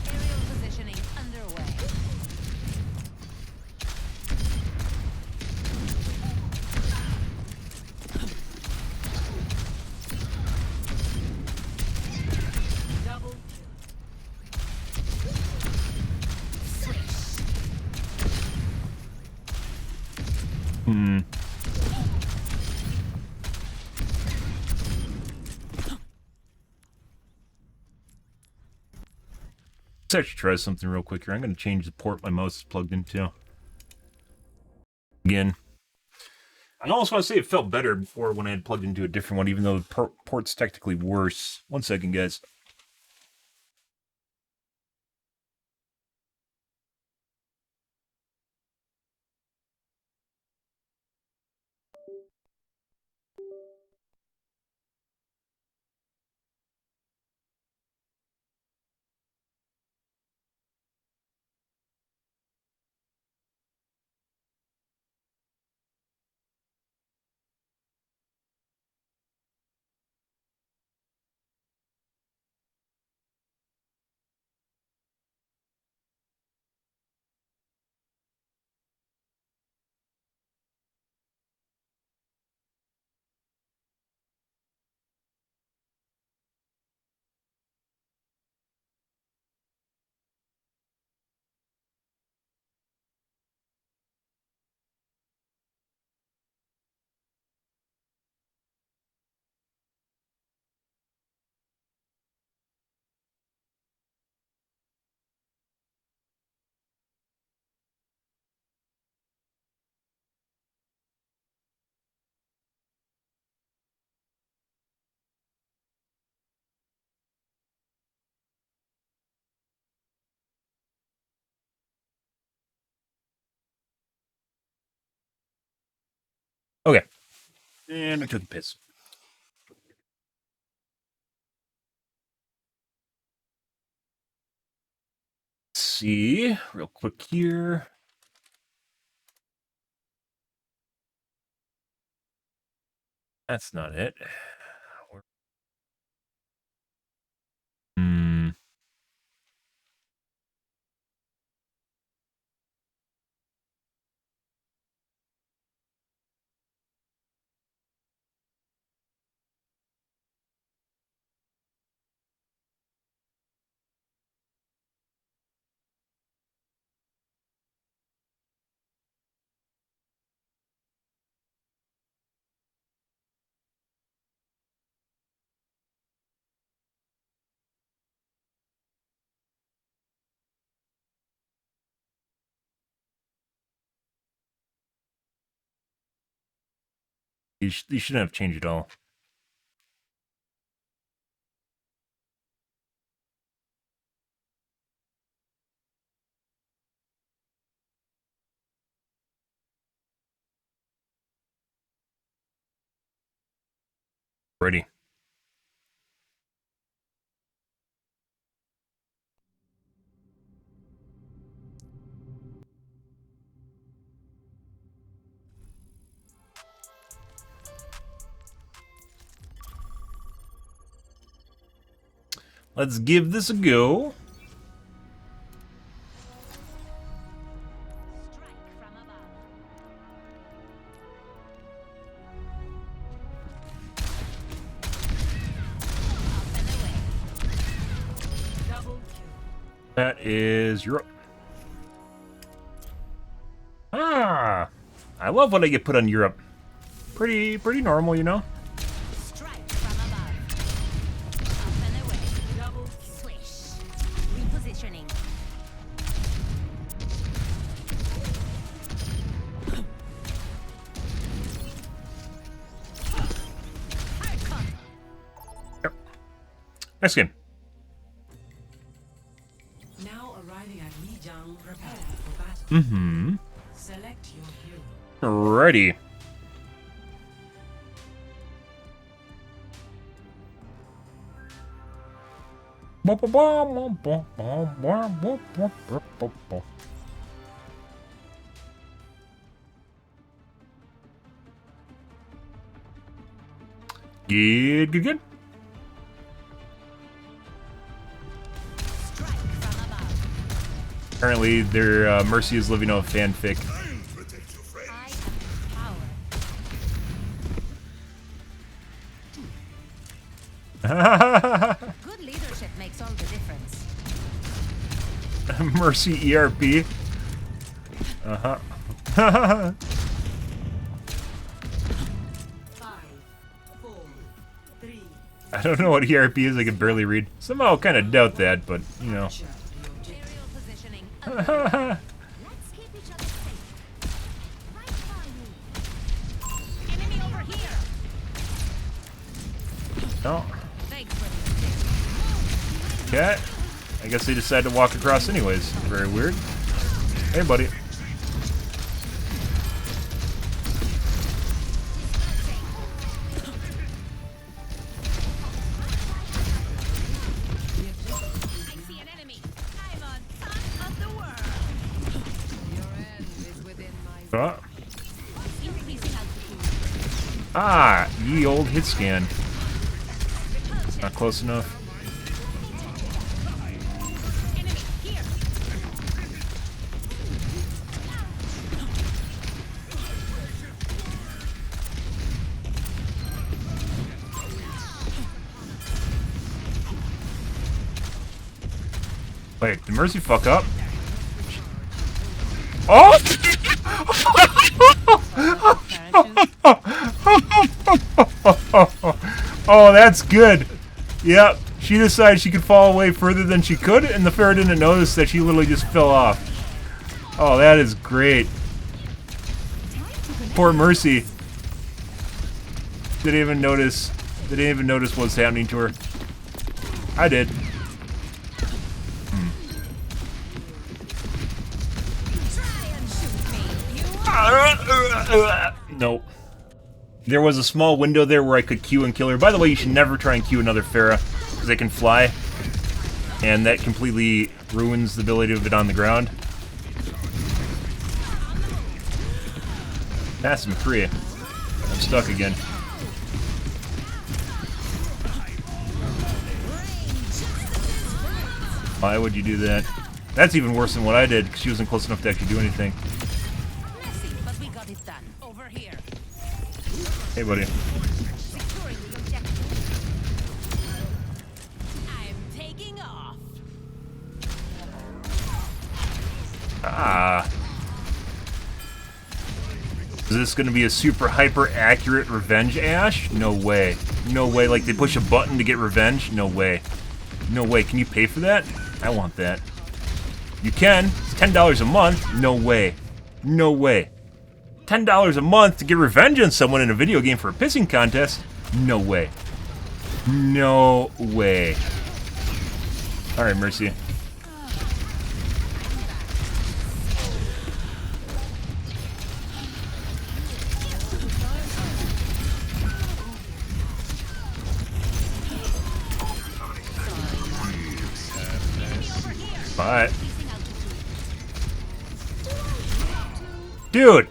Aerial positioning underway. Double kill. Swish. Let's actually try something real quick here. I'm going to change the port my mouse is plugged into. Again. I almost want to say it felt better before when I had plugged into a different one, even though the port's technically worse. 1 second, guys. Okay. And I took a piss. Let's see, real quick here. That's not it. Hmm. You shouldn't have changed it all. Ready. Let's give this a go. That is Europe. Ah, I love when I get put on Europe. Pretty normal, you know. Strike from above. Up and away. Double swish. Repositioning. Next game. Now arriving at Lijiang, prepare for battle. Mm-hmm. Select your hero. Ready. Good. Apparently, their Mercy is living off fanfic. Good leadership makes all the difference. Mercy ERP. Uh-huh. 5, 4, 3. I don't know what ERP is, I can barely read. Somehow kind of doubt that, but, you know. Let's keep each other safe. Right by you. Enemy over here. No. Thanks for the Okay. I guess they decided to walk across anyways. Very weird. Hey, buddy. Ah, ye old hit scan. Not close enough. Wait, did Mercy fuck up? Oh! Oh, that's good. Yep, she decided she could fall away further than she could, and the Pharaoh didn't notice that she literally just fell off. Oh, that is great. Poor Mercy. Didn't even notice what's happening to her. I did. Nope. There was a small window there where I could Q and kill her. By the way, you should never try and Q another Pharah, because they can fly. And that completely ruins the ability of it on the ground. Pass him free. I'm stuck again. Why would you do that? That's even worse than what I did, because she wasn't close enough to actually do anything. Messy, but we got it done. Over here. Hey, buddy. Securing the objective. I'm taking off. Ah. Is this going to be a super hyper accurate revenge Ash? No way. No way. Like they push a button to get revenge? No way. No way. Can you pay for that? I want that. You can. It's $10 a month. No way. No way. $10 a month to get revenge on someone in a video game for a pissing contest? No way. No way. Alright, Mercy. Bye. Dude!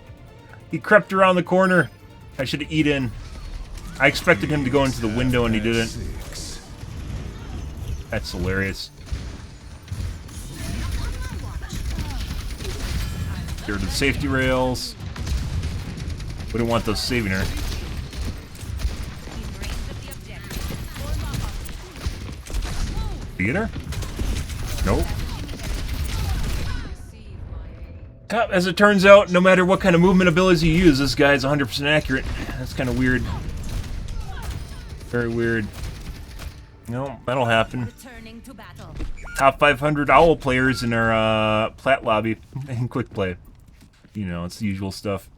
He crept around the corner. I should have eaten. I expected him to go into the window and he didn't. That's hilarious. Get rid of the safety rails. We don't want those saving her. Beat her? Nope. As it turns out, no matter what kind of movement abilities you use, this guy is 100% accurate. That's kind of weird. Very weird. No, that'll happen. Top 500 OWL players in our plat lobby in quick play. You know, it's the usual stuff.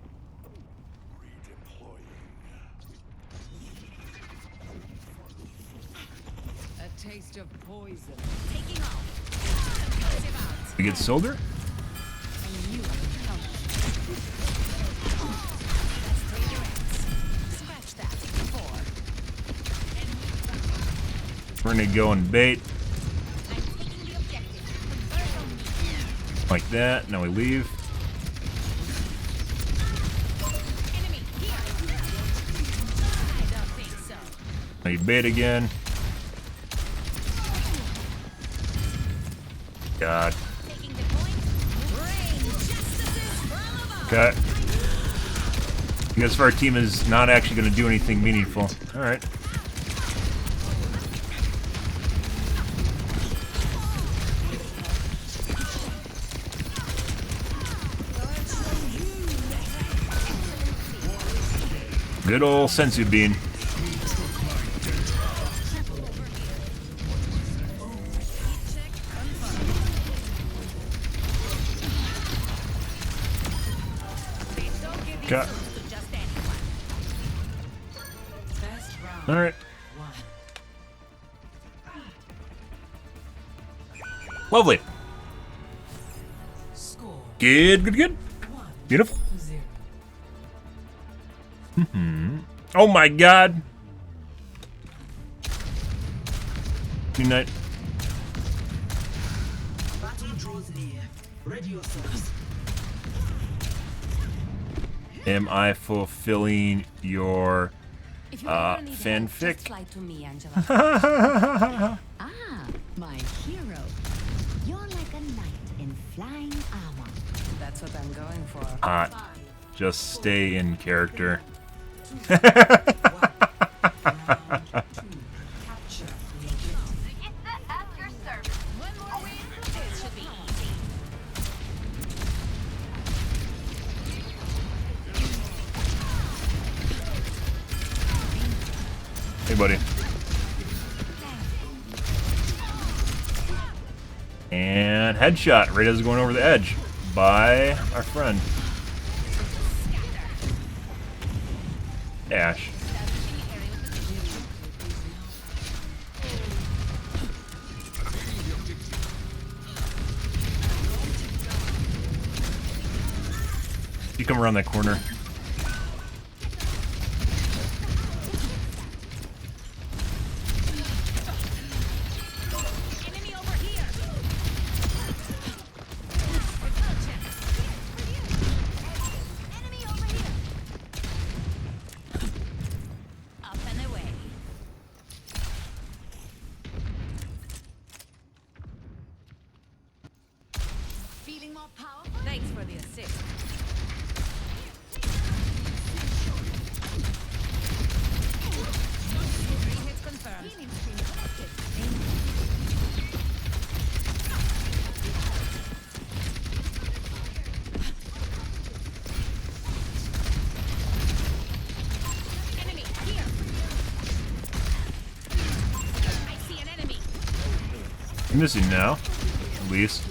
A taste of poison. Taking off. We get Soldier? We're gonna go and bait. Like that. Now we leave. Now you bait again. God. Okay. I guess our team is not actually going to do anything meaningful. Alright. Good old sensu bean. Okay. All right. Lovely. Good, good, good. Beautiful. Oh my God. Good night. Am I fulfilling your fanfic? Ah, my hero. You're like a knight in flying armor. That's what I'm going for. Hot. Just stay in character. Hey, buddy. And headshot right as it's going over the edge by our friend Ash. You come around that corner. Thanks for the assist. 3 hits confirmed. Enemy here. I see an enemy. I'm missing now, at least.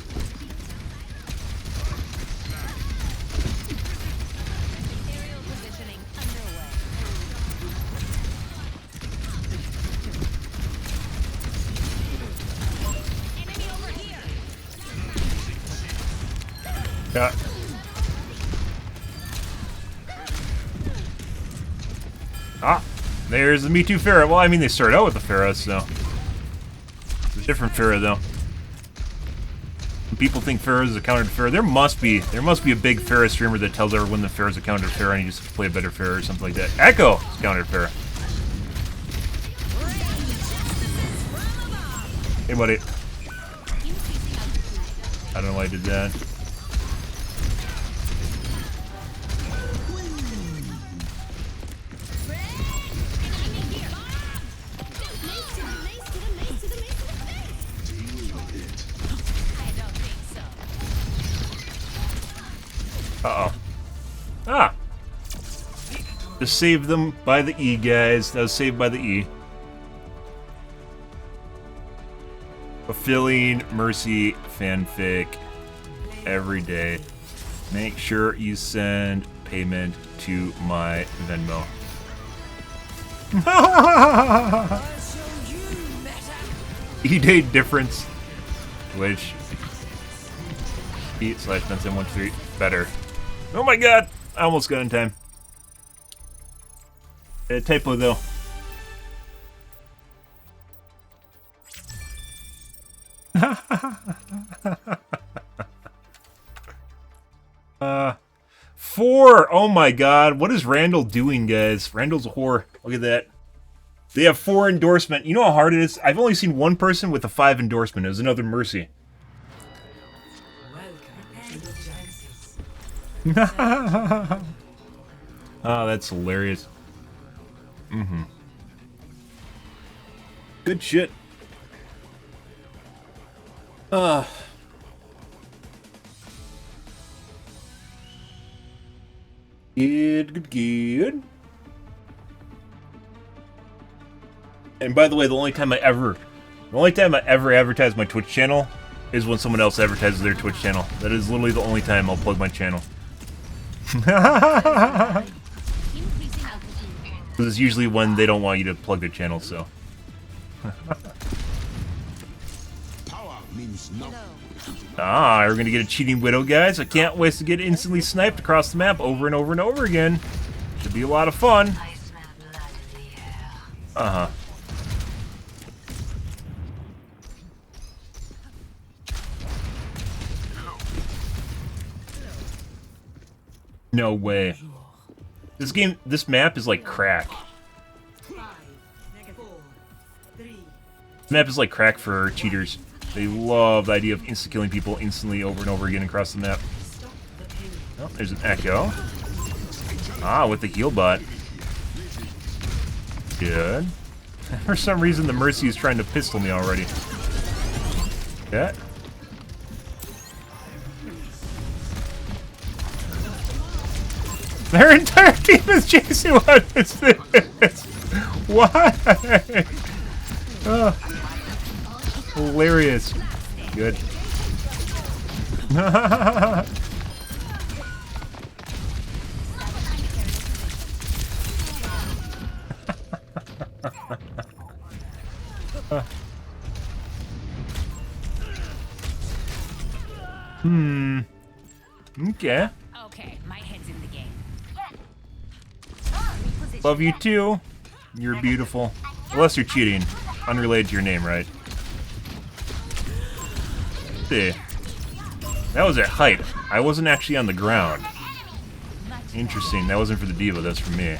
Aerial positioning underway. Enemy over here. Yeah. Ah, there's the Me Too Pharah. Well, I mean, they started out with the Pharah, so it's a different Pharah, though. When people think Pharah is a counter to Pharah, there must be a big Pharah streamer that tells everyone that Pharah is a counter to Pharah and you just play a better Pharah or something like that. Echo is counter to Pharah. Hey, buddy. I don't know why I did that. Uh-oh. Ah! Just saved them by the E, guys. That was saved by the E. Fulfilling Mercy fanfic every day. Make sure you send payment to my Venmo. E-Day difference. Which E/Ben713 better. Oh my god! I almost got in time. Typo though. Four! Oh my god, what is Randall doing, guys? Randall's a whore. Look at that. They have 4 endorsement. You know how hard it is? I've only seen one person with a 5 endorsement. It was another Mercy. Oh, that's hilarious. Mm-hmm. Good shit. Good. And by the way, the only time I ever advertise my Twitch channel is when someone else advertises their Twitch channel. That is literally the only time I'll plug my channel. This is usually when they don't want you to plug their channel, so. Ah, we're gonna get a cheating widow, guys. I can't wait to get instantly sniped across the map over and over and over again. Should be a lot of fun. Uh-huh. No way. This map is like crack. This map is like crack for cheaters. They love the idea of insta-killing people instantly over and over again across the map. Oh, there's an echo. Ah, with the heal bot. Good. For some reason, the Mercy is trying to pistol me already. Yeah. Their entire team is chasing. What is this? Why? Hilarious. Good. Okay. Okay, my head's in the game. Love you too. You're beautiful. Unless you're cheating. Unrelated to your name, right? See. That was at height. I wasn't actually on the ground. Interesting. That wasn't for the diva, that's for me.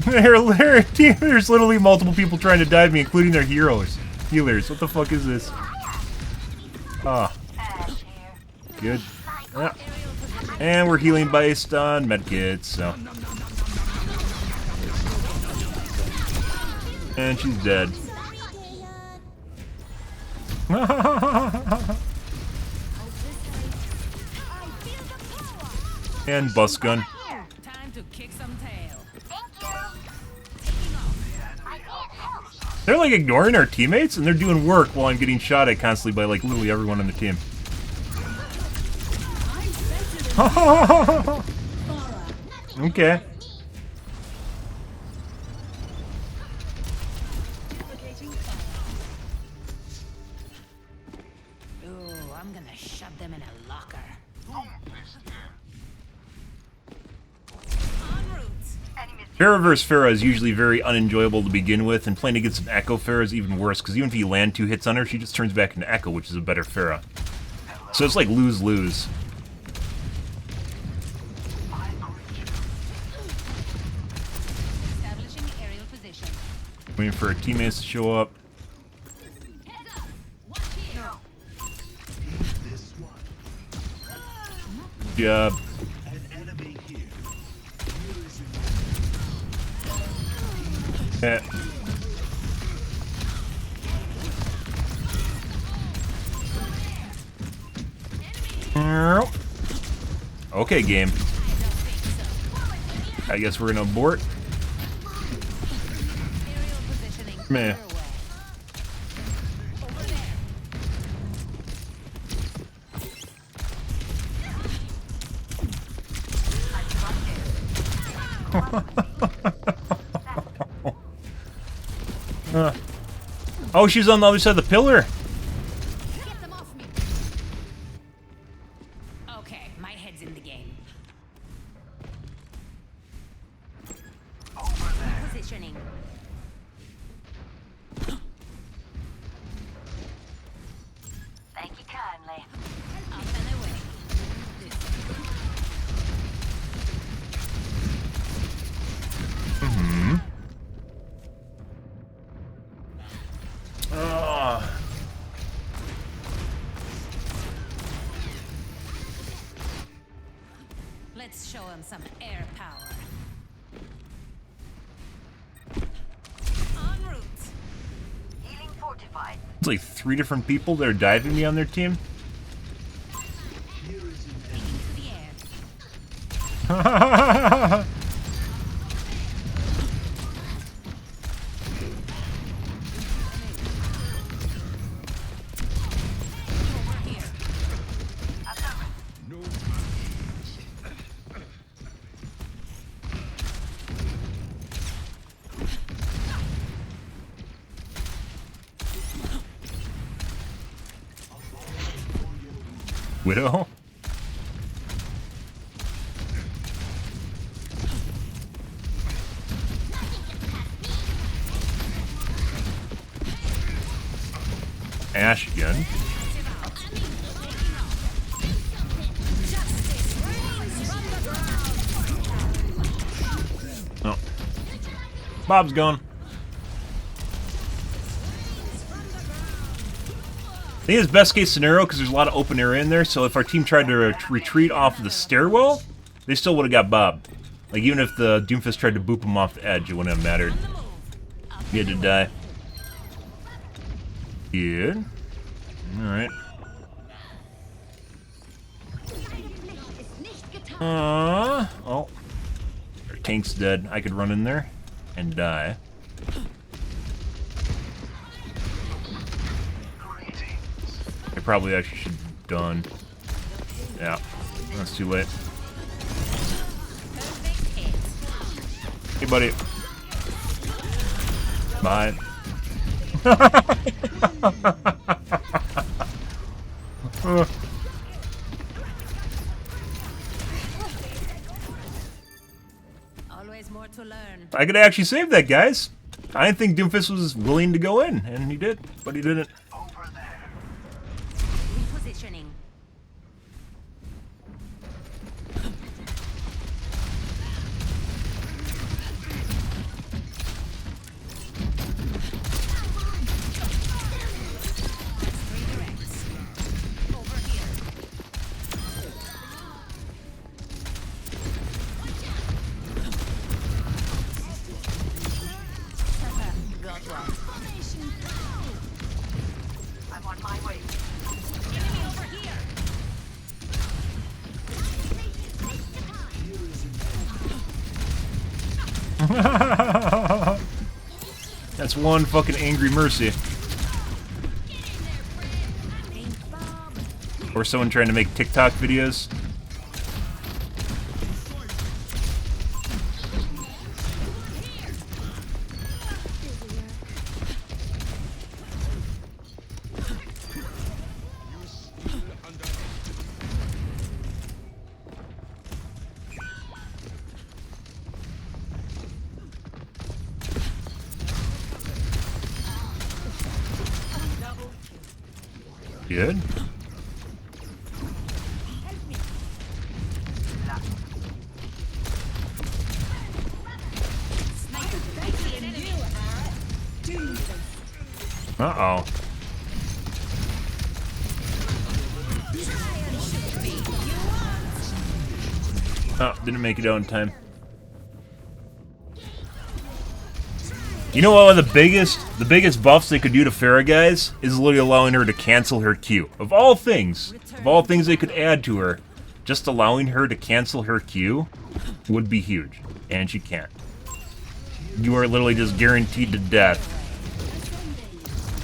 There's literally multiple people trying to dive me, including their healers. What the fuck is this? Ah. Good. Yeah. And we're healing based on medkits, so. And she's dead. And bus gun. Time to kick some tail. They're like ignoring our teammates and they're doing work while I'm getting shot at constantly by like literally everyone on the team. Okay. Ooh, I'm gonna shove them in a locker. Pharah vs. Pharah is usually very unenjoyable to begin with, and playing against an Echo Pharah is even worse, because even if you land 2 hits on her, she just turns back into Echo, which is a better Pharah. So it's like lose-lose. Establishing aerial position. Waiting for our teammates to show up. Good job. Yeah. Okay, game. I guess we're gonna abort. Meh. Oh, she's on the other side of the pillar. Get them off me. Okay, my head's in the game. Positioning. Thank you kindly. Up and away. Let's show him some air power. En route. Healing fortified. It's like 3 different people that are diving me on their team. Widow? Ash again. Oh. Bob's gone. I think it's best case scenario because there's a lot of open area in there, so if our team tried to retreat off of the stairwell, they still would have got Bob. Like, even if the Doomfist tried to boop him off the edge, it wouldn't have mattered. He had to die. Good. Alright. Oh. Our tank's dead. I could run in there and die. I probably actually should have done. Yeah, that's too late. Hey, buddy. Bye. Always more to learn. I could actually save that, guys. I didn't think Doomfist was willing to go in, and he did, but he didn't. Repositioning. That's one fucking angry Mercy. Or someone trying to make TikTok videos. Good. Uh-oh. Oh, didn't make it out in time. You know what? One of the biggest buffs they could do to Pharah, guys, is literally allowing her to cancel her Q. Of all things they could add to her, just allowing her to cancel her Q would be huge. And she can't. You are literally just guaranteed to death.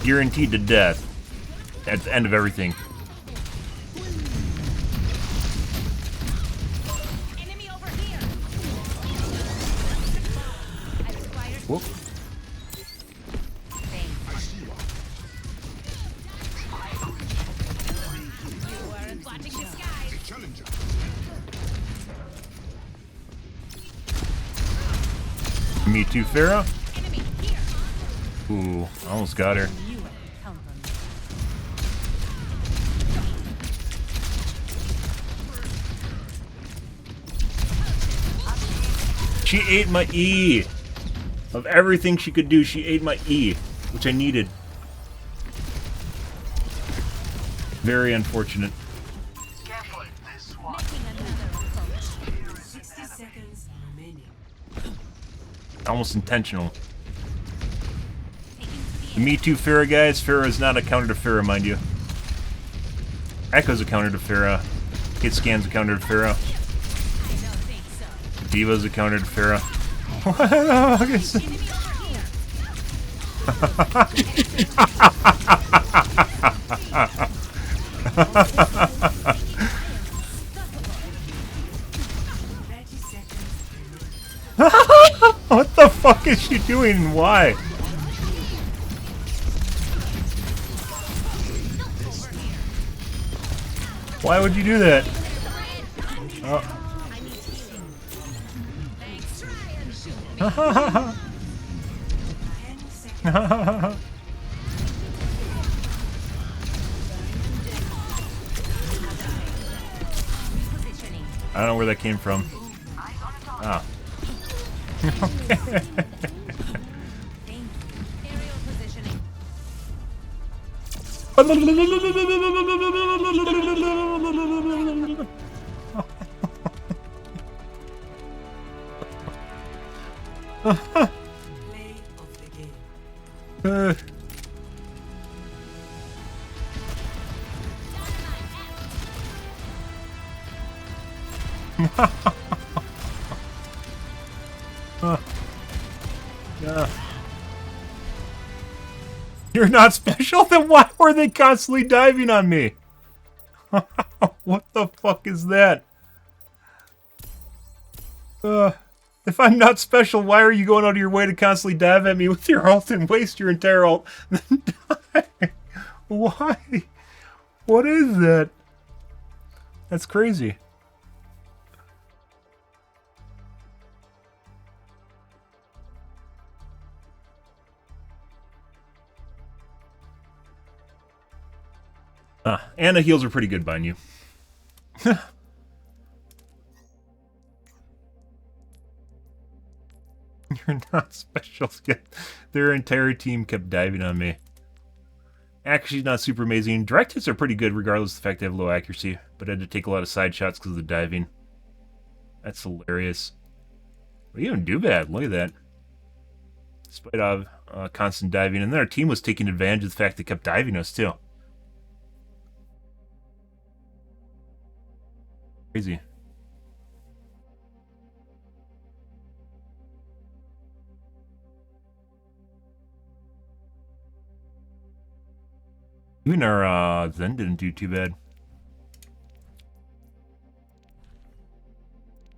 Guaranteed to death at the end of everything. Whoop. Me too, Pharah. Ooh, almost got her. She ate my E. Of everything she could do, she ate my E, which I needed. Very unfortunate. Almost intentional. Me too, Pharah, guys. Pharah is not a counter to Pharah, mind you. Echo's a counter to Pharah. Hit Scan's a counter to Pharah. Diva's a counter to Pharah. What the fuck is What the fuck is she doing and why? Why would you do that? Oh. I don't know where that came from. Ah. Okay. You're not special? Then why were they constantly diving on me? What the fuck is that? If I'm not special, why are you going out of your way to constantly dive at me with your ult and waste your entire ult? Then die? Why? What is that? That's crazy. And the heals are pretty good, mind you. You're not special yet. Their entire team kept diving on me. Actually, not super amazing. Direct hits are pretty good regardless of the fact they have low accuracy, but I had to take a lot of side shots because of the diving. That's hilarious. We didn't do bad. Look at that. Despite of constant diving. And then our team was taking advantage of the fact they kept diving us, too. Crazy. Even our Zen didn't do too bad.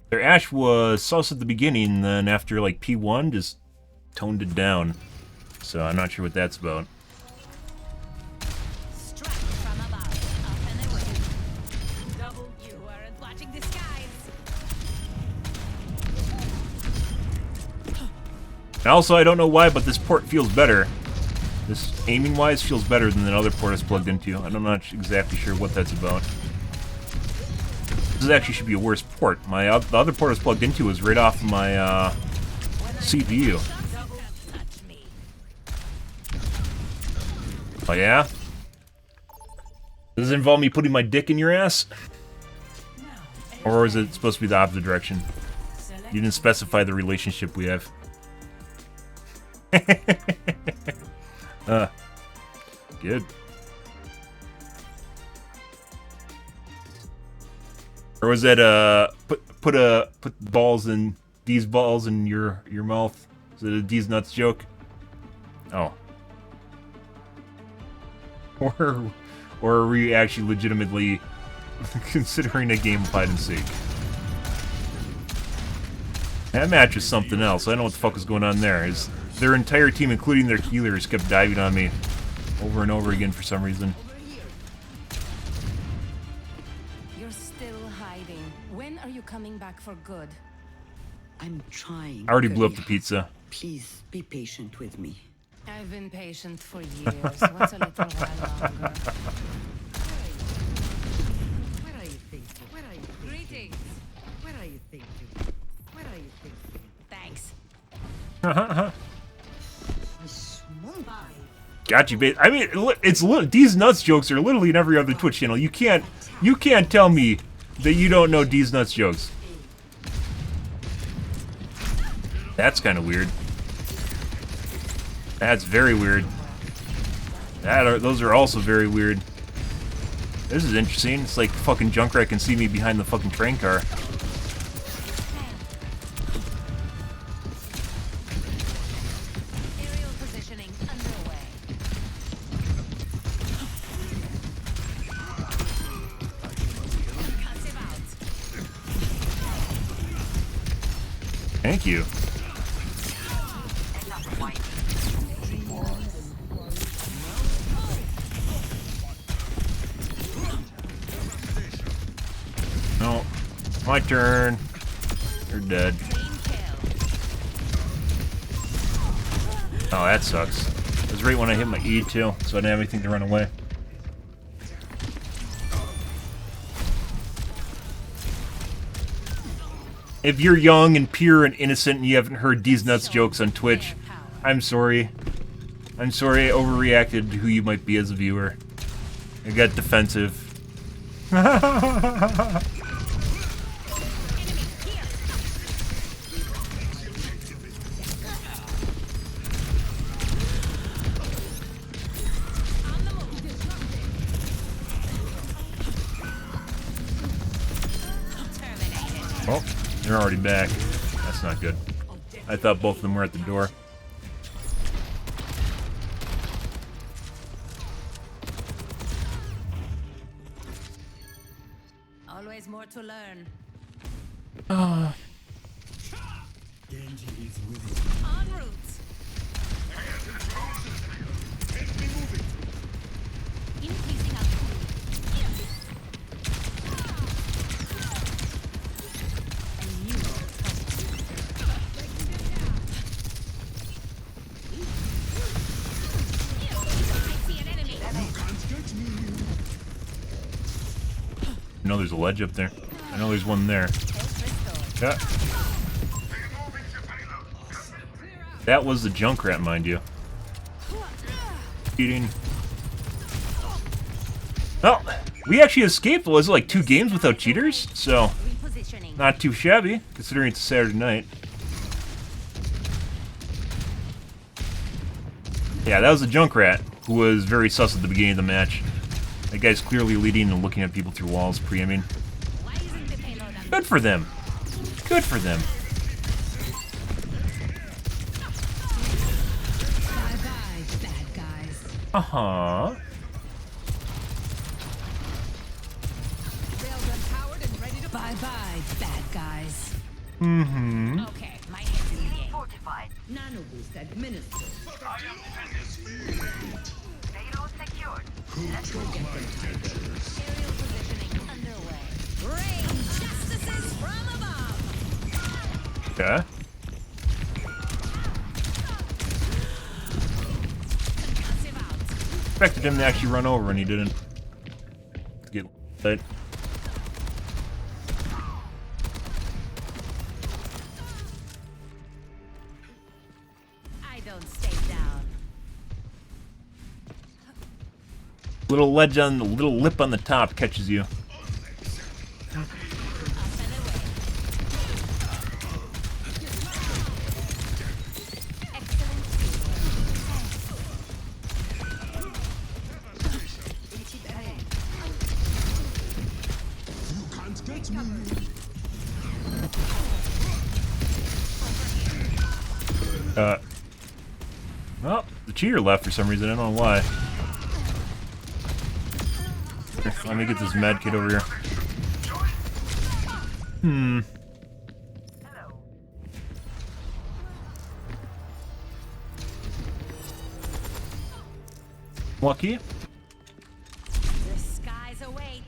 Their Ashe was sus at the beginning, then after like P1 just toned it down. So I'm not sure what that's about. Strike from above, up and away. Double, you weren't watching the skies. And also, I don't know why, but this port feels better. This aiming-wise feels better than the other port it's plugged into. I'm not exactly sure what that's about. This actually should be a worse port. The other port I was plugged into was right off of my CPU. Oh yeah? Does it involve me putting my dick in your ass? Or is it supposed to be the opposite direction? You didn't specify the relationship we have. Good. Or was that put balls in these balls in your mouth? Is it a D's nuts joke? Oh. Or are we actually legitimately considering a game of hide and seek? That match is something else. I don't know what the fuck was going on there. Their entire team, including their healers, kept diving on me over and over again for some reason. You're still hiding. When are you coming back for good? I'm trying. I already blew up the pizza. Please be patient with me. I've been patient for years. What's a little while longer? Where are you thinking? Where are you thinking? Greetings. Where are you thinking? Where are you thinking? Thanks. Got you, babe. I mean, these nuts jokes are literally in every other Twitch channel. You can't tell me that you don't know D's nuts jokes. That's kind of weird. That's very weird. Those are also very weird. This is interesting. It's like fucking Junkrat can see me behind the fucking train car. Aerial positioning underway. Thank you. No. My turn. You're dead. Oh, that sucks. It was right when I hit my E too, so I didn't have anything to run away. If you're young and pure and innocent and you haven't heard these nuts jokes on Twitch, I'm sorry. I'm sorry I overreacted to who you might be as a viewer. I got defensive. Oh, they're already back. That's not good. I thought both of them were at the door. Always more to learn. Genji is with En route. Increasing altitude. I know there's a ledge up there. I know there's one there. Yeah. That was the Junkrat, mind you. Eating. Well, we actually escaped, was it like 2 games without cheaters? So, not too shabby, considering it's a Saturday night. Yeah, that was the Junkrat, who was very sus at the beginning of the match. That guy's clearly leading and looking at people through walls, pre-aiming. Good for them. Good for them. Bye-bye, bad guys. Uh-huh. Bye-bye, bad guys. Mm-hmm. Okay, my head's in the game. Fortified. Nano boost administered. Payload secured. Let's go get them. Aerial positioning underway. Rain justices from above. Okay. Expected him to actually run over and he didn't. Get lit. I don't stay down. Little ledge on the little lip on the top catches you. Well, the cheater left for some reason. I don't know why. Here, let me get this med kit over here. Hmm. Lucky. The skies await.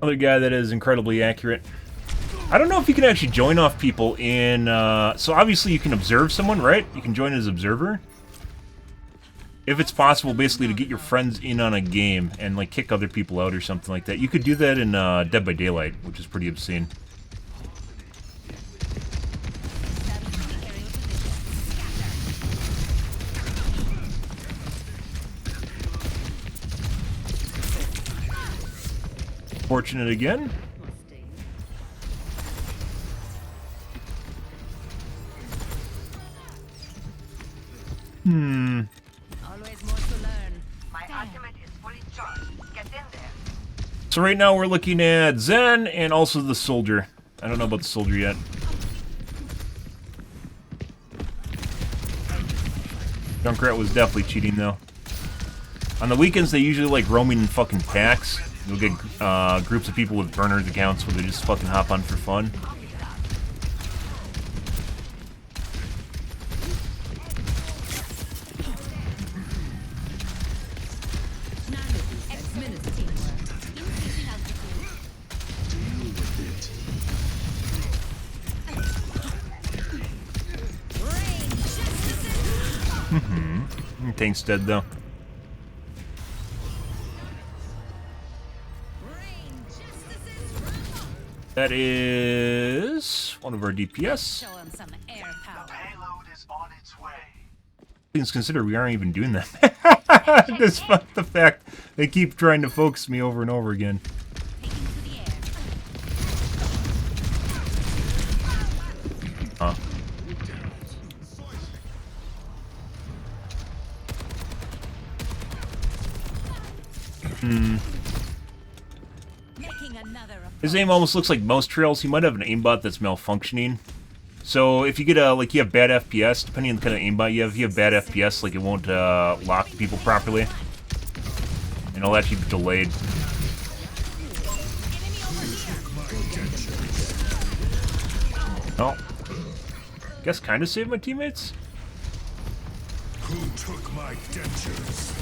Another guy that is incredibly accurate. I don't know if you can actually join off people in... so obviously you can observe someone, right? You can join as observer. If it's possible, basically, to get your friends in on a game and, like, kick other people out or something like that. You could do that in Dead by Daylight, which is pretty obscene. Fortunate again. Hmm. Always more to learn. My ultimate is fully charged. Get in there. So right now we're looking at Zen and also the soldier. I don't know about the soldier yet. Junkrat was definitely cheating though. On the weekends they usually like roaming in fucking packs. You'll get groups of people with burners accounts where they just fucking hop on for fun. Tank's dead though. That is one of our DPS. Show him some air power. Payload is on its way. Things considered, we aren't even doing that. Despite the fact they keep trying to focus me over and over again. Huh. Hmm. His aim almost looks like most trails. He might have an aimbot that's malfunctioning. So if you get a, like, you have bad FPS, depending on the kind of aimbot you have, if you have bad FPS, like, it won't lock people properly. And it'll actually be delayed. Oh. Guess kind of saved my teammates? Who took my dentures?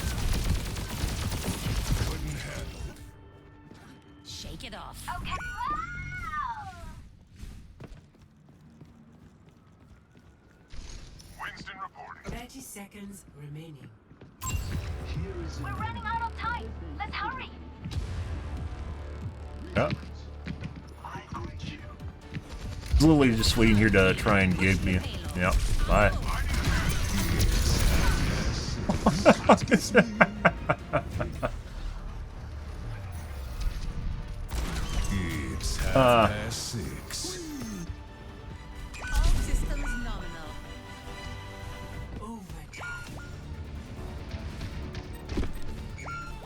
Shake it off. Okay. 30 seconds remaining. We're running out of time. Let's hurry. Yeah. Literally just waiting here to try and gig me. Yep. Bye. It's 6:30. All systems nominal.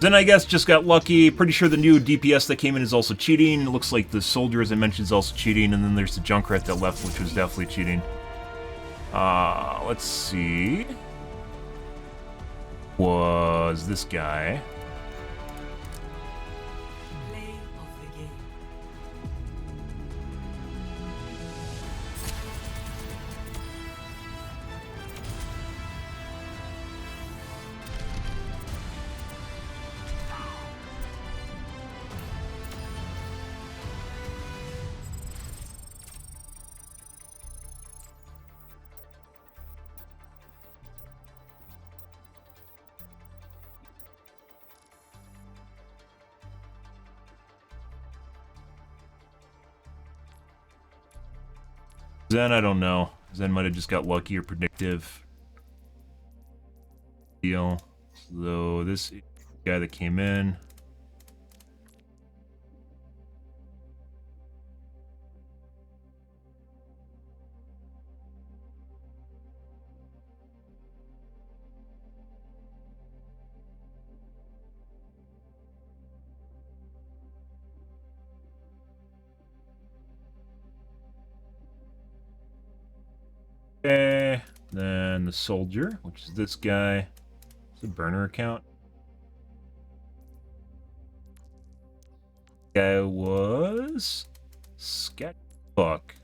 Then I guess just got lucky. Pretty sure the new DPS that came in is also cheating. It looks like the soldier, as I mentioned, is also cheating. And then there's the Junkrat that left, which was definitely cheating. Let's see. Was this guy? Zen, I don't know. Zen might have just got lucky or predictive. Deal. So this guy that came in. Okay, then the soldier, which is this guy. It's a burner account. Guy was Sketchbook.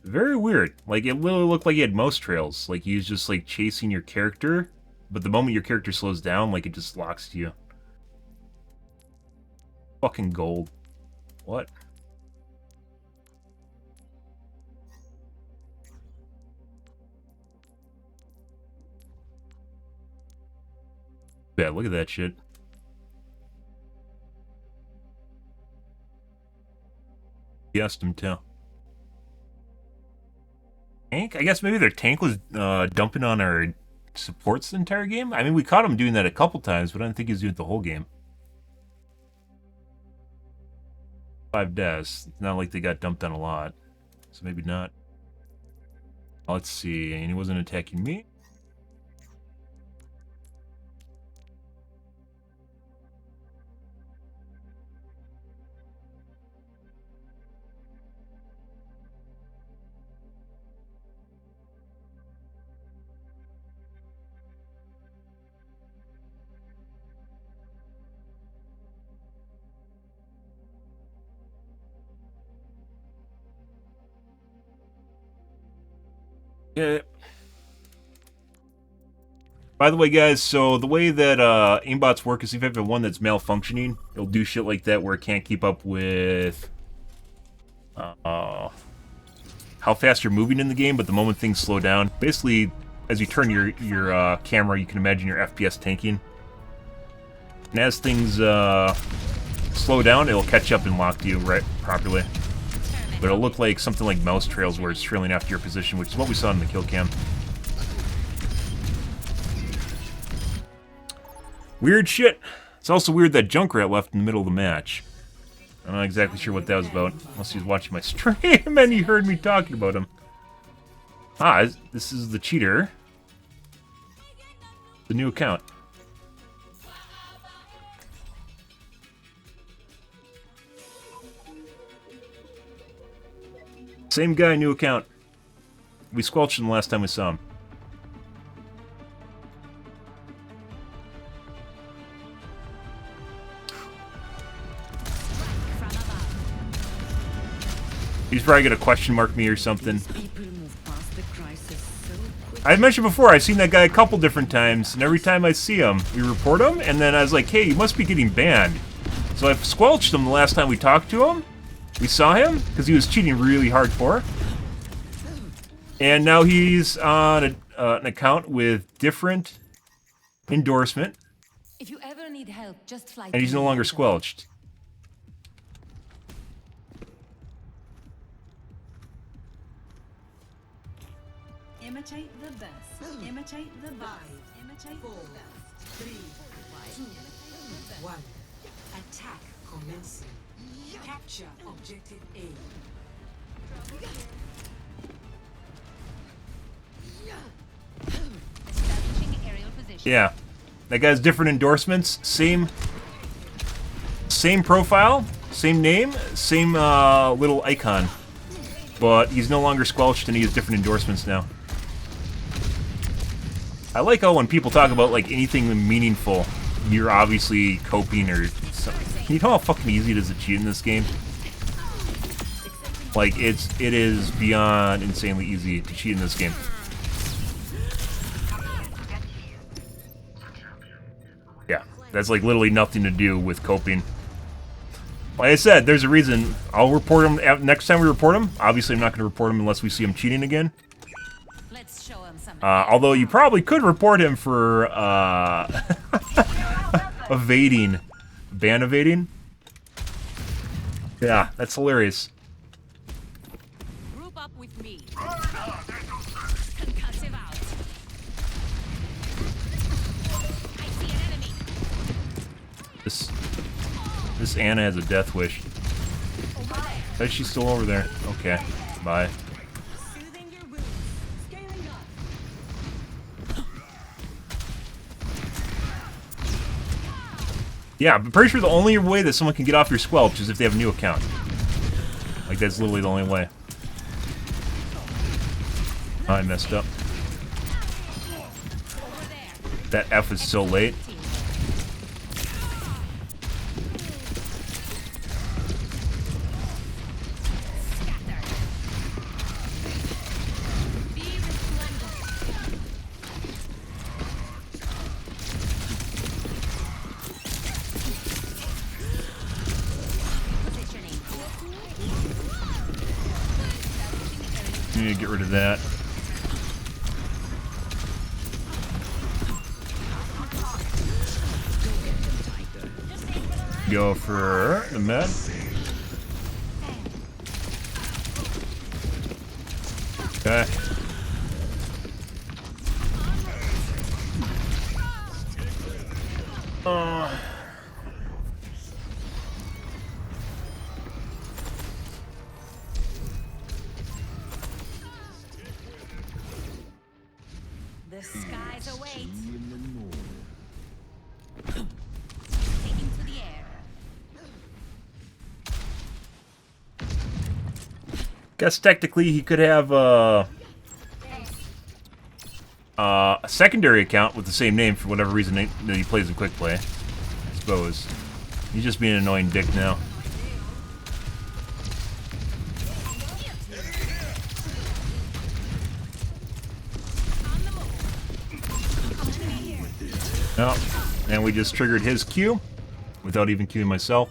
Very weird. Like, it literally looked like he had mouse trails. Like, he was just, like, chasing your character. But the moment your character slows down, like, it just locks to you. Fucking gold. What? Yeah, look at that shit. Guessed him too. Tank? I guess maybe their tank was dumping on our supports the entire game? I mean, we caught him doing that a couple times, but I don't think he was doing it the whole game. 5 deaths. It's not like they got dumped on a lot. So maybe not. Let's see. And he wasn't attacking me. Yeah. By the way, guys, so the way that aimbots work is if you have one that's malfunctioning, it'll do shit like that where it can't keep up with how fast you're moving in the game, but the moment things slow down, basically, as you turn your camera, you can imagine your FPS tanking. And as things slow down, it'll catch up and lock you right properly. But it'll look like something like mouse trails where it's trailing after your position, which is what we saw in the kill cam. Weird shit. It's also weird that Junkrat left in the middle of the match. I'm not exactly sure what that was about, unless he was watching my stream and he heard me talking about him. Ah, this is the cheater. The new account. Same guy, new account. We squelched him the last time we saw him. He's probably gonna question mark me or something. I mentioned before, I've seen that guy a couple different times, and every time I see him, we report him, and then I was like, hey, you must be getting banned. So I squelched him the last time we talked to him. We saw him, because he was cheating really hardcore. And now he's on an account with different endorsement. If you ever need help, just fly. And he's no longer squelched. Imitate the best. Imitate the best. Imitate the best. 3, 2, 1. Attack commencing. Capture objective A. Yeah. That guy's different endorsements. Same Same profile, same name, same little icon. But he's no longer squelched and he has different endorsements now. I like how when people talk about like anything meaningful, you're obviously coping or something. You know how fucking easy it is to cheat in this game? Like, it is beyond insanely easy to cheat in this game. Yeah, that's like literally nothing to do with coping. Like I said, there's a reason. I'll report him next time we report him. Obviously, I'm not going to report him unless we see him cheating again. Although you probably could report him for evading, ban evading. Yeah, that's hilarious. Group up with me. Concussive out. I see an enemy. This Anna has a death wish. Is she still over there? Okay, bye. Yeah, I'm pretty sure the only way that someone can get off your squelch is if they have a new account. Like, that's literally the only way. Oh, I messed up. That F is so late. Need to get rid of that. Go for the med. Okay. The skies await. Taking to the air. Guess technically he could have a secondary account with the same name for whatever reason that he plays in quick play. I suppose. He's just being an annoying dick now. No, and we just triggered his Q without even queuing myself.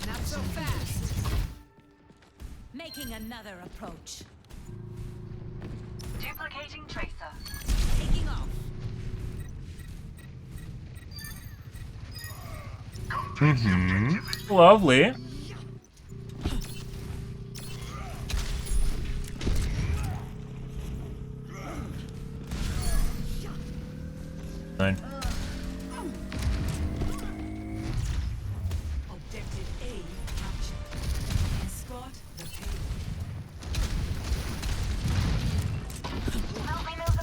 Not so fast. Making another approach. Duplicating tracer. Taking off. Mm-hmm. Lovely. Fine. Objective A captured. Escort the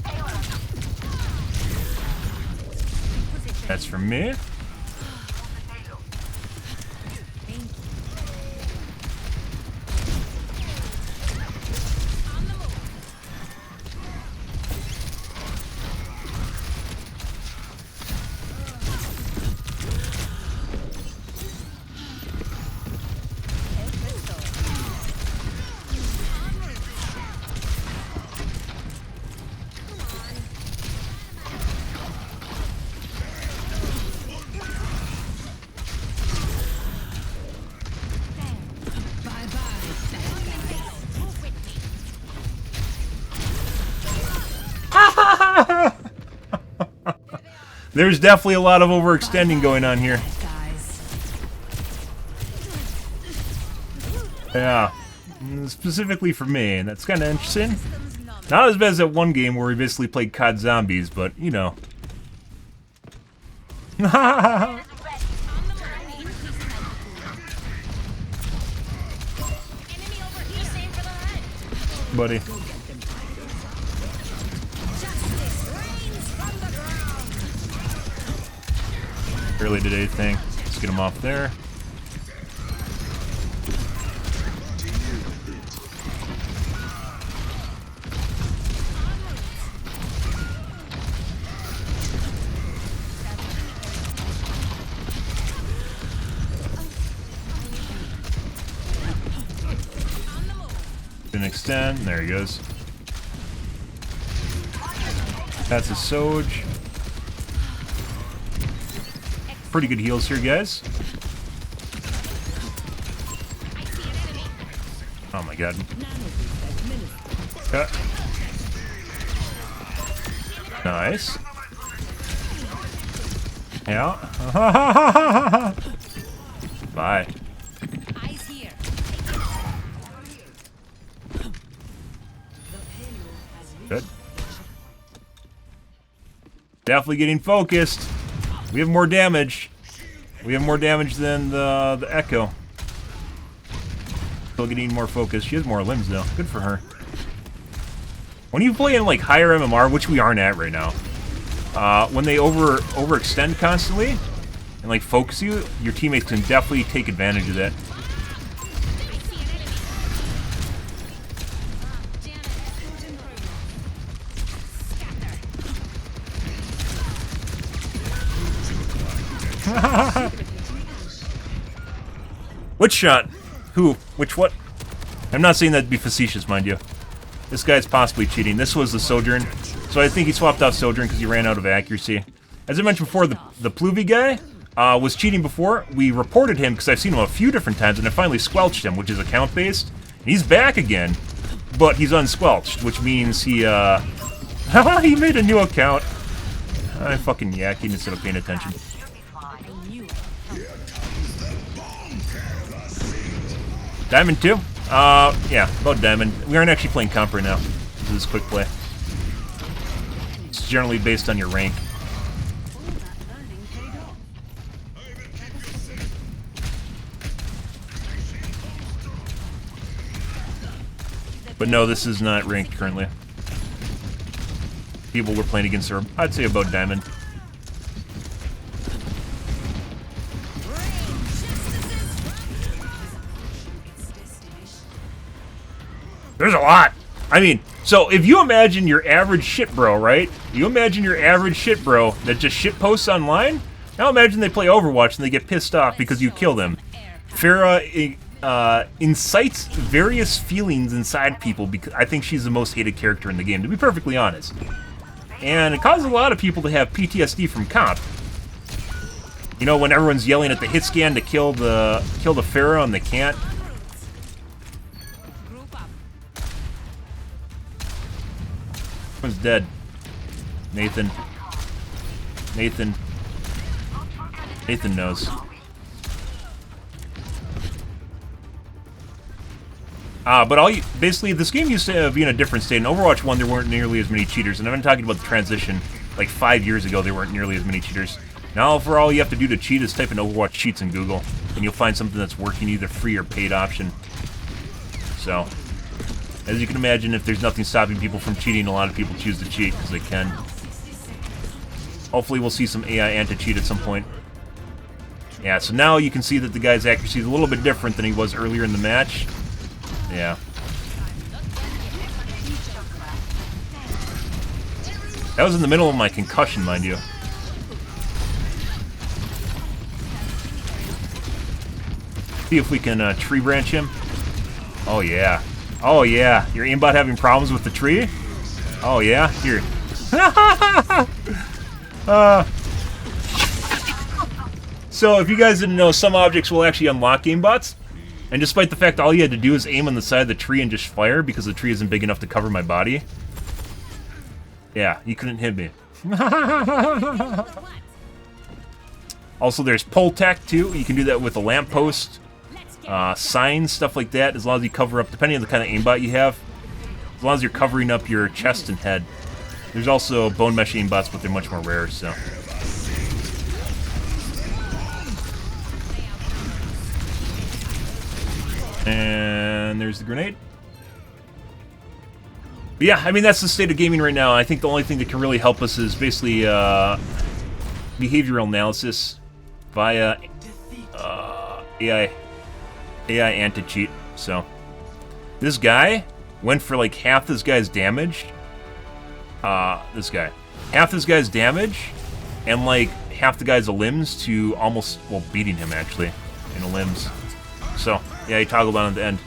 payload. That's for me. There's definitely a lot of overextending going on here. Yeah, specifically for me, and that's kind of interesting. Not as bad as that one game where we basically played COD Zombies, but, you know. Buddy. Barely did anything. Let's get him off there. Didn't extend. There he goes. That's a Soj. Pretty good heals here, guys. Oh my god. Cut. Nice. Yeah. Bye. Good. Definitely getting focused. We have more damage. We have more damage than the Echo. Still getting more focus. She has more limbs though. Good for her. When you play in like higher MMR, which we aren't at right now, when they overextend constantly and like focus you, your teammates can definitely take advantage of that. Which shot? Who? Which what? I'm not saying that to be facetious, mind you. This guy's possibly cheating. This was the Sojourn. So I think he swapped out Sojourn because he ran out of accuracy. As I mentioned before, the Pluvy guy was cheating before. We reported him because I've seen him a few different times, and I finally squelched him, which is account-based. And he's back again, but he's unsquelched, which means he, he made a new account. I'm fucking yakking instead of paying attention. Diamond 2? Yeah, about Diamond. We aren't actually playing comp right now. This is quick play. It's generally based on your rank. But no, this is not ranked currently. People we're playing against are, I'd say, about Diamond. There's a lot. I mean, so if you imagine your average shit bro, right? You imagine your average shit bro that just shit posts online. Now imagine they play Overwatch and they get pissed off because you kill them. Farah incites various feelings inside people because I think she's the most hated character in the game, to be perfectly honest. And it causes a lot of people to have PTSD from comp. You know, when everyone's yelling at the hit scan to kill the Farah and they can't. One's dead. Nathan. Nathan knows. But basically, this game used to be in a different state. In Overwatch 1, there weren't nearly as many cheaters. And I've been talking about the transition. Like 5 years ago, there weren't nearly as many cheaters. Now, for all you have to do to cheat is type in Overwatch cheats in Google. And you'll find something that's working, either free or paid option. So, as you can imagine, if there's nothing stopping people from cheating, a lot of people choose to cheat because they can. Hopefully we'll see some AI anti-cheat at some point. Yeah, so now you can see that the guy's accuracy is a little bit different than he was earlier in the match. Yeah. That was in the middle of my concussion, mind you. See if we can tree branch him. Oh yeah. Oh yeah. Your aimbot having problems with the tree? Oh yeah? Here. So if you guys didn't know, some objects will actually unlock aimbots. And despite the fact all you had to do is aim on the side of the tree and just fire because the tree isn't big enough to cover my body. Yeah, you couldn't hit me. Also, there's pole tech too. You can do that with a lamppost, signs, stuff like that, as long as you cover up, depending on the kind of aimbot you have, as long as you're covering up your chest and head. There's also bone mesh aimbots, but they're much more rare, so. And there's the grenade. But yeah, I mean, that's the state of gaming right now. I think the only thing that can really help us is basically behavioral analysis. via AI anti-cheat. So this guy went for like half this guy's damage. This guy. Half this guy's damage and like half the guy's limbs to almost, well, beating him actually in the limbs. So yeah, he toggled on at the end.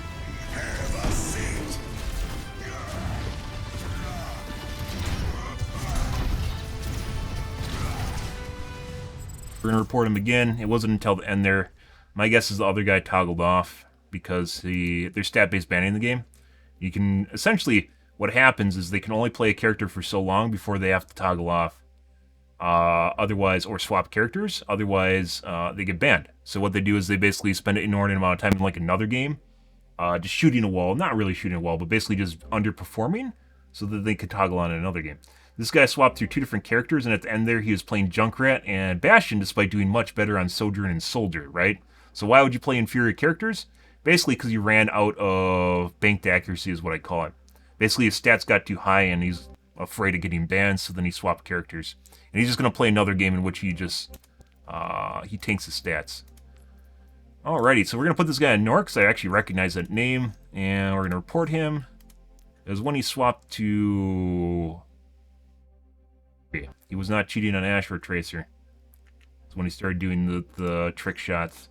We're gonna report him again. It wasn't until the end there. My guess is the other guy toggled off because there's stat-based banning in the game. You can essentially, what happens is they can only play a character for so long before they have to toggle off. Otherwise, or swap characters. Otherwise, they get banned. So what they do is they basically spend an inordinate amount of time in like another game, just shooting a wall. Not really shooting a wall, but basically just underperforming so that they could toggle on in another game. This guy swapped through 2 different characters, and at the end there, he was playing Junkrat and Bastion, despite doing much better on Sojourn and Soldier, right? So why would you play inferior characters? Basically, because you ran out of banked accuracy is what I call it. Basically, his stats got too high, and he's afraid of getting banned, so then he swapped characters. And he's just going to play another game in which he just, he tanks his stats. Alrighty, so we're going to put this guy in Nork, because I actually recognize that name, and we're going to report him. It was when he swapped to... He was not cheating on Ash or Tracer. It's when he started doing the trick shots.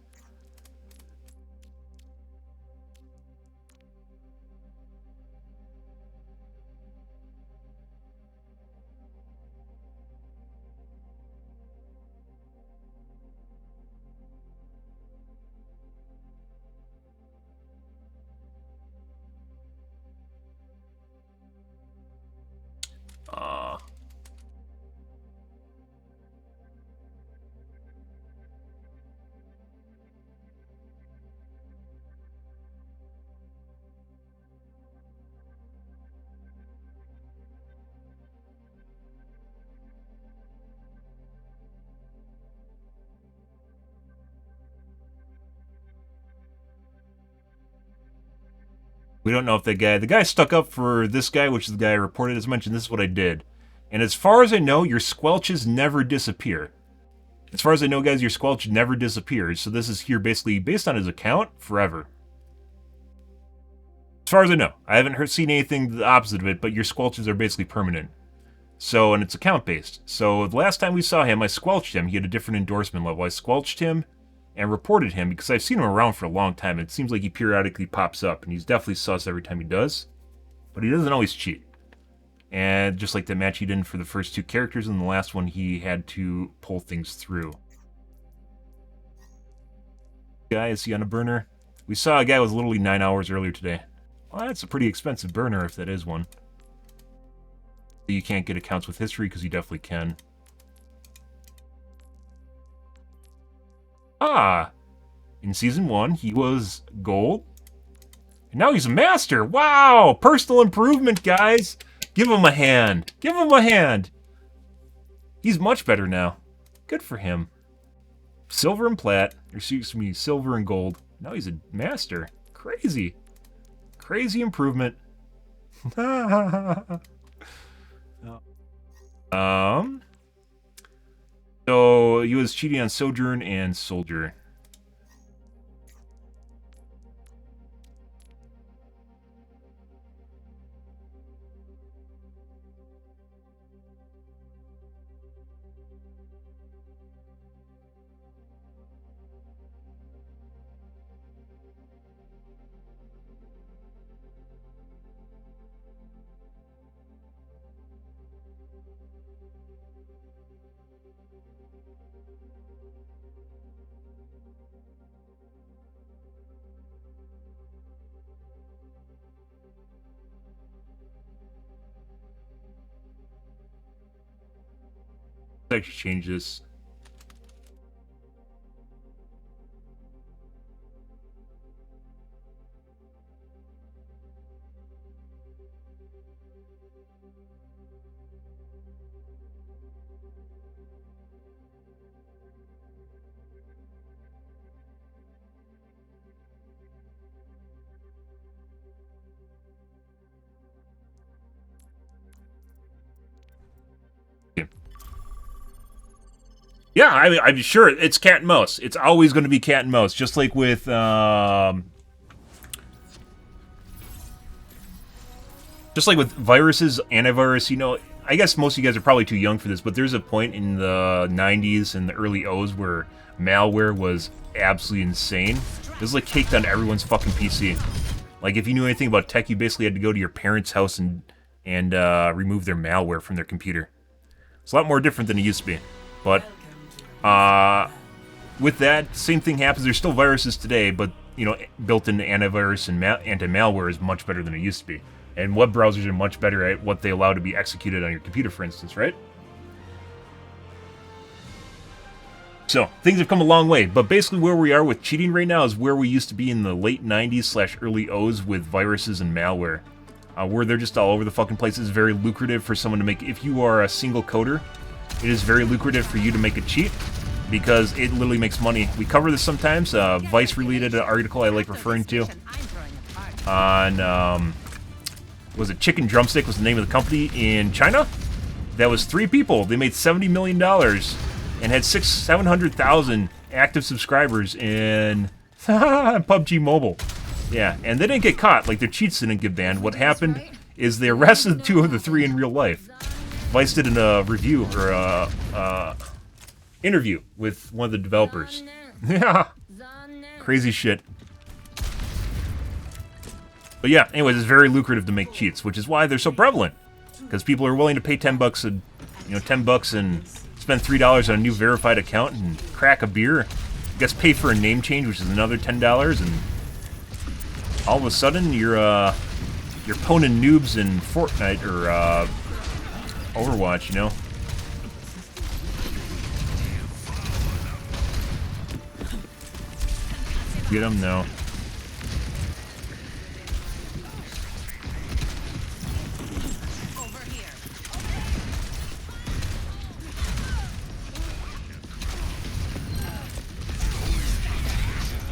We don't know if the guy stuck up for this guy, which is the guy I reported. As mentioned, this is what I did. And as far as I know, your squelches never disappear. As far as I know, guys, your squelch never disappears. So this is here basically based on his account forever. As far as I know. I haven't seen anything the opposite of it, but your squelches are basically permanent. So, and it's account-based. So the last time we saw him, I squelched him. He had a different endorsement level. I squelched him and reported him because I've seen him around for a long time. It seems like he periodically pops up, and he's definitely sus every time he does. But he doesn't always cheat. And just like the match he did for the first 2 characters, and the last one he had to pull things through. Guy, is he on a burner? We saw a guy was literally 9 hours earlier today. Well, that's a pretty expensive burner if that is one. You can't get accounts with history because you definitely can. In Season 1, he was gold. And now he's a master. Wow! Personal improvement, guys! Give him a hand. Give him a hand. He's much better now. Good for him. Silver and plat. Or excuse me, silver and gold. Now he's a master. Crazy. Crazy improvement. So he was cheating on Sojourn and Soldier. Let's actually change this. Yeah, I'm sure it's cat and mouse. It's always going to be cat and mouse, just like with viruses, antivirus. You know, I guess most of you guys are probably too young for this, but there's a point in the 90s and the early O's where malware was absolutely insane. It was like caked on everyone's fucking PC. Like, if you knew anything about tech, you basically had to go to your parents' house and remove their malware from their computer. It's a lot more different than it used to be. But with that, same thing happens. There's still viruses today, but you know, built-in antivirus and anti-malware is much better than it used to be. And web browsers are much better at what they allow to be executed on your computer, for instance, right? So, things have come a long way, but basically where we are with cheating right now is where we used to be in the late 90s / early O's with viruses and malware. Where they're just all over the fucking place. It's very lucrative for someone to make... If you are a single coder, it is very lucrative for you to make a cheat, because it literally makes money. We cover this sometimes. Vice-related article I like referring to on... was it Chicken Drumstick was the name of the company in China? That was 3 people. They made $70 million and had 700,000 active subscribers in PUBG Mobile. Yeah, and they didn't get caught. Like, their cheats didn't get banned. What happened is they arrested 2 of the 3 in real life. Vice did a review, or a interview with one of the developers. Yeah. Crazy shit. But yeah, anyways, it's very lucrative to make cheats, which is why they're so prevalent. Because people are willing to pay $10 and, you know, $10 and spend $3 on a new verified account and crack a beer. I guess pay for a name change, which is another $10, and all of a sudden you're poning noobs in Fortnite or Overwatch, you know. Get them? No.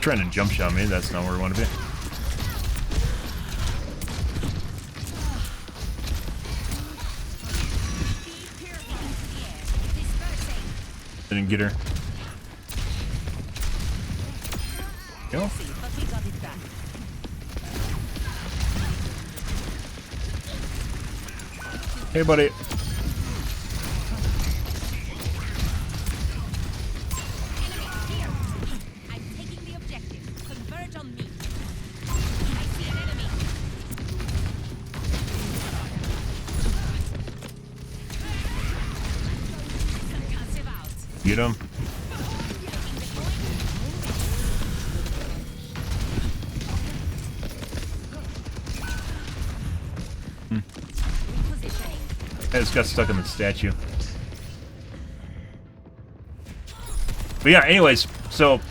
Trying to jump shot me, that's not where we want to be. Didn't get her. Go. Hey, buddy. Get him. I just got stuck in the statue. But yeah, anyways, so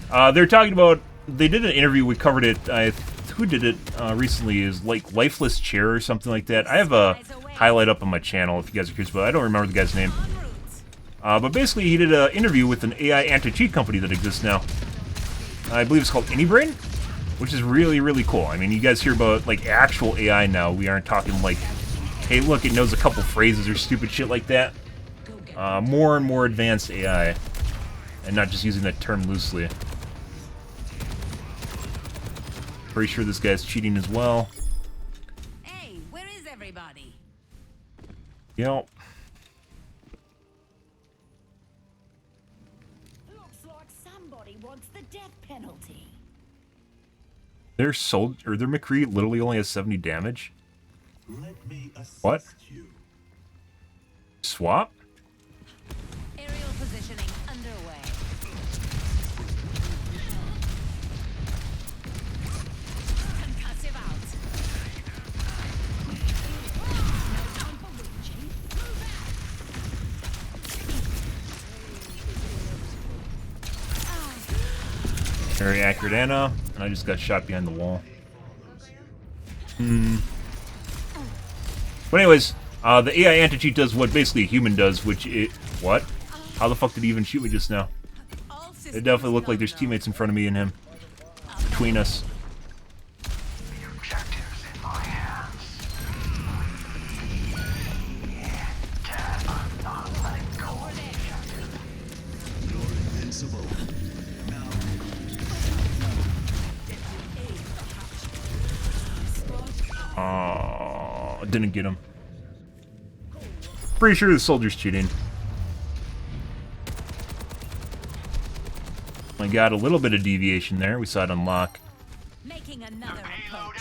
they're talking about, they did an interview, we covered it, who did it recently, is like Lifeless Chair or something like that. I have a highlight up on my channel if you guys are curious, but I don't remember the guy's name. But basically, he did an interview with an AI anti-cheat company that exists now. I believe it's called AnyBrain, which is really, really cool. I mean, you guys hear about, like, actual AI now. We aren't talking, like, hey, look, it knows a couple phrases or stupid shit like that. More and more advanced AI, and not just using that term loosely. Pretty sure this guy's cheating as well. Hey, where is everybody? Yep. Wants the death penalty. Their McCree literally only has 70 damage. What? Swap? Aerial positioning underway. Concussive out. No time for reaching. Very accurate Anna, and I just got shot behind the wall. But anyways, the AI anti-cheat does what basically a human does, which it... What? How the fuck did he even shoot me just now? It definitely looked like there's teammates in front of me and him. Between us. Didn't get him. Pretty sure the soldier's cheating. I got a little bit of deviation there. We saw it unlock. Making another approach.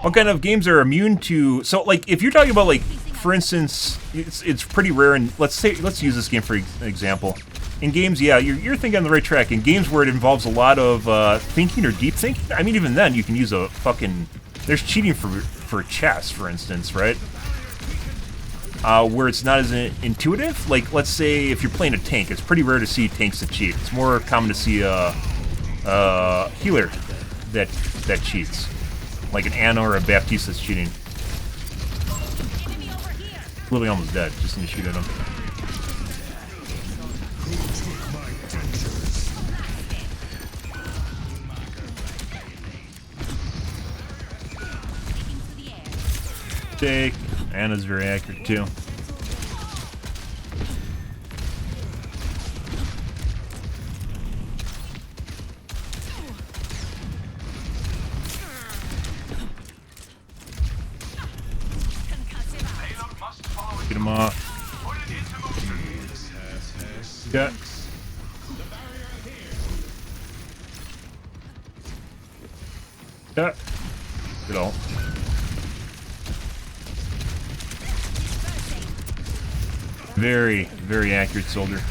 What kind of games are immune to... So, like, if you're talking about, like, for instance, it's pretty rare, and let's use this game for example. In games, yeah, you're thinking on the right track. In games where it involves a lot of thinking or deep thinking, I mean, even then, you can use a fucking... There's cheating for chess, for instance, right? Where it's not as intuitive. Like, let's say if you're playing a tank, it's pretty rare to see tanks that cheat. It's more common to see a healer that cheats. Like an Anna or a Baptiste that's cheating. Literally almost dead. Just need to shoot at him. Take. Anna's very accurate too. Get him off. Yeah. Yeah. Good ult. Very, very accurate soldier.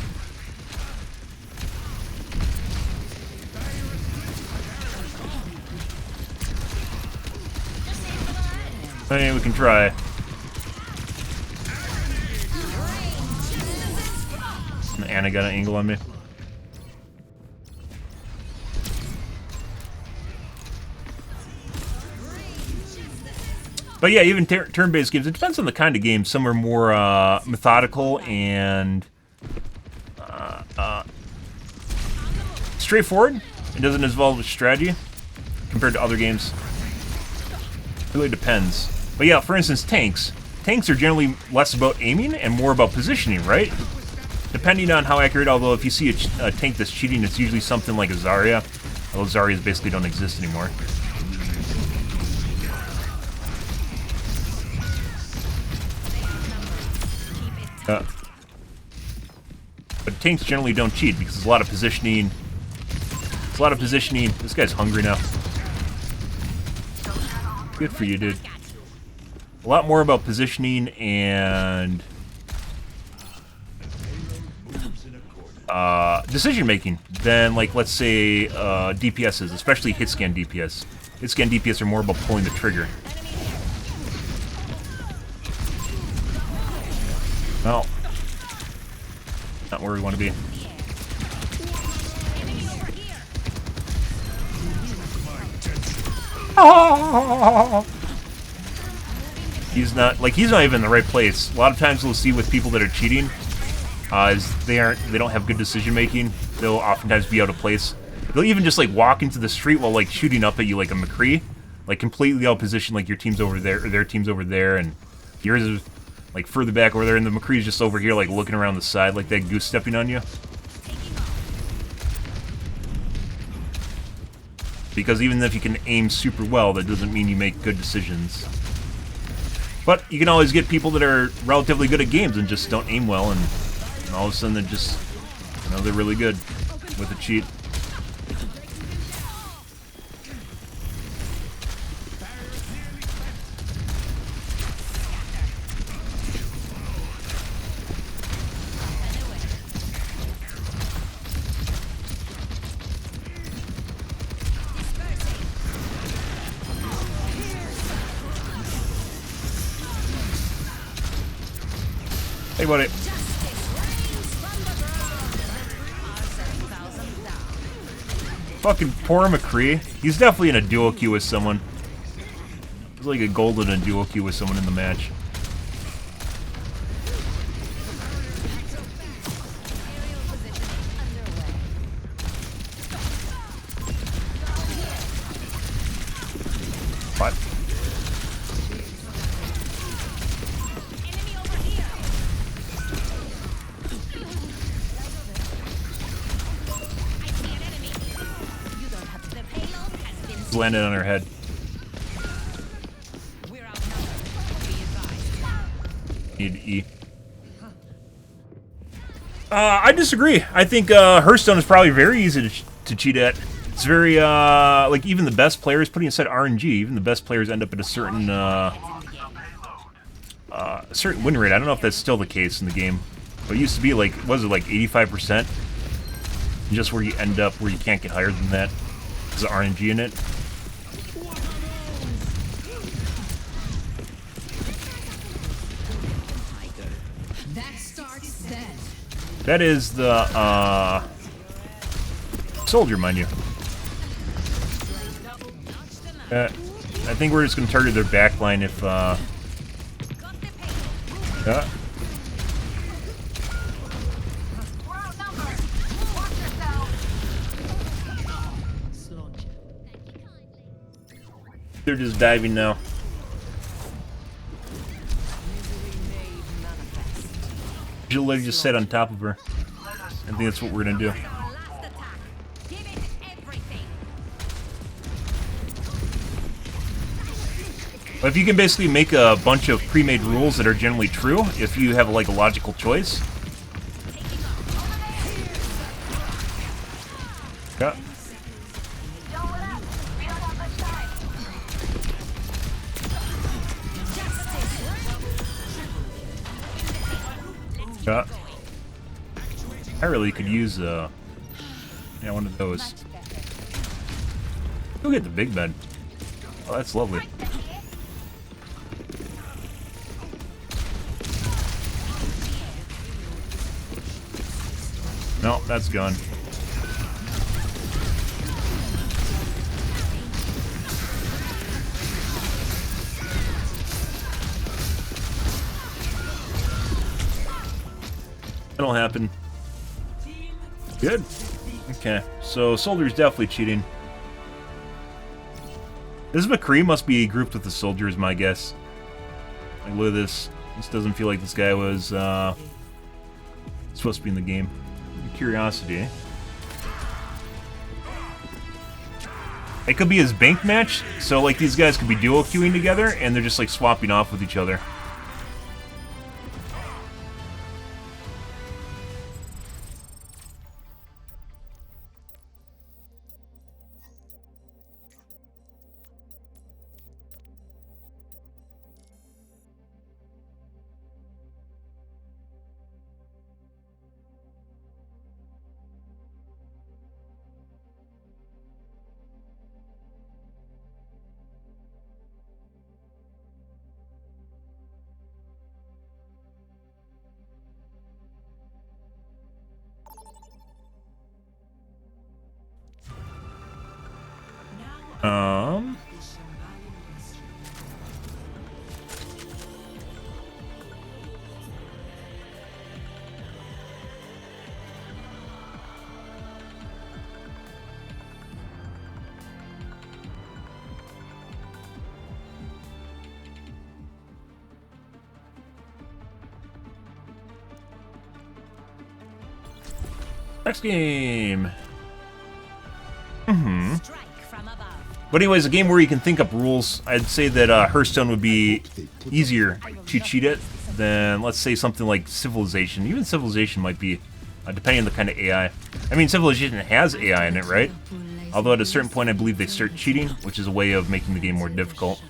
Hey, we can try. Anna got an angle on me. But yeah, even turn-based games, it depends on the kind of game. Some are more methodical and straightforward. It doesn't involve strategy compared to other games. It really depends. But yeah, for instance, tanks. Tanks are generally less about aiming and more about positioning, right? Depending on how accurate, although if you see a tank that's cheating, it's usually something like a Zarya. Although Zaryas basically don't exist anymore. But tanks generally don't cheat because there's a lot of positioning. There's a lot of positioning. This guy's hungry now. Good for you, dude. A lot more about positioning and decision making than, like, let's say DPSs, especially hit scan DPS. Hit scan DPS are more about pulling the trigger. Well, not where we want to be. He's not even in the right place. A lot of times we'll see with people that are cheating, is they don't have good decision making. They'll oftentimes be out of place. They'll even just like walk into the street while like shooting up at you like a McCree, like completely out of position, like your team's over there or their team's over there, and yours is like further back over there, and the McCree's just over here like looking around the side like that goose stepping on you. Because even if you can aim super well, that doesn't mean you make good decisions. But you can always get people that are relatively good at games and just don't aim well, and all of a sudden they're just, you know, they're really good with a cheat. Hey, buddy. Fucking poor McCree. He's definitely in a duo queue with someone. He's like a gold in a duo queue with someone in the match. What? Landed on her head. Need E. I disagree. I think Hearthstone is probably very easy to cheat at. It's very, like, even the best players, putting aside RNG, even the best players end up at a certain win rate. I don't know if that's still the case in the game. But it used to be, like, was it like 85%? Just where you end up, where you can't get higher than that. There's RNG in it. That is the, soldier, mind you. I think we're just gonna target their backline if, yeah. They're just diving now. She'll just sit on top of her. I think that's what we're gonna do. But if you can basically make a bunch of pre-made rules that are generally true, if you have like a logical choice. Yeah. Yeah. I really could use yeah, one of those. Go get the big bed. Oh, that's lovely. No, that's gone. That'll happen. Good. Okay, so Soldier's definitely cheating. This McCree must be grouped with the Soldier, is my guess. Like, look at this. This doesn't feel like this guy was supposed to be in the game. Curiosity, eh? It could be his bank match, so like these guys could be duo queuing together and they're just like swapping off with each other. Next game. But anyways, a game where you can think up rules. I'd say that Hearthstone would be easier to cheat at than, let's say, something like Civilization. Even Civilization might be, depending on the kind of AI. I mean, Civilization has AI in it, right? Although at a certain point, I believe they start cheating, which is a way of making the game more difficult.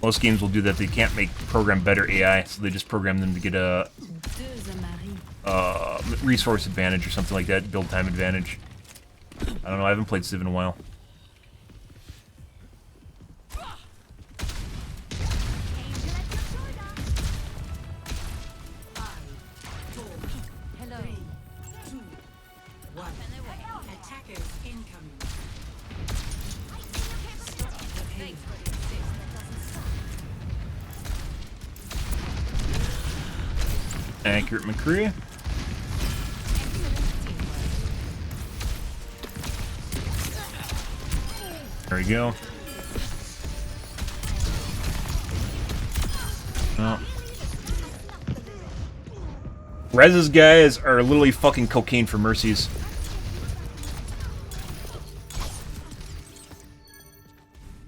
Most games will do that. They can't program better AI, so they just program them to get a resource advantage or something like that, build time advantage. I don't know, I haven't played Civ in a while. Accurate McCree. There we go. Oh. Rez's guys are literally fucking cocaine for mercies.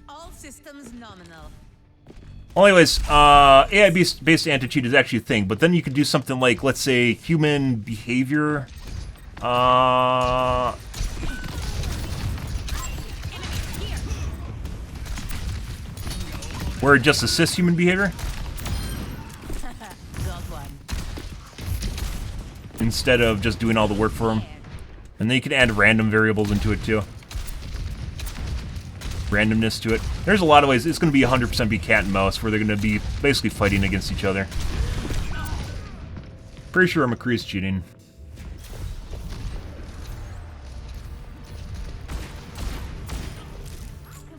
All systems nominal. Well, anyways, AI-based anti-cheat is actually a thing, but then you could do something like, let's say, human behavior. Where it just assists human behavior. Instead of just doing all the work for them. And then you can add random variables into it, too. Randomness to it. There's a lot of ways. It's going to be 100% be cat and mouse, where they're going to be basically fighting against each other. Pretty sure McCree's cheating.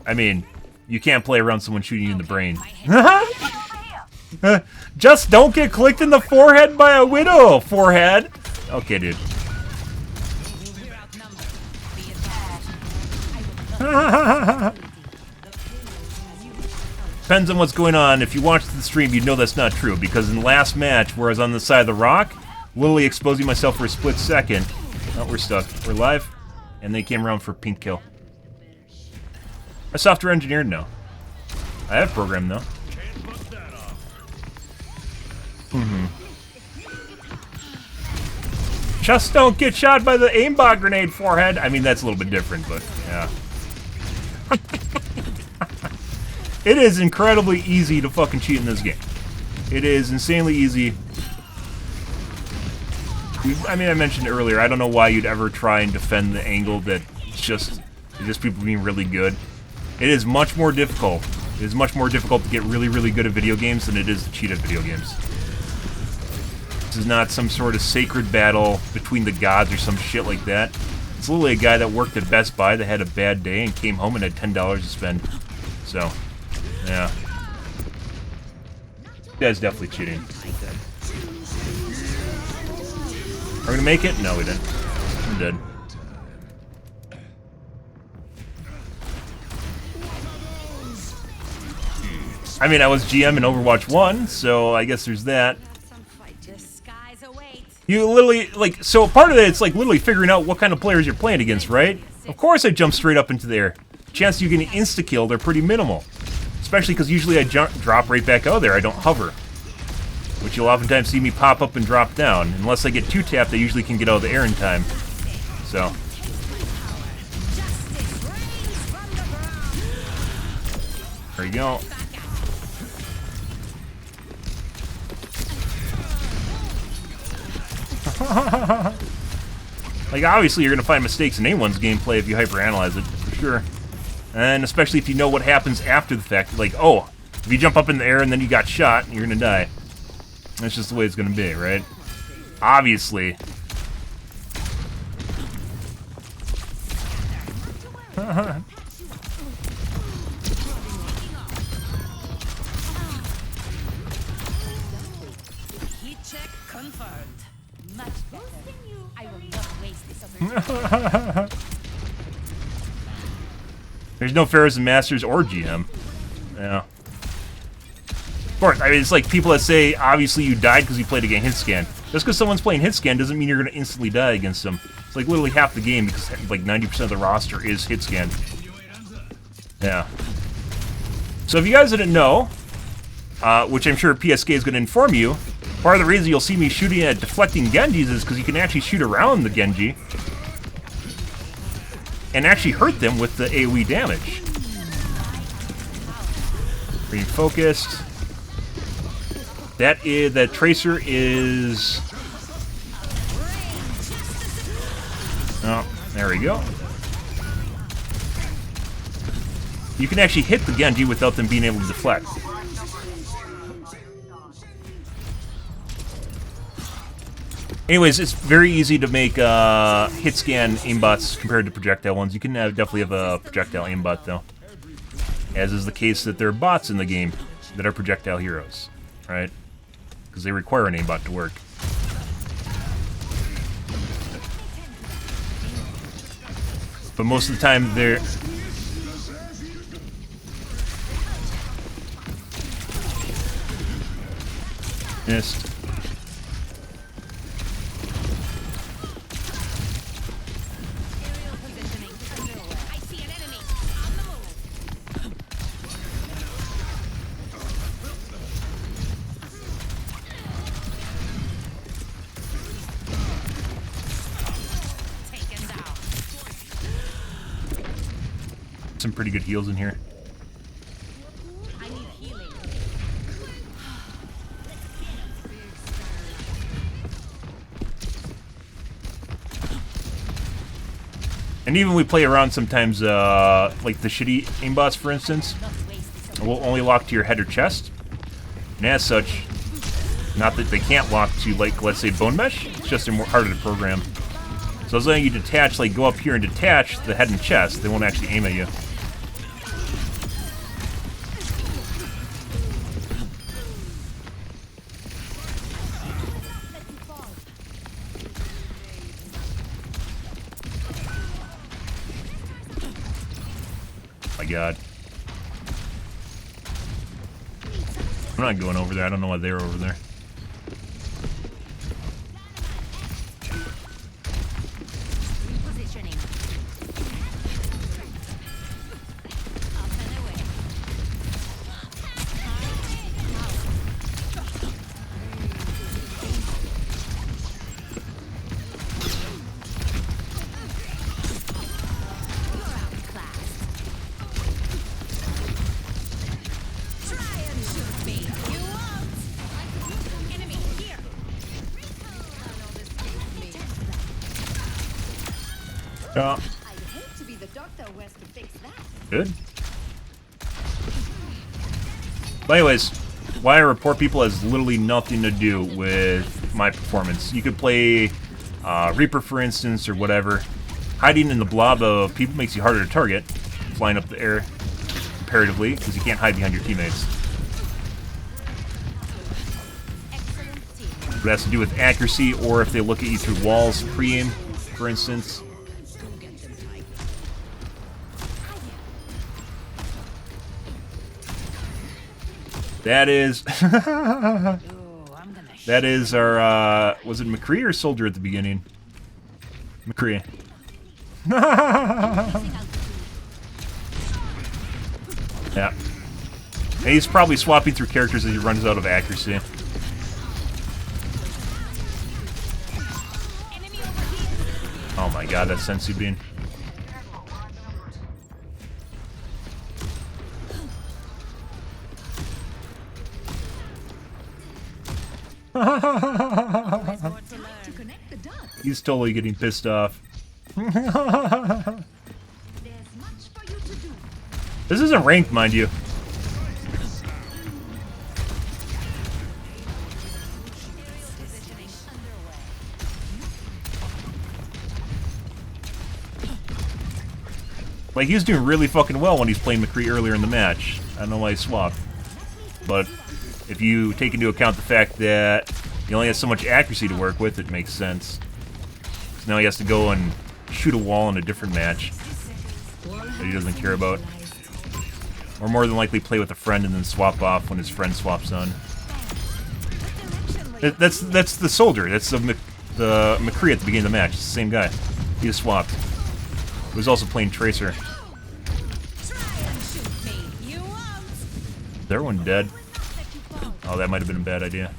I mean, you can't play around someone shooting you in the brain. Just don't get clicked in the forehead by a widow, forehead. Okay, dude. Depends on what's going on. If you watch the stream, you'd know that's not true, because in the last match, where I was on the side of the rock, literally exposing myself for a split second. Oh, we're stuck. We're live. And they came around for a pink kill. I software engineered now. I have programmed though. Just don't get shot by the aimbot grenade, forehead. I mean, that's a little bit different, but yeah. It is incredibly easy to fucking cheat in this game. It is insanely easy. I mean, I mentioned earlier, I don't know why you'd ever try and defend the angle that it's just people being really good. It is much more difficult. It is much more difficult to get really, really good at video games than it is to cheat at video games. This is not some sort of sacred battle between the gods or some shit like that. It's literally a guy that worked at Best Buy that had a bad day and came home and had $10 to spend. So, yeah. This guy's definitely cheating. Are we gonna make it? No, we didn't. I'm dead. I mean, I was GM in Overwatch 1, so I guess there's that. You literally, like, so part of it, it's like literally figuring out what kind of players you're playing against, right? Of course I jump straight up into the air. Chances you getting insta-killed are pretty minimal. Especially because usually I drop right back out there, I don't hover. Which you'll oftentimes see me pop up and drop down. Unless I get two-tapped, I usually can get out of the air in time. So. There you go. Like, obviously you're gonna find mistakes in anyone's gameplay if you hyperanalyze it, for sure. And especially if you know what happens after the fact. Like, oh, if you jump up in the air and then you got shot, you're gonna die. That's just the way it's gonna be, right? Obviously. Heat check confirmed. Much better. I will not waste this opportunity. There's no Pharaohs and Masters or GM. Yeah. Of course, I mean, it's like people that say, obviously you died because you played against hit scan. Just because someone's playing hit scan doesn't mean you're going to instantly die against them. It's like literally half the game because like 90% of the roster is hit scan. Yeah. So if you guys didn't know, which I'm sure PSK is going to inform you, part of the reason you'll see me shooting at deflecting Genjis is because you can actually shoot around the Genji and actually hurt them with the AoE damage. Being focused. That tracer is... Oh, there we go. You can actually hit the Genji without them being able to deflect. Anyways, it's very easy to make hit scan aimbots compared to projectile ones. You can definitely have a projectile aimbot, though. As is the case that there are bots in the game that are projectile heroes, right? Because they require an aimbot to work. But most of the time, they're... Missed. some pretty good heals in here. I need healing. And even we play around sometimes, like the shitty aimbots, for instance, will only lock to your head or chest. And as such, not that they can't lock to, like, let's say, bone mesh, it's just they're more harder to program. So as long as you detach, like, go up here and detach the head and chest, they won't actually aim at you. My god. I'm not going over there. I don't know why they're over there. Repositioning. Up and away. You're outclassed. Try and shoot me. You won't. Enemy here. Yeah. I'd hate to be the doctor who has to fix that. Good. But anyways, why I report people has literally nothing to do with my performance. You could play Reaper, for instance, or whatever. Hiding in the blob of people makes you harder to target, flying up the air comparatively, because you can't hide behind your teammates. It has to do with accuracy, or if they look at you through walls pre-aim, for instance. That is... that is our, was it McCree or Soldier at the beginning? McCree. Yeah. And he's probably swapping through characters as he runs out of accuracy. Oh my god, that Sensu bean. He's totally getting pissed off. This isn't ranked, mind you. Like, he was doing really fucking well when he's playing McCree earlier in the match. I don't know why he swapped. But if you take into account the fact that he only has so much accuracy to work with, it makes sense. So now he has to go and shoot a wall in a different match that he doesn't care about. Or more than likely play with a friend and then swap off when his friend swaps on. That's the Soldier. That's the McCree at the beginning of the match. It's the same guy. He just swapped. He was also playing Tracer. Is everyone dead? Oh, that might have been a bad idea.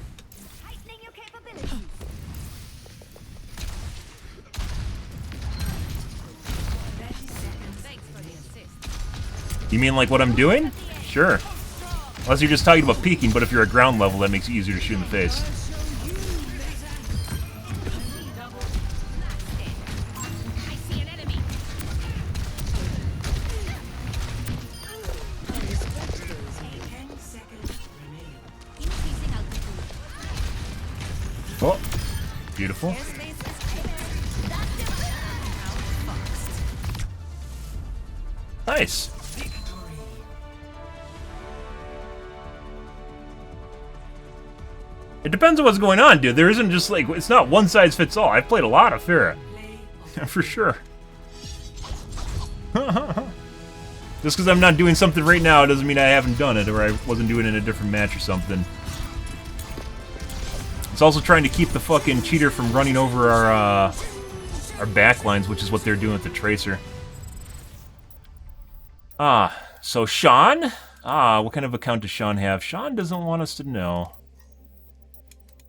You mean like what I'm doing? Sure. Unless you're just talking about peeking, but if you're at ground level, that makes it easier to shoot in the face. Oh, beautiful. Nice. It depends on what's going on, dude. There isn't just like, it's not one size fits all. I've played a lot of Pharah. For sure. Just because I'm not doing something right now doesn't mean I haven't done it or I wasn't doing it in a different match or something. It's also trying to keep the fucking cheater from running over our backlines, which is what they're doing with the Tracer. So Sean? What kind of account does Sean have? Sean doesn't want us to know.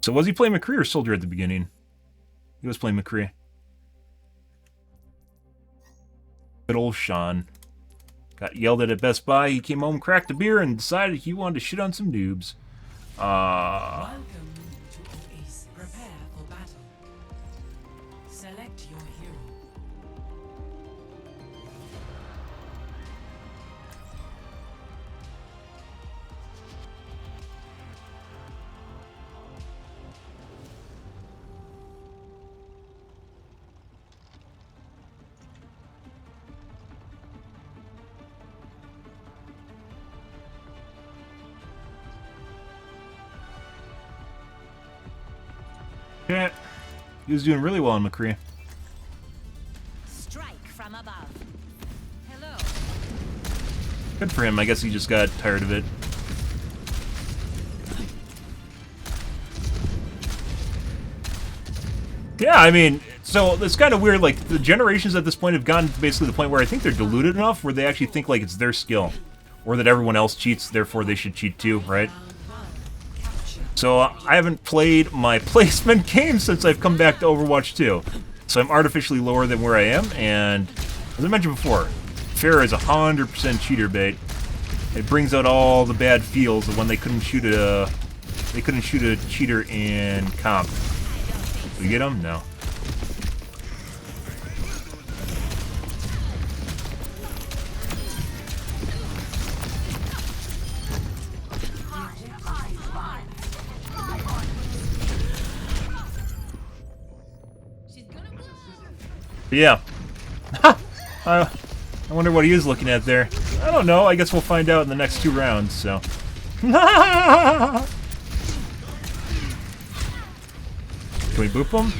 So was he playing McCree or Soldier at the beginning? He was playing McCree. Good old Sean. Got yelled at Best Buy. He came home, cracked a beer, and decided he wanted to shit on some noobs. Welcome to Oasis. Prepare for battle. Select your hero. Yeah, he was doing really well in McCree. Strike from above. Hello. Good for him. I guess he just got tired of it. Yeah, I mean, so it's kind of weird. Like, the generations at this point have gotten to basically the point where I think they're deluded enough where they actually think, like, it's their skill. Or that everyone else cheats, therefore they should cheat too, right? So I haven't played my placement game since I've come back to Overwatch 2. So I'm artificially lower than where I am, and as I mentioned before, Pharah is 100% cheater bait. It brings out all the bad feels of when they couldn't shoot a cheater in comp. Did you get him? No. Yeah. I wonder what he is looking at there. I don't know. I guess we'll find out in the next 2 rounds, so. Can we boop him?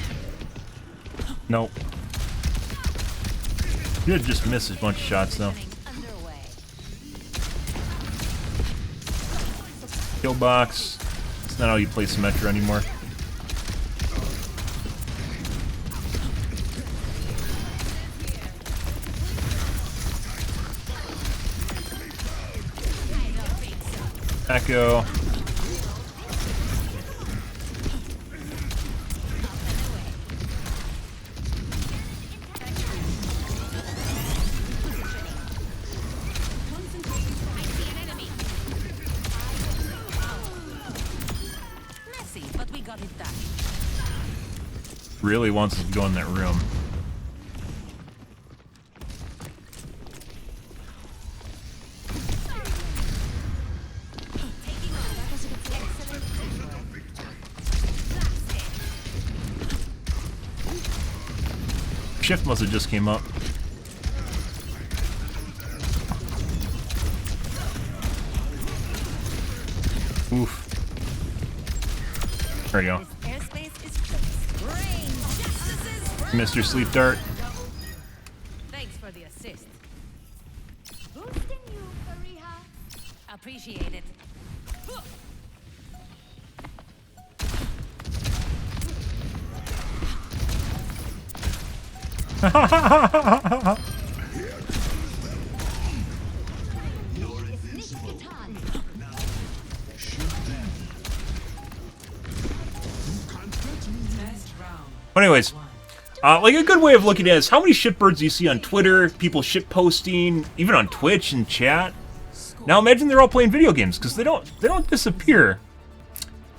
Nope. He did just miss a bunch of shots, though. Kill box. It's not how you play Symmetra anymore. Echo. Messy, but we got it done. Really wants us to go in that room. Shift must have just came up. Oof. There we go. Mr. Sleep Dart. Thanks for the assist. Boosting you, Fariha. Appreciate it. But anyways, like a good way of looking at it is how many shitbirds you see on Twitter, people shitposting, even on Twitch and chat. Now imagine they're all playing video games, because they don't disappear.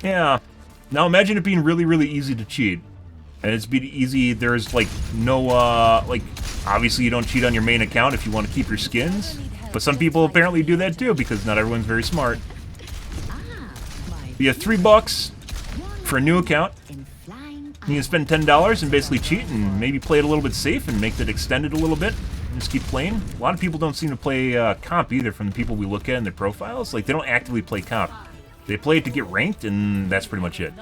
Yeah. Now imagine it being really, really easy to cheat. And it's be easy, there's like no, like, obviously you don't cheat on your main account if you want to keep your skins. But some people apparently do that too, because not everyone's very smart. You have $3 for a new account. You can spend $10 and basically cheat and maybe play it a little bit safe and make it extended a little bit. And just keep playing. A lot of people don't seem to play comp either from the people we look at in their profiles. Like, they don't actively play comp. They play it to get ranked, and that's pretty much it.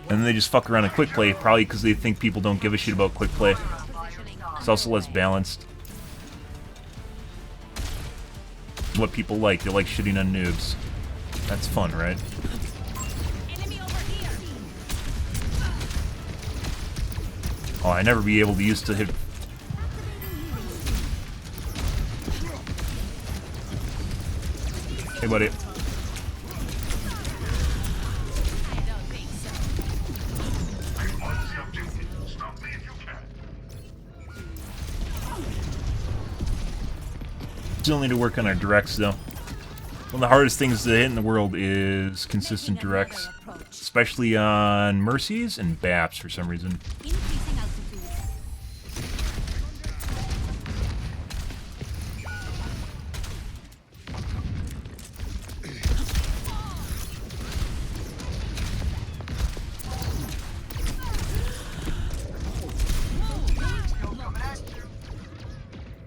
And then they just fuck around in quick play, probably because they think people don't give a shit about quick play. It's also less balanced. It's what people like. They like shitting on noobs. That's fun, right? Oh, I never be able to use to hit. Hey, buddy. Still need to work on our directs, though. One of the hardest things to hit in the world is consistent directs. Especially on Mercies and Baps for some reason.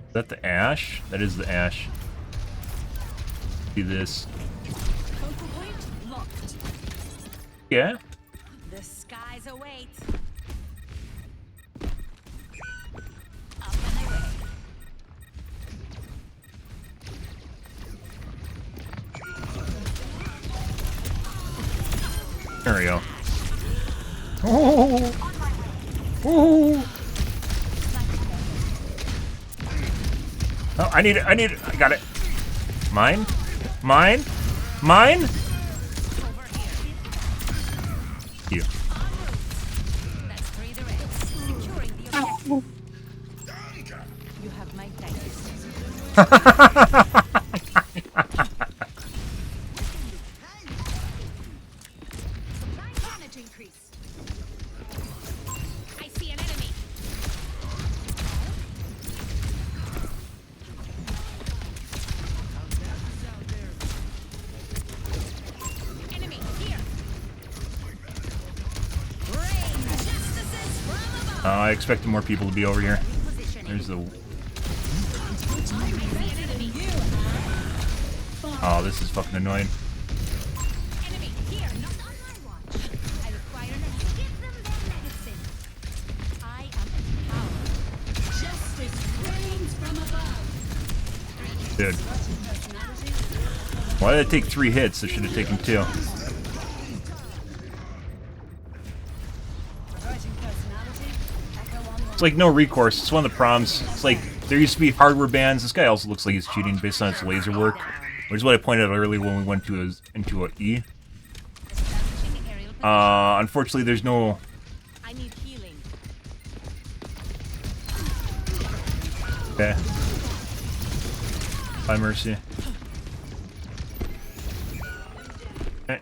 Is that the Ash? That is the Ash. See this. Yeah? The skies await. There we go. Oh! Oh! Oh, I need it, I got it. Mine? Mine? Mine? You. You have my thanks. I see an enemy. Enemy here. I expected more people to be over here. There's the... Oh, this is fucking annoying. Enemy here. Not on my watch. I require an give them their medicine. I am empowered. Justice reigns from above. Dude. Why did it take 3 hits? I should have taken 2. It's like no recourse. It's one of the problems. It's like there used to be hardware bans. This guy also looks like he's cheating based on his laser work, which is what I pointed out earlier when we went to into an E. Unfortunately, there's no. I need healing. Okay. By mercy. Okay.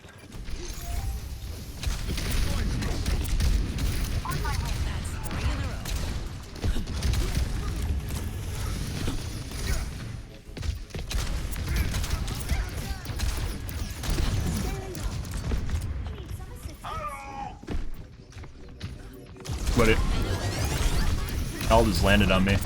But it all just landed on me.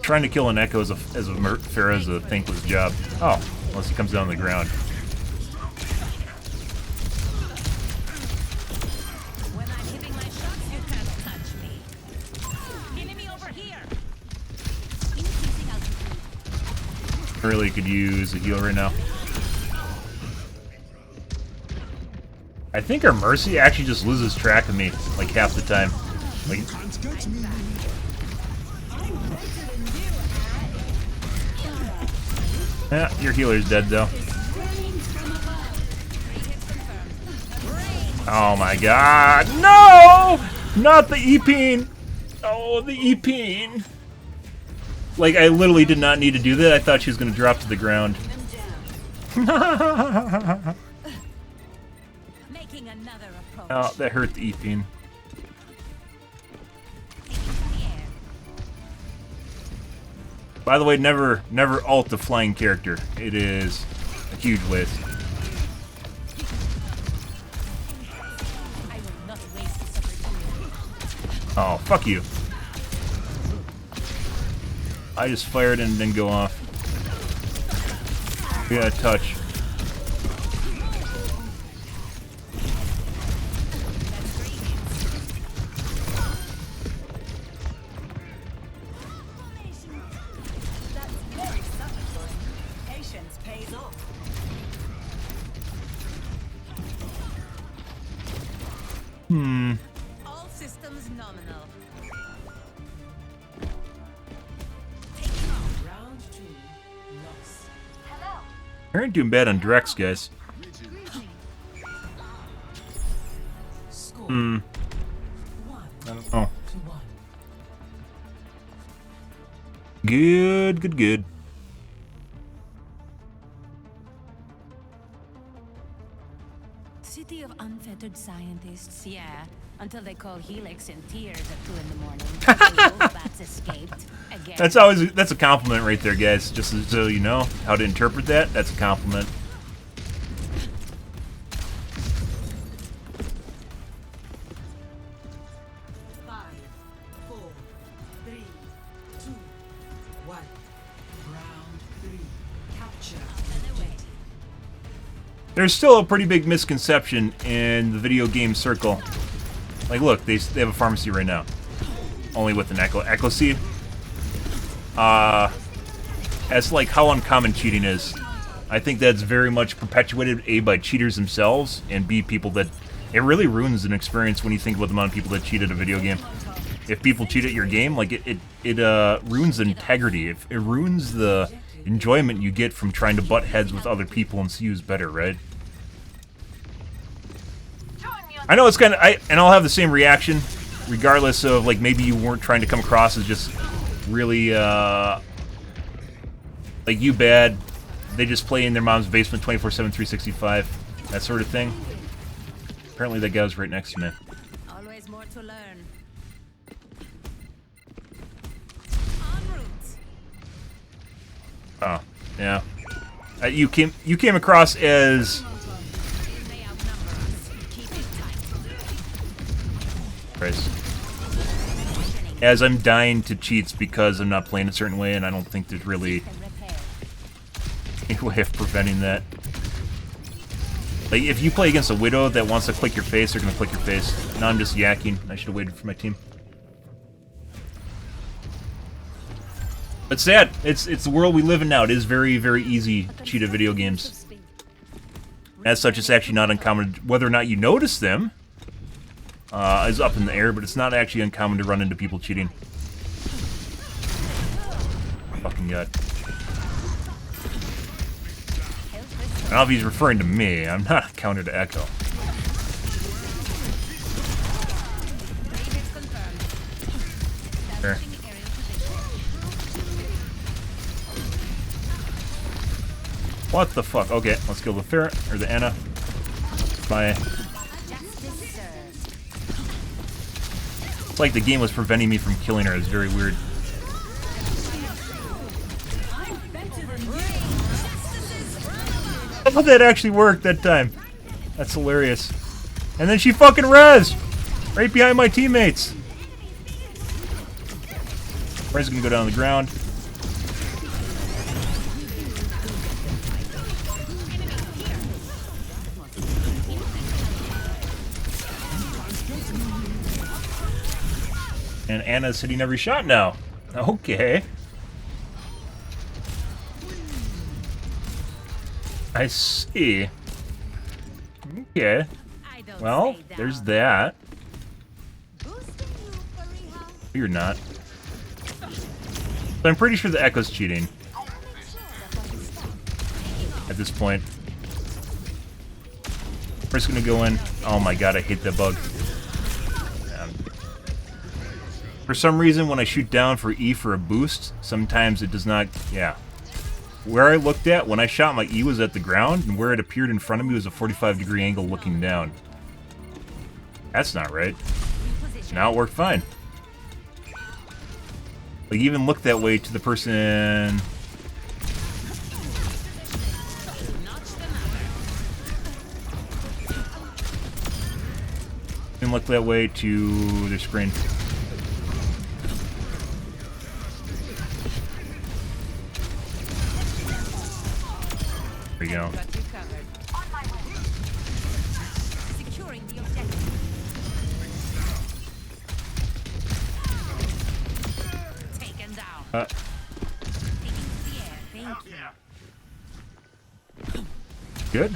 Trying to kill an Echo as fair as a thankless job. Oh, unless he comes down on the ground. When I'm hitting my shots, you can't touch me. Enemy over here. Increasing altitude. Really could use a heal right now. I think our Mercy actually just loses track of me like half the time. Like, yeah, your healer's dead though. Oh my god, no! Not the E-Peen! Oh, the E-Peen! Like, I literally did not need to do that. I thought she was gonna drop to the ground. Oh, that hurt the E-Peen. By the way, never ult the flying character. It is a huge waste. Oh, fuck you. I just fired and didn't go off. We got a touch. All systems nominal. Round 2. I ain't doing bad on directs, guys. I don't know. Good, good, good. City of unfettered scientists, yeah. Until they call Helix in tears at 2 in the morning. Those bats escaped again. That's a compliment right there, guys. Just so you know how to interpret that, that's a compliment. There's still a pretty big misconception in the video game circle. Like, look, they have a pharmacy right now. Only with an Echo Seed. As like how uncommon cheating is. I think that's very much perpetuated, A, by cheaters themselves, and B, people that... It really ruins an experience when you think about the amount of people that cheat at a video game. If people cheat at your game, like, it ruins the integrity. It ruins the enjoyment you get from trying to butt heads with other people and see who's better, right? I know it's kind of... and I'll have the same reaction, regardless of, like, maybe you weren't trying to come across as just really, like, you bad. They just play in their mom's basement 24/7, 365. That sort of thing. Apparently that guy was right next to me. Always more to learn. Oh, yeah. You came across as... Christ. As I'm dying to cheats because I'm not playing a certain way, and I don't think there's really any way of preventing that. Like, if you play against a Widow that wants to click your face, they're going to click your face. Now I'm just yakking. I should have waited for my team. But sad. It's the world we live in now. It is very, very easy to cheat at video games. As such, it's actually not uncommon. Whether or not you notice them is up in the air, but it's not actually uncommon to run into people cheating. Fucking God. I don't know if he's referring to me. I'm not a counter to Echo. Sure. What the fuck? Okay, let's kill the ferret, or the Anna. Bye. It's like the game was preventing me from killing her. It's very weird. I thought that actually worked that time. That's hilarious. And then she fucking rezzed! Right behind my teammates. Rez gonna go down on the ground. And Anna's hitting every shot now. Okay. I see. Okay. Well, there's that. You're not. But I'm pretty sure the Echo's cheating. At this point. We're just gonna go in. Oh my god, I hate that bug. Man. For some reason, when I shoot down for E for a boost, sometimes it does not... Yeah. Where I looked at, when I shot, my E was at the ground, and where it appeared in front of me was a 45-degree angle looking down. That's not right. Now it worked fine. Like, even look that way to the person... Even look that way to their screen. There you go. Good.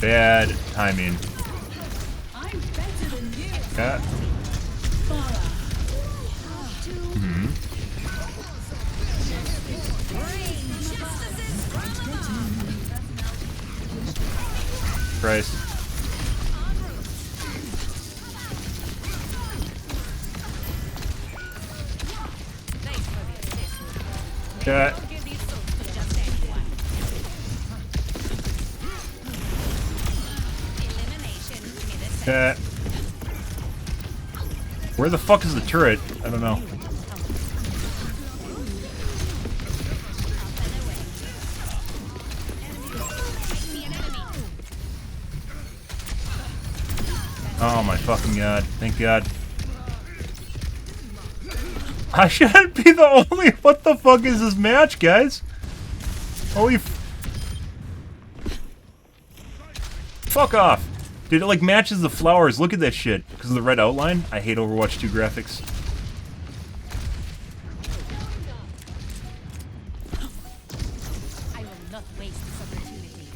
Bad timing. Yeah. Hmm. Christ. Yeah. Yeah. Where the fuck is the turret? I don't know. Oh my fucking god. Thank god. I shouldn't be the only... What the fuck is this match, guys? Holy fuck off. Dude, it like matches the flowers. Look at that shit. Because of the red outline. I hate Overwatch 2 graphics. I will not waste this opportunity.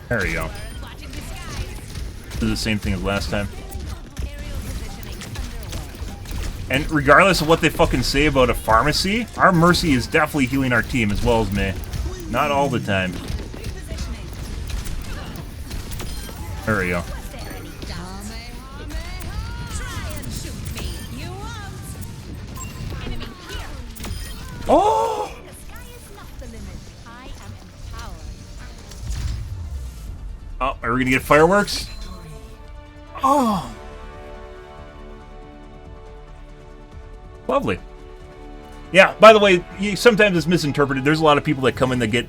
There we go. This is the same thing as last time. And regardless of what they fucking say about a pharmacy, our Mercy is definitely healing our team as well as me. Not all the time. There we go. Oh! Oh, are we gonna get fireworks? Oh! Lovely. Yeah, by the way, sometimes it's misinterpreted. There's a lot of people that come in that get...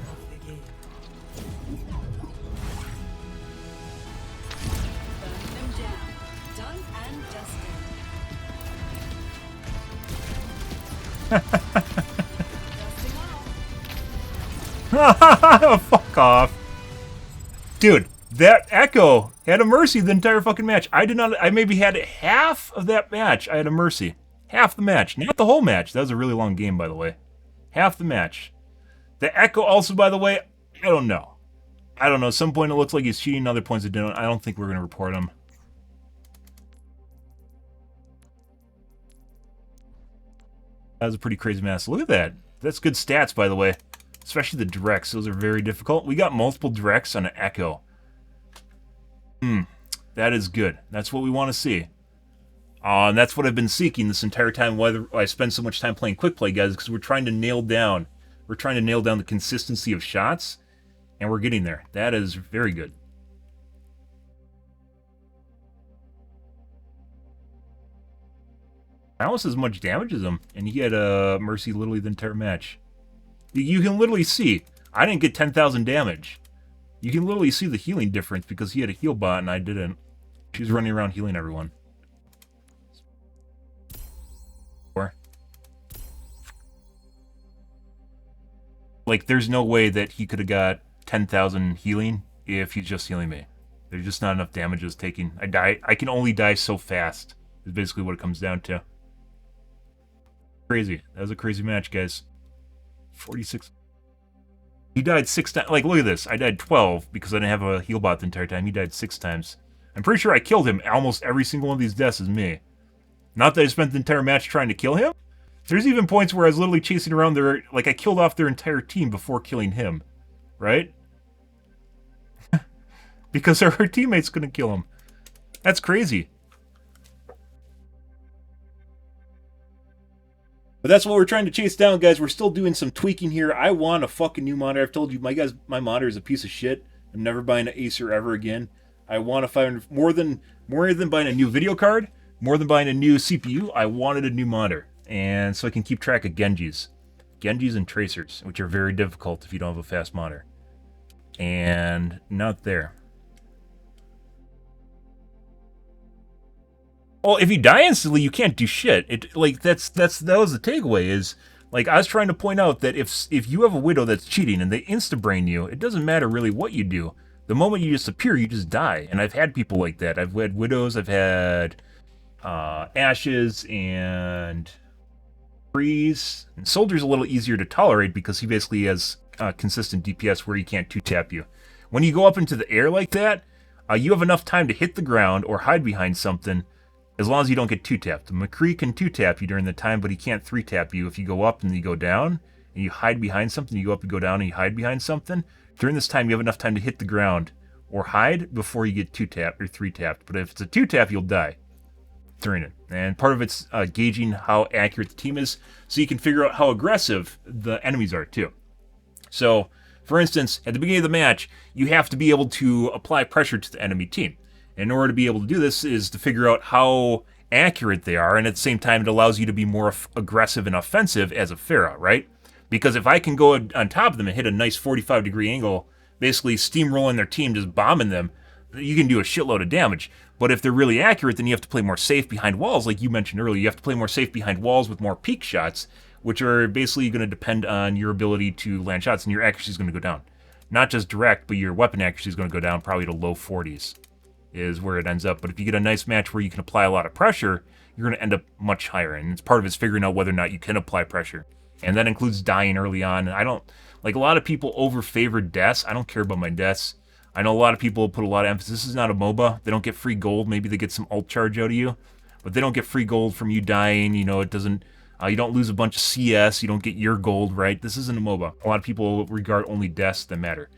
Fuck off. Dude, that Echo had a Mercy the entire fucking match. I did not... I maybe had half of that match. I had a Mercy. Half the match. Not the whole match. That was a really long game, by the way. Half the match. The Echo also, by the way, I don't know. I don't know. At some point it looks like he's cheating. Other points it didn't. I don't think we're going to report him. That was a pretty crazy match. Look at that. That's good stats, by the way. Especially the directs. Those are very difficult. We got multiple directs on an Echo. That is good. That's what we want to see. And that's what I've been seeking this entire time. Why I spend so much time playing quick play, guys, because we're trying to nail down. We're trying to nail down the consistency of shots, and we're getting there. That is very good. I almost as much damage as him, and he had a Mercy literally the entire match. You can literally see. I didn't get 10,000 damage. You can literally see the healing difference because he had a heal bot and I didn't. She was running around healing everyone. Like, there's no way that he could have got 10,000 healing if he's just healing me. There's just not enough damage it's taking. I can only die so fast, is basically what it comes down to. Crazy. That was a crazy match, guys. 46. He died 6 times. Like, look at this. I died 12 because I didn't have a heal bot the entire time. He died 6 times. I'm pretty sure I killed him. Almost every single one of these deaths is me. Not that I spent the entire match trying to kill him. There's even points where I was literally chasing around their... Like, I killed off their entire team before killing him. Right? Because our teammates couldn't kill him. That's crazy. But that's what we're trying to chase down, guys. We're still doing some tweaking here. I want a fucking new monitor. I've told you, my monitor is a piece of shit. I'm never buying an Acer ever again. I want to find more than buying a new video card, more than buying a new CPU. I wanted a new monitor, and so I can keep track of Genjis and tracers, which are very difficult if you don't have a fast monitor. And not there. Well, if you die instantly, you can't do shit. That was the takeaway. Is like I was trying to point out that if you have a Widow that's cheating and they insta-brain you, it doesn't matter really what you do. The moment you disappear, you just die. And I've had people like that. I've had Widows. I've had Ashes and Freeze. And Soldier's a little easier to tolerate because he basically has consistent DPS where he can't two-tap you. When you go up into the air like that, you have enough time to hit the ground or hide behind something as long as you don't get 2-tapped. The McCree can 2-tap you during the time, but he can't 3-tap you if you go up and you go down and you hide behind something. You go up and go down and you hide behind something. During this time, you have enough time to hit the ground or hide before you get 2-tapped or 3-tapped. But if it's a 2-tap, you'll die during it. And part of it's gauging how accurate the team is, so you can figure out how aggressive the enemies are too. So, for instance, at the beginning of the match, you have to be able to apply pressure to the enemy team. And in order to be able to do this is to figure out how accurate they are, and at the same time, it allows you to be more aggressive and offensive as a Pharah, right? Because if I can go on top of them and hit a nice 45-degree angle, basically steamrolling their team, just bombing them, you can do a shitload of damage. But if they're really accurate, then you have to play more safe behind walls, like you mentioned earlier. You have to play more safe behind walls with more peak shots, which are basically going to depend on your ability to land shots, and your accuracy is going to go down. Not just direct, but your weapon accuracy is going to go down probably to low 40s, is where it ends up. But if you get a nice match where you can apply a lot of pressure, you're going to end up much higher. And it's part of it's figuring out whether or not you can apply pressure. And that includes dying early on. And I don't, like a lot of people over-favor deaths. I don't care about my deaths. I know a lot of people put a lot of emphasis. This is not a MOBA. They don't get free gold. Maybe they get some ult charge out of you. But they don't get free gold from you dying. You know, it doesn't, you don't lose a bunch of CS. You don't get your gold, right? This isn't a MOBA. A lot of people regard only deaths that matter.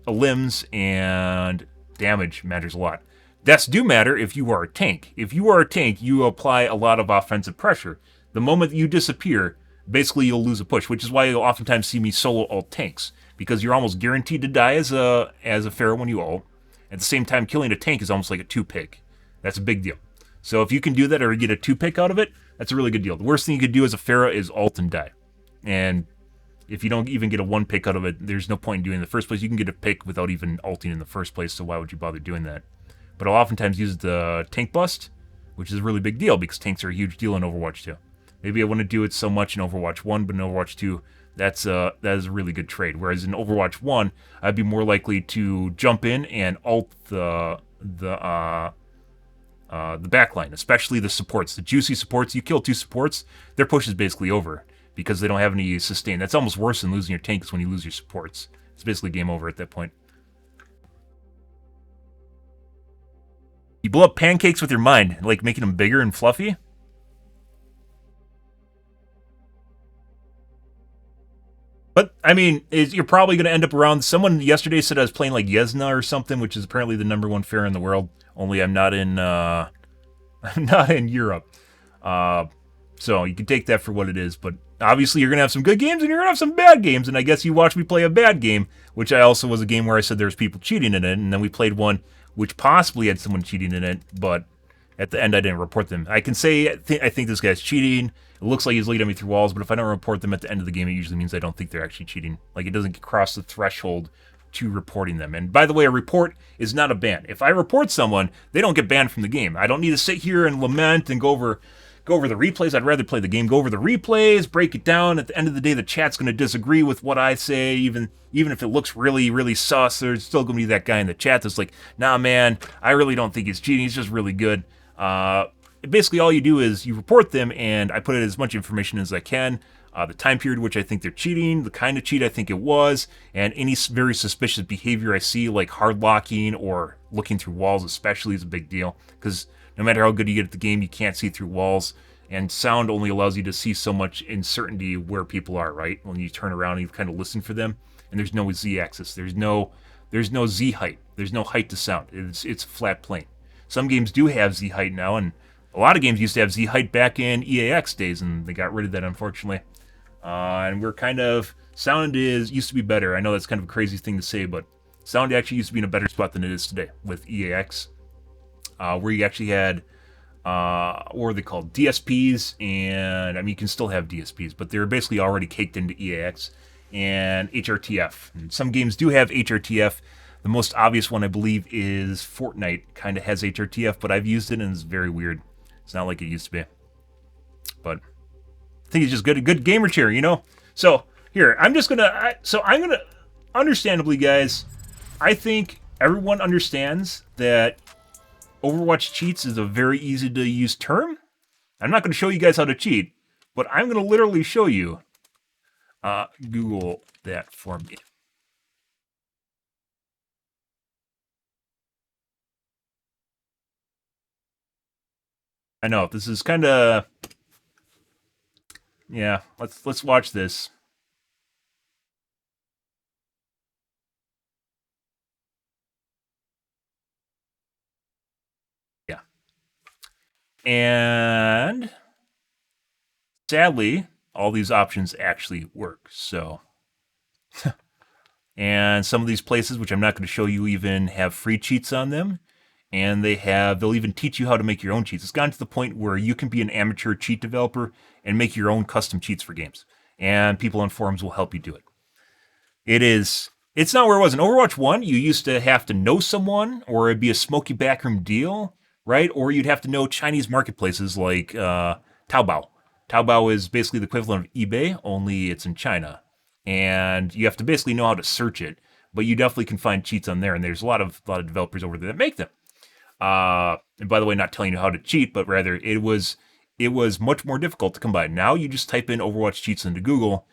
Limbs and damage matters a lot. Deaths do matter if you are a tank. If you are a tank, you apply a lot of offensive pressure. The moment you disappear, basically you'll lose a push, which is why you'll oftentimes see me solo ult tanks, because you're almost guaranteed to die as a Pharah when you ult. At the same time, killing a tank is almost like a 2-pick. That's a big deal. So if you can do that or get a 2-pick out of it, that's a really good deal. The worst thing you could do as a Pharah is ult and die. And if you don't even get a 1-pick out of it, there's no point in doing it in the first place. You can get a pick without even ulting in the first place, so why would you bother doing that? But I'll oftentimes use the tank bust, which is a really big deal because tanks are a huge deal in Overwatch 2. Maybe I wouldn't do it so much in Overwatch 1, but in Overwatch 2, that is a really good trade. Whereas in Overwatch 1, I'd be more likely to jump in and ult the backline, especially the supports. The juicy supports, you kill 2 supports, their push is basically over because they don't have any sustain. That's almost worse than losing your tanks when you lose your supports. It's basically game over at that point. You blow up pancakes with your mind, like making them bigger and fluffy. But, I mean, you're probably going to end up around... Someone yesterday said I was playing like Yezna or something, which is apparently the #1 Pharah in the world. Only I'm not in Europe. So you can take that for what it is. But obviously you're going to have some good games and you're going to have some bad games. And I guess you watched me play a bad game, which I also was a game where I said there was people cheating in it. And then we played one which possibly had someone cheating in it, but at the end I didn't report them. I can say I think this guy's cheating. It looks like he's leading me through walls, but if I don't report them at the end of the game, it usually means I don't think they're actually cheating. Like, it doesn't cross the threshold to reporting them. And by the way, a report is not a ban. If I report someone, they don't get banned from the game. I don't need to sit here and lament and go over the replays. I'd rather play the game, go over the replays, break it down. At the end of the day, the chat's going to disagree with what I say, even if it looks really, really sus. There's still going to be that guy in the chat that's like, nah, man, I really don't think he's cheating. He's just really good. Basically, all you do is you report them, and I put in as much information as I can. The time period which I think they're cheating, the kind of cheat I think it was, and any very suspicious behavior I see, like hard locking or looking through walls especially, is a big deal. Because no matter how good you get at the game, you can't see through walls. And sound only allows you to see so much uncertainty where people are, right? When you turn around and you kind of listen for them. And there's no Z-axis. There's no Z height. There's no height to sound. It's a flat plane. Some games do have Z height now, and a lot of games used to have Z height back in EAX days, and they got rid of that, unfortunately. And we're kind of... Sound used to be better. I know that's kind of a crazy thing to say, but sound actually used to be in a better spot than it is today with EAX. Where you actually had, what were they called? DSPs, and, I mean, you can still have DSPs, but they're basically already caked into EAX, and HRTF. And some games do have HRTF. The most obvious one, I believe, is Fortnite. Kind of has HRTF, but I've used it, and it's very weird. It's not like it used to be. But I think it's just good gamer cheer, you know? So, here, I'm just gonna... Understandably, guys, I think everyone understands that Overwatch cheats is a very easy to use term. I'm not going to show you guys how to cheat, but I'm going to literally show you. Google that for me. I know this is kind of. Yeah, let's watch this. Yeah. And sadly, all these options actually work. So and some of these places, which I'm not going to show you, even have free cheats on them. And they'll even teach you how to make your own cheats. It's gotten to the point where you can be an amateur cheat developer and make your own custom cheats for games. And people on forums will help you do it. It's not where it was. In Overwatch 1, you used to have to know someone, or it'd be a smoky backroom deal, right? Or you'd have to know Chinese marketplaces like Taobao. Taobao is basically the equivalent of eBay, only it's in China. And you have to basically know how to search it. But you definitely can find cheats on there, and there's a lot of developers over there that make them. And by the way, not telling you how to cheat, but rather it was much more difficult to come by. Now you just type in Overwatch cheats into Google,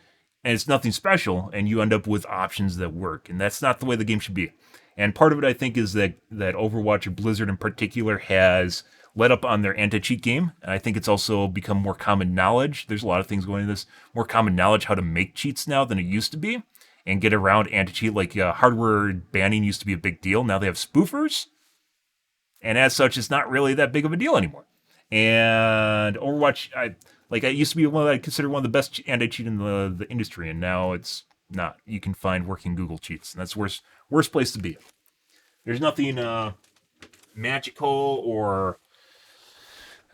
and it's nothing special, and you end up with options that work. And that's not the way the game should be. And part of it, I think, is that Overwatch, or Blizzard in particular, has let up on their anti-cheat game. I think it's also become more common knowledge. There's a lot of things going into this. More common knowledge how to make cheats now than it used to be, and get around anti-cheat. Like hardware banning used to be a big deal. Now they have spoofers, and as such, it's not really that big of a deal anymore. And Overwatch, it used to be one that I consider one of the best anti-cheat in the industry, and now it's not. You can find working Google cheats, and that's the worst place to be. There's nothing magical or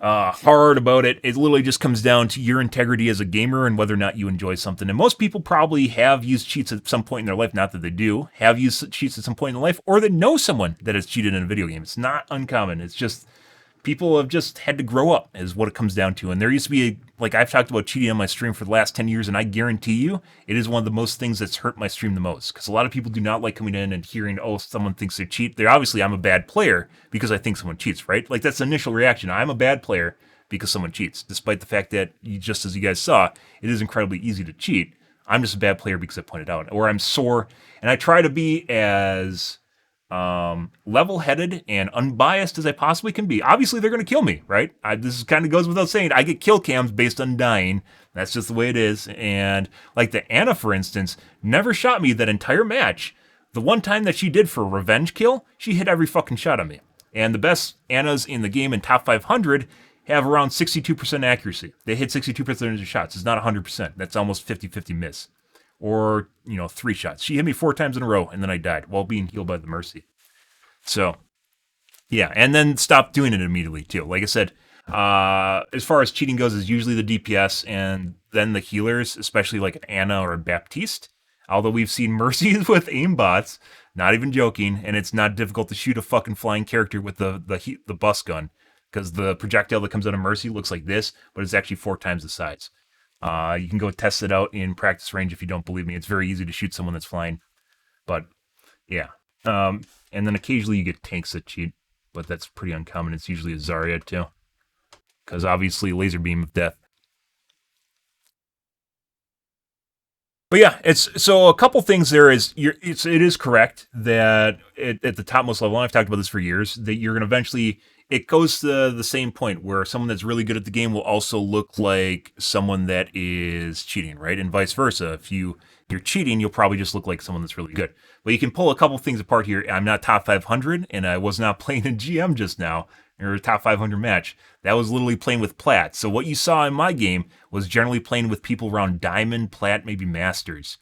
hard about it. It literally just comes down to your integrity as a gamer and whether or not you enjoy something. And most people probably have used cheats at some point in their life, not that they do, have used cheats at some point in their life, or they know someone that has cheated in a video game. It's not uncommon. It's just people have just had to grow up is what it comes down to. And there used to be, I've talked about cheating on my stream for the last 10 years, and I guarantee you it is one of the most things that's hurt my stream the most. Because a lot of people do not like coming in and hearing, oh, someone thinks they cheat. They're obviously, I'm a bad player because I think someone cheats, right? That's the initial reaction. I'm a bad player because someone cheats. Despite the fact that, just as you guys saw, it is incredibly easy to cheat. I'm just a bad player because I pointed out. Or I'm sore. And I try to be as level-headed and unbiased as I possibly can be. Obviously, they're going to kill me, right? This kind of goes without saying. I get kill cams based on dying. That's just the way it is. And like the Anna, for instance, never shot me that entire match. The one time that she did for a revenge kill, she hit every fucking shot on me. And the best Annas in the game in top 500 have around 62% accuracy. They hit 62% of their shots. It's not 100%. That's almost 50-50 miss. Or, 3 shots. She hit me 4 times in a row, and then I died while being healed by the Mercy. So, yeah, and then stop doing it immediately, too. Like I said, as far as cheating goes, is usually the DPS and then the healers, especially like an Anna or a Baptiste. Although we've seen Mercies with aimbots, not even joking, and it's not difficult to shoot a fucking flying character with the bus gun, because the projectile that comes out of Mercy looks like this, but it's actually 4 times the size. You can go test it out in practice range if you don't believe me. It's very easy to shoot someone that's flying. But, yeah. And then occasionally you get tanks that cheat, but that's pretty uncommon. It's usually a Zarya, too. Because obviously laser beam of death. But yeah, so a couple things there is, it is correct that at the topmost level, and I've talked about this for years, that you're going to eventually, it goes to the same point where someone that's really good at the game will also look like someone that is cheating, right? And vice versa. If you're cheating, you'll probably just look like someone that's really good. But you can pull a couple things apart here. I'm not top 500, and I was not playing in GM just now, or a top 500 match. That was literally playing with plat. So what you saw in my game was generally playing with people around diamond, plat, maybe masters.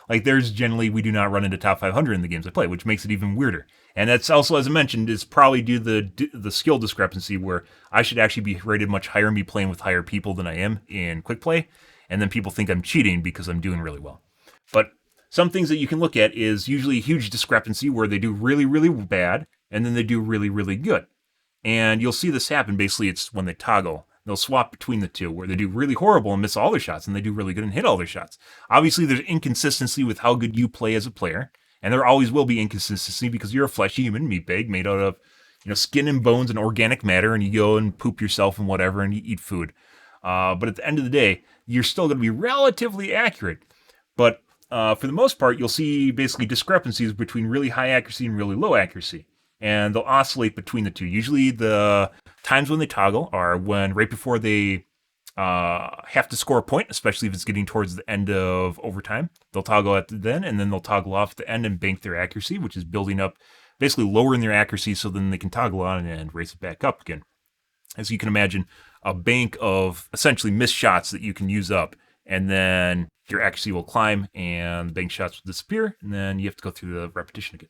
There's generally, we do not run into top 500 in the games I play, which makes it even weirder. And that's also, as I mentioned, is probably due to the skill discrepancy where I should actually be rated much higher and be playing with higher people than I am in quick play. And then people think I'm cheating because I'm doing really well. But some things that you can look at is usually a huge discrepancy where they do really, really bad and then they do really, really good. And you'll see this happen. Basically, it's when they toggle. They'll swap between the two, where they do really horrible and miss all their shots, and they do really good and hit all their shots. Obviously, there's inconsistency with how good you play as a player, and there always will be inconsistency because you're a fleshy human meat bag made out of, skin and bones and organic matter, and you go and poop yourself and whatever, and you eat food. But at the end of the day, you're still going to be relatively accurate. But for the most part, you'll see basically discrepancies between really high accuracy and really low accuracy. And they'll oscillate between the two. Usually the times when they toggle are when right before they have to score a point, especially if it's getting towards the end of overtime. They'll toggle at then, and then they'll toggle off at the end and bank their accuracy, which is building up, basically lowering their accuracy so then they can toggle on and raise it back up again. As you can imagine, a bank of essentially missed shots that you can use up, and then your accuracy will climb and the bank shots will disappear, and then you have to go through the repetition again.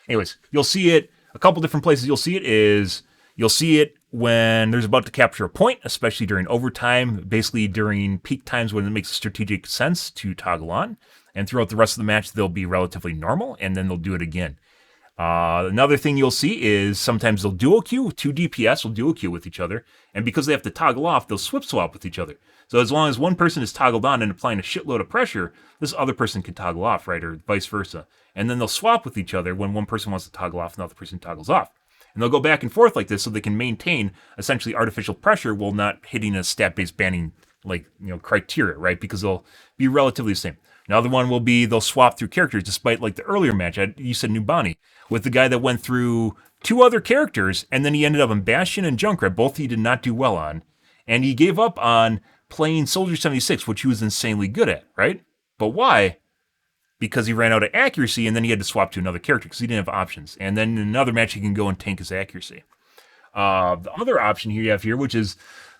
Anyways, you'll see it a couple different places. You'll see it when there's about to capture a point, especially during overtime, basically during peak times when it makes strategic sense to toggle on. And throughout the rest of the match, they'll be relatively normal, and then they'll do it again. Another thing you'll see is sometimes they'll dual queue. 2 DPS will dual queue with each other, and because they have to toggle off, they'll swip swap with each other. So as long as one person is toggled on and applying a shitload of pressure, this other person can toggle off, right, or vice versa. And then they'll swap with each other when one person wants to toggle off and the other person toggles off. And they'll go back and forth like this so they can maintain essentially artificial pressure while not hitting a stat-based banning criteria, right? Because they'll be relatively the same. Another one will be they'll swap through characters, despite like the earlier match, you said Nubani, with the guy that went through 2 other characters, and then he ended up on Bastion and Junkrat, both he did not do well on. And he gave up on playing Soldier 76, which he was insanely good at, right? But why? Because he ran out of accuracy, and then he had to swap to another character because he didn't have options. And then in another match, he can go and tank his accuracy. The other option here you have here, which is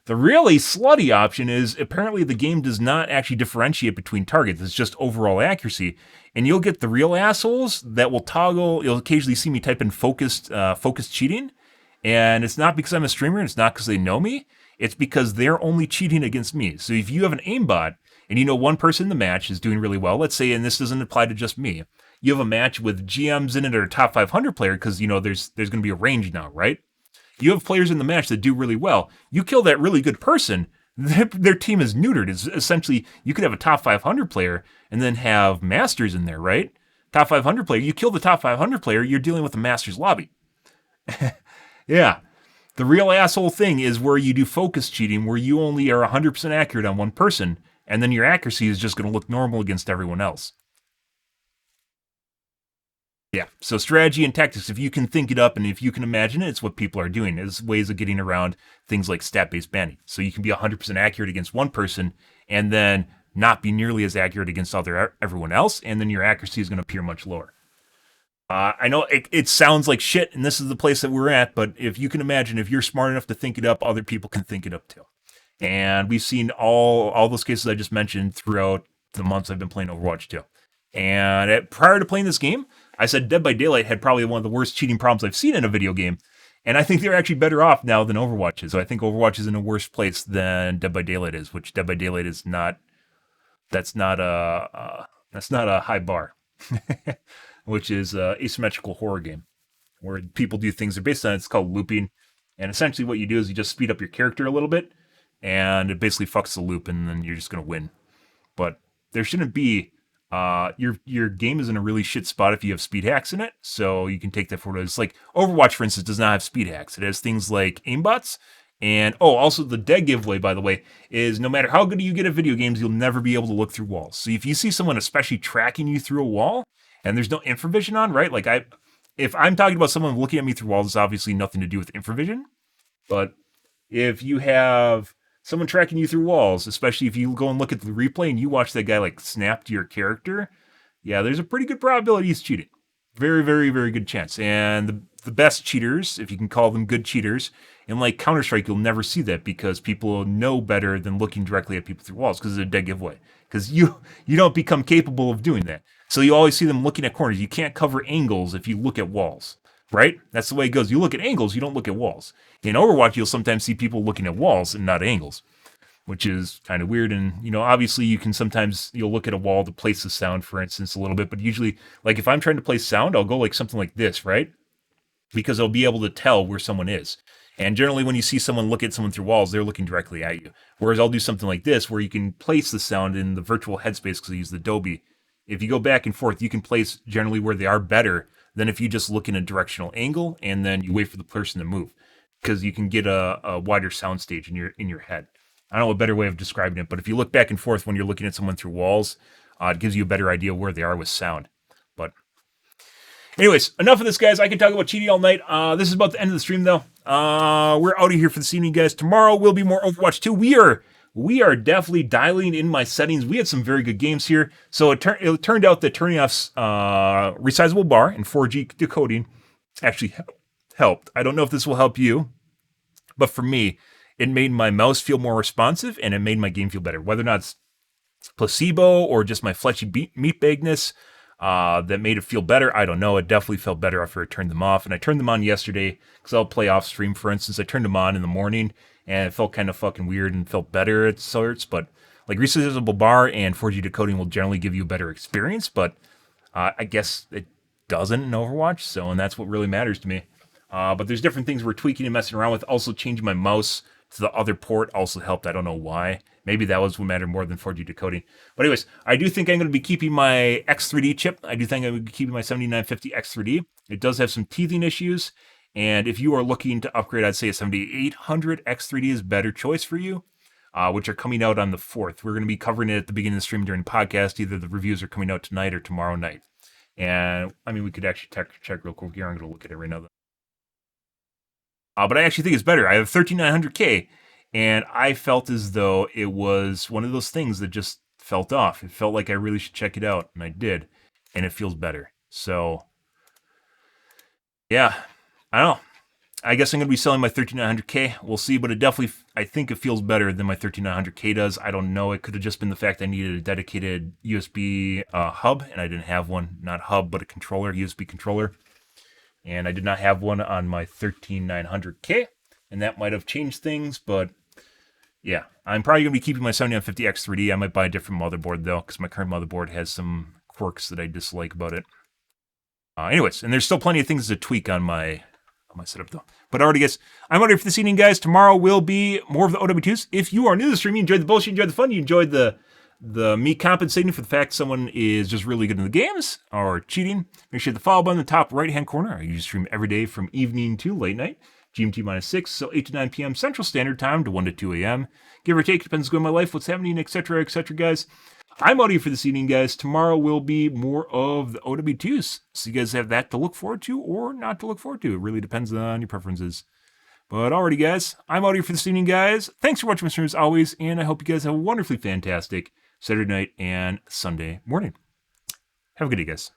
the really slutty option, is apparently the game does not actually differentiate between targets. It's just overall accuracy. And you'll get the real assholes that will toggle. You'll occasionally see me type in focused cheating. And it's not because I'm a streamer, and it's not because they know me. It's because they're only cheating against me. So if you have an aimbot, and you know one person in the match is doing really well, let's say, and this doesn't apply to just me, you have a match with GMs in it or a top 500 player, because there's going to be a range now, right? You have players in the match that do really well. You kill that really good person, their team is neutered. It's essentially, you could have a top 500 player and then have masters in there, right? Top 500 player, you kill the top 500 player, you're dealing with a masters lobby. Yeah. The real asshole thing is where you do focus cheating, where you only are 100% accurate on one person, and then your accuracy is just going to look normal against everyone else. Yeah, so strategy and tactics, if you can think it up and if you can imagine it, it's what people are doing. It's ways of getting around things like stat-based banning. So you can be 100% accurate against one person and then not be nearly as accurate against everyone else, and then your accuracy is going to appear much lower. I know it sounds like shit, and this is the place that we're at, but if you can imagine, if you're smart enough to think it up, other people can think it up too. And we've seen all those cases I just mentioned throughout the months I've been playing Overwatch 2. And prior to playing this game, I said Dead by Daylight had probably one of the worst cheating problems I've seen in a video game. And I think they're actually better off now than Overwatch is. So I think Overwatch is in a worse place than Dead by Daylight is, which Dead by Daylight is not. That's not a high bar, which is an asymmetrical horror game where people do things they're based on. It's called looping, and essentially what you do is you just speed up your character a little bit, and it basically fucks the loop, and then you're just gonna win. But there shouldn't be. Your game is in a really shit spot if you have speed hacks in it, so you can take that forward. It's like Overwatch, for instance, does not have speed hacks. It has things like aimbots, and also the dead giveaway, by the way, is no matter how good you get at video games, you'll never be able to look through walls. So if you see someone especially tracking you through a wall, and there's no infravision on, right? Like if I'm talking about someone looking at me through walls, it's obviously nothing to do with infravision, but if you have someone tracking you through walls, especially if you go and look at the replay and you watch that guy like snap to your character, yeah, there's a pretty good probability he's cheating. Very, very, very good chance. And the best cheaters, if you can call them good cheaters, in like Counter-Strike, you'll never see that because people know better than looking directly at people through walls because it's a dead giveaway. Because you don't become capable of doing that. So you always see them looking at corners. You can't cover angles if you look at walls. Right? That's the way it goes. You look at angles, you don't look at walls. In Overwatch, you'll sometimes see people looking at walls and not angles, which is kind of weird. And, obviously you'll look at a wall to place the sound, for instance, a little bit. But usually, like if I'm trying to place sound, I'll go like something like this, right? Because I'll be able to tell where someone is. And generally when you see someone look at someone through walls, they're looking directly at you. Whereas I'll do something like this, where you can place the sound in the virtual headspace because I use the Dolby. If you go back and forth, you can place generally where they are better than if you just look in a directional angle and then you wait for the person to move, because you can get a wider sound stage in your head. I don't know a better way of describing it, but if you look back and forth when you're looking at someone through walls, it gives you a better idea where they are with sound. But Anyways, enough of this, guys. I can talk about cheating all night. This is about the end of the stream, though. We're out of here for this evening, guys. Tomorrow will be more Overwatch 2. We are definitely dialing in my settings. We had some very good games here. So it turned out that turning off resizable bar and 4G decoding actually helped. I don't know if this will help you, but for me, it made my mouse feel more responsive and it made my game feel better. Whether or not it's placebo or just my fleshy meat bagness that made it feel better, I don't know. It definitely felt better after I turned them off. And I turned them on yesterday because I'll play off stream, for instance. I turned them on in the morning and it felt kind of fucking weird and felt better at sorts. But like resizable bar and 4G decoding will generally give you a better experience, but I guess it doesn't in Overwatch. So, and that's what really matters to me. But there's different things we're tweaking and messing around with. Also changing my mouse to the other port also helped. I don't know why. Maybe that was what mattered more than 4G decoding. But anyways, I do think I'm going to be keeping my X3D chip. I do think I'm going to be keeping my 7950 X3D. It does have some teething issues. And if you are looking to upgrade, I'd say a 7800 X3D is a better choice for you, which are coming out on the 4th. We're going to be covering it at the beginning of the stream during the podcast. Either the reviews are coming out tonight or tomorrow night. And I mean, we could actually check real quick here. I'm going to look at it right now. But I actually think it's better. I have 13900K, and I felt as though it was one of those things that just felt off. It felt like I really should check it out, and I did, and it feels better. So, yeah, I don't know. I guess I'm going to be selling my 13900K. We'll see, but it definitely, I think it feels better than my 13900K does. I don't know. It could have just been the fact I needed a dedicated USB hub, and I didn't have one. Not hub, but a controller, USB controller. And I did not have one on my 13900K, and that might have changed things, but yeah, I'm probably going to be keeping my 7950 X3D. I might buy a different motherboard, though, because my current motherboard has some quirks that I dislike about it. Anyways, and there's still plenty of things to tweak on my setup, though. But already, guys, I'm out here for this evening, guys. Tomorrow will be more of the OW2s. If you are new to the stream, you enjoyed the bullshit, you enjoyed the fun, you enjoyed the me compensating for the fact someone is just really good in the games or cheating, make sure the follow button in the top right-hand corner. I usually stream every day from evening to late night, GMT -6, so 8 to 9 p.m. Central Standard Time to 1 to 2 a.m. Give or take, depends on my life, what's happening, etc., guys. I'm out here for this evening, guys. Tomorrow will be more of the OW2s, so you guys have that to look forward to or not to look forward to. It really depends on your preferences. But alrighty, guys, I'm out here for this evening, guys. Thanks for watching my stream as always, and I hope you guys have a wonderfully fantastic Saturday night and Sunday morning. Have a good day, guys.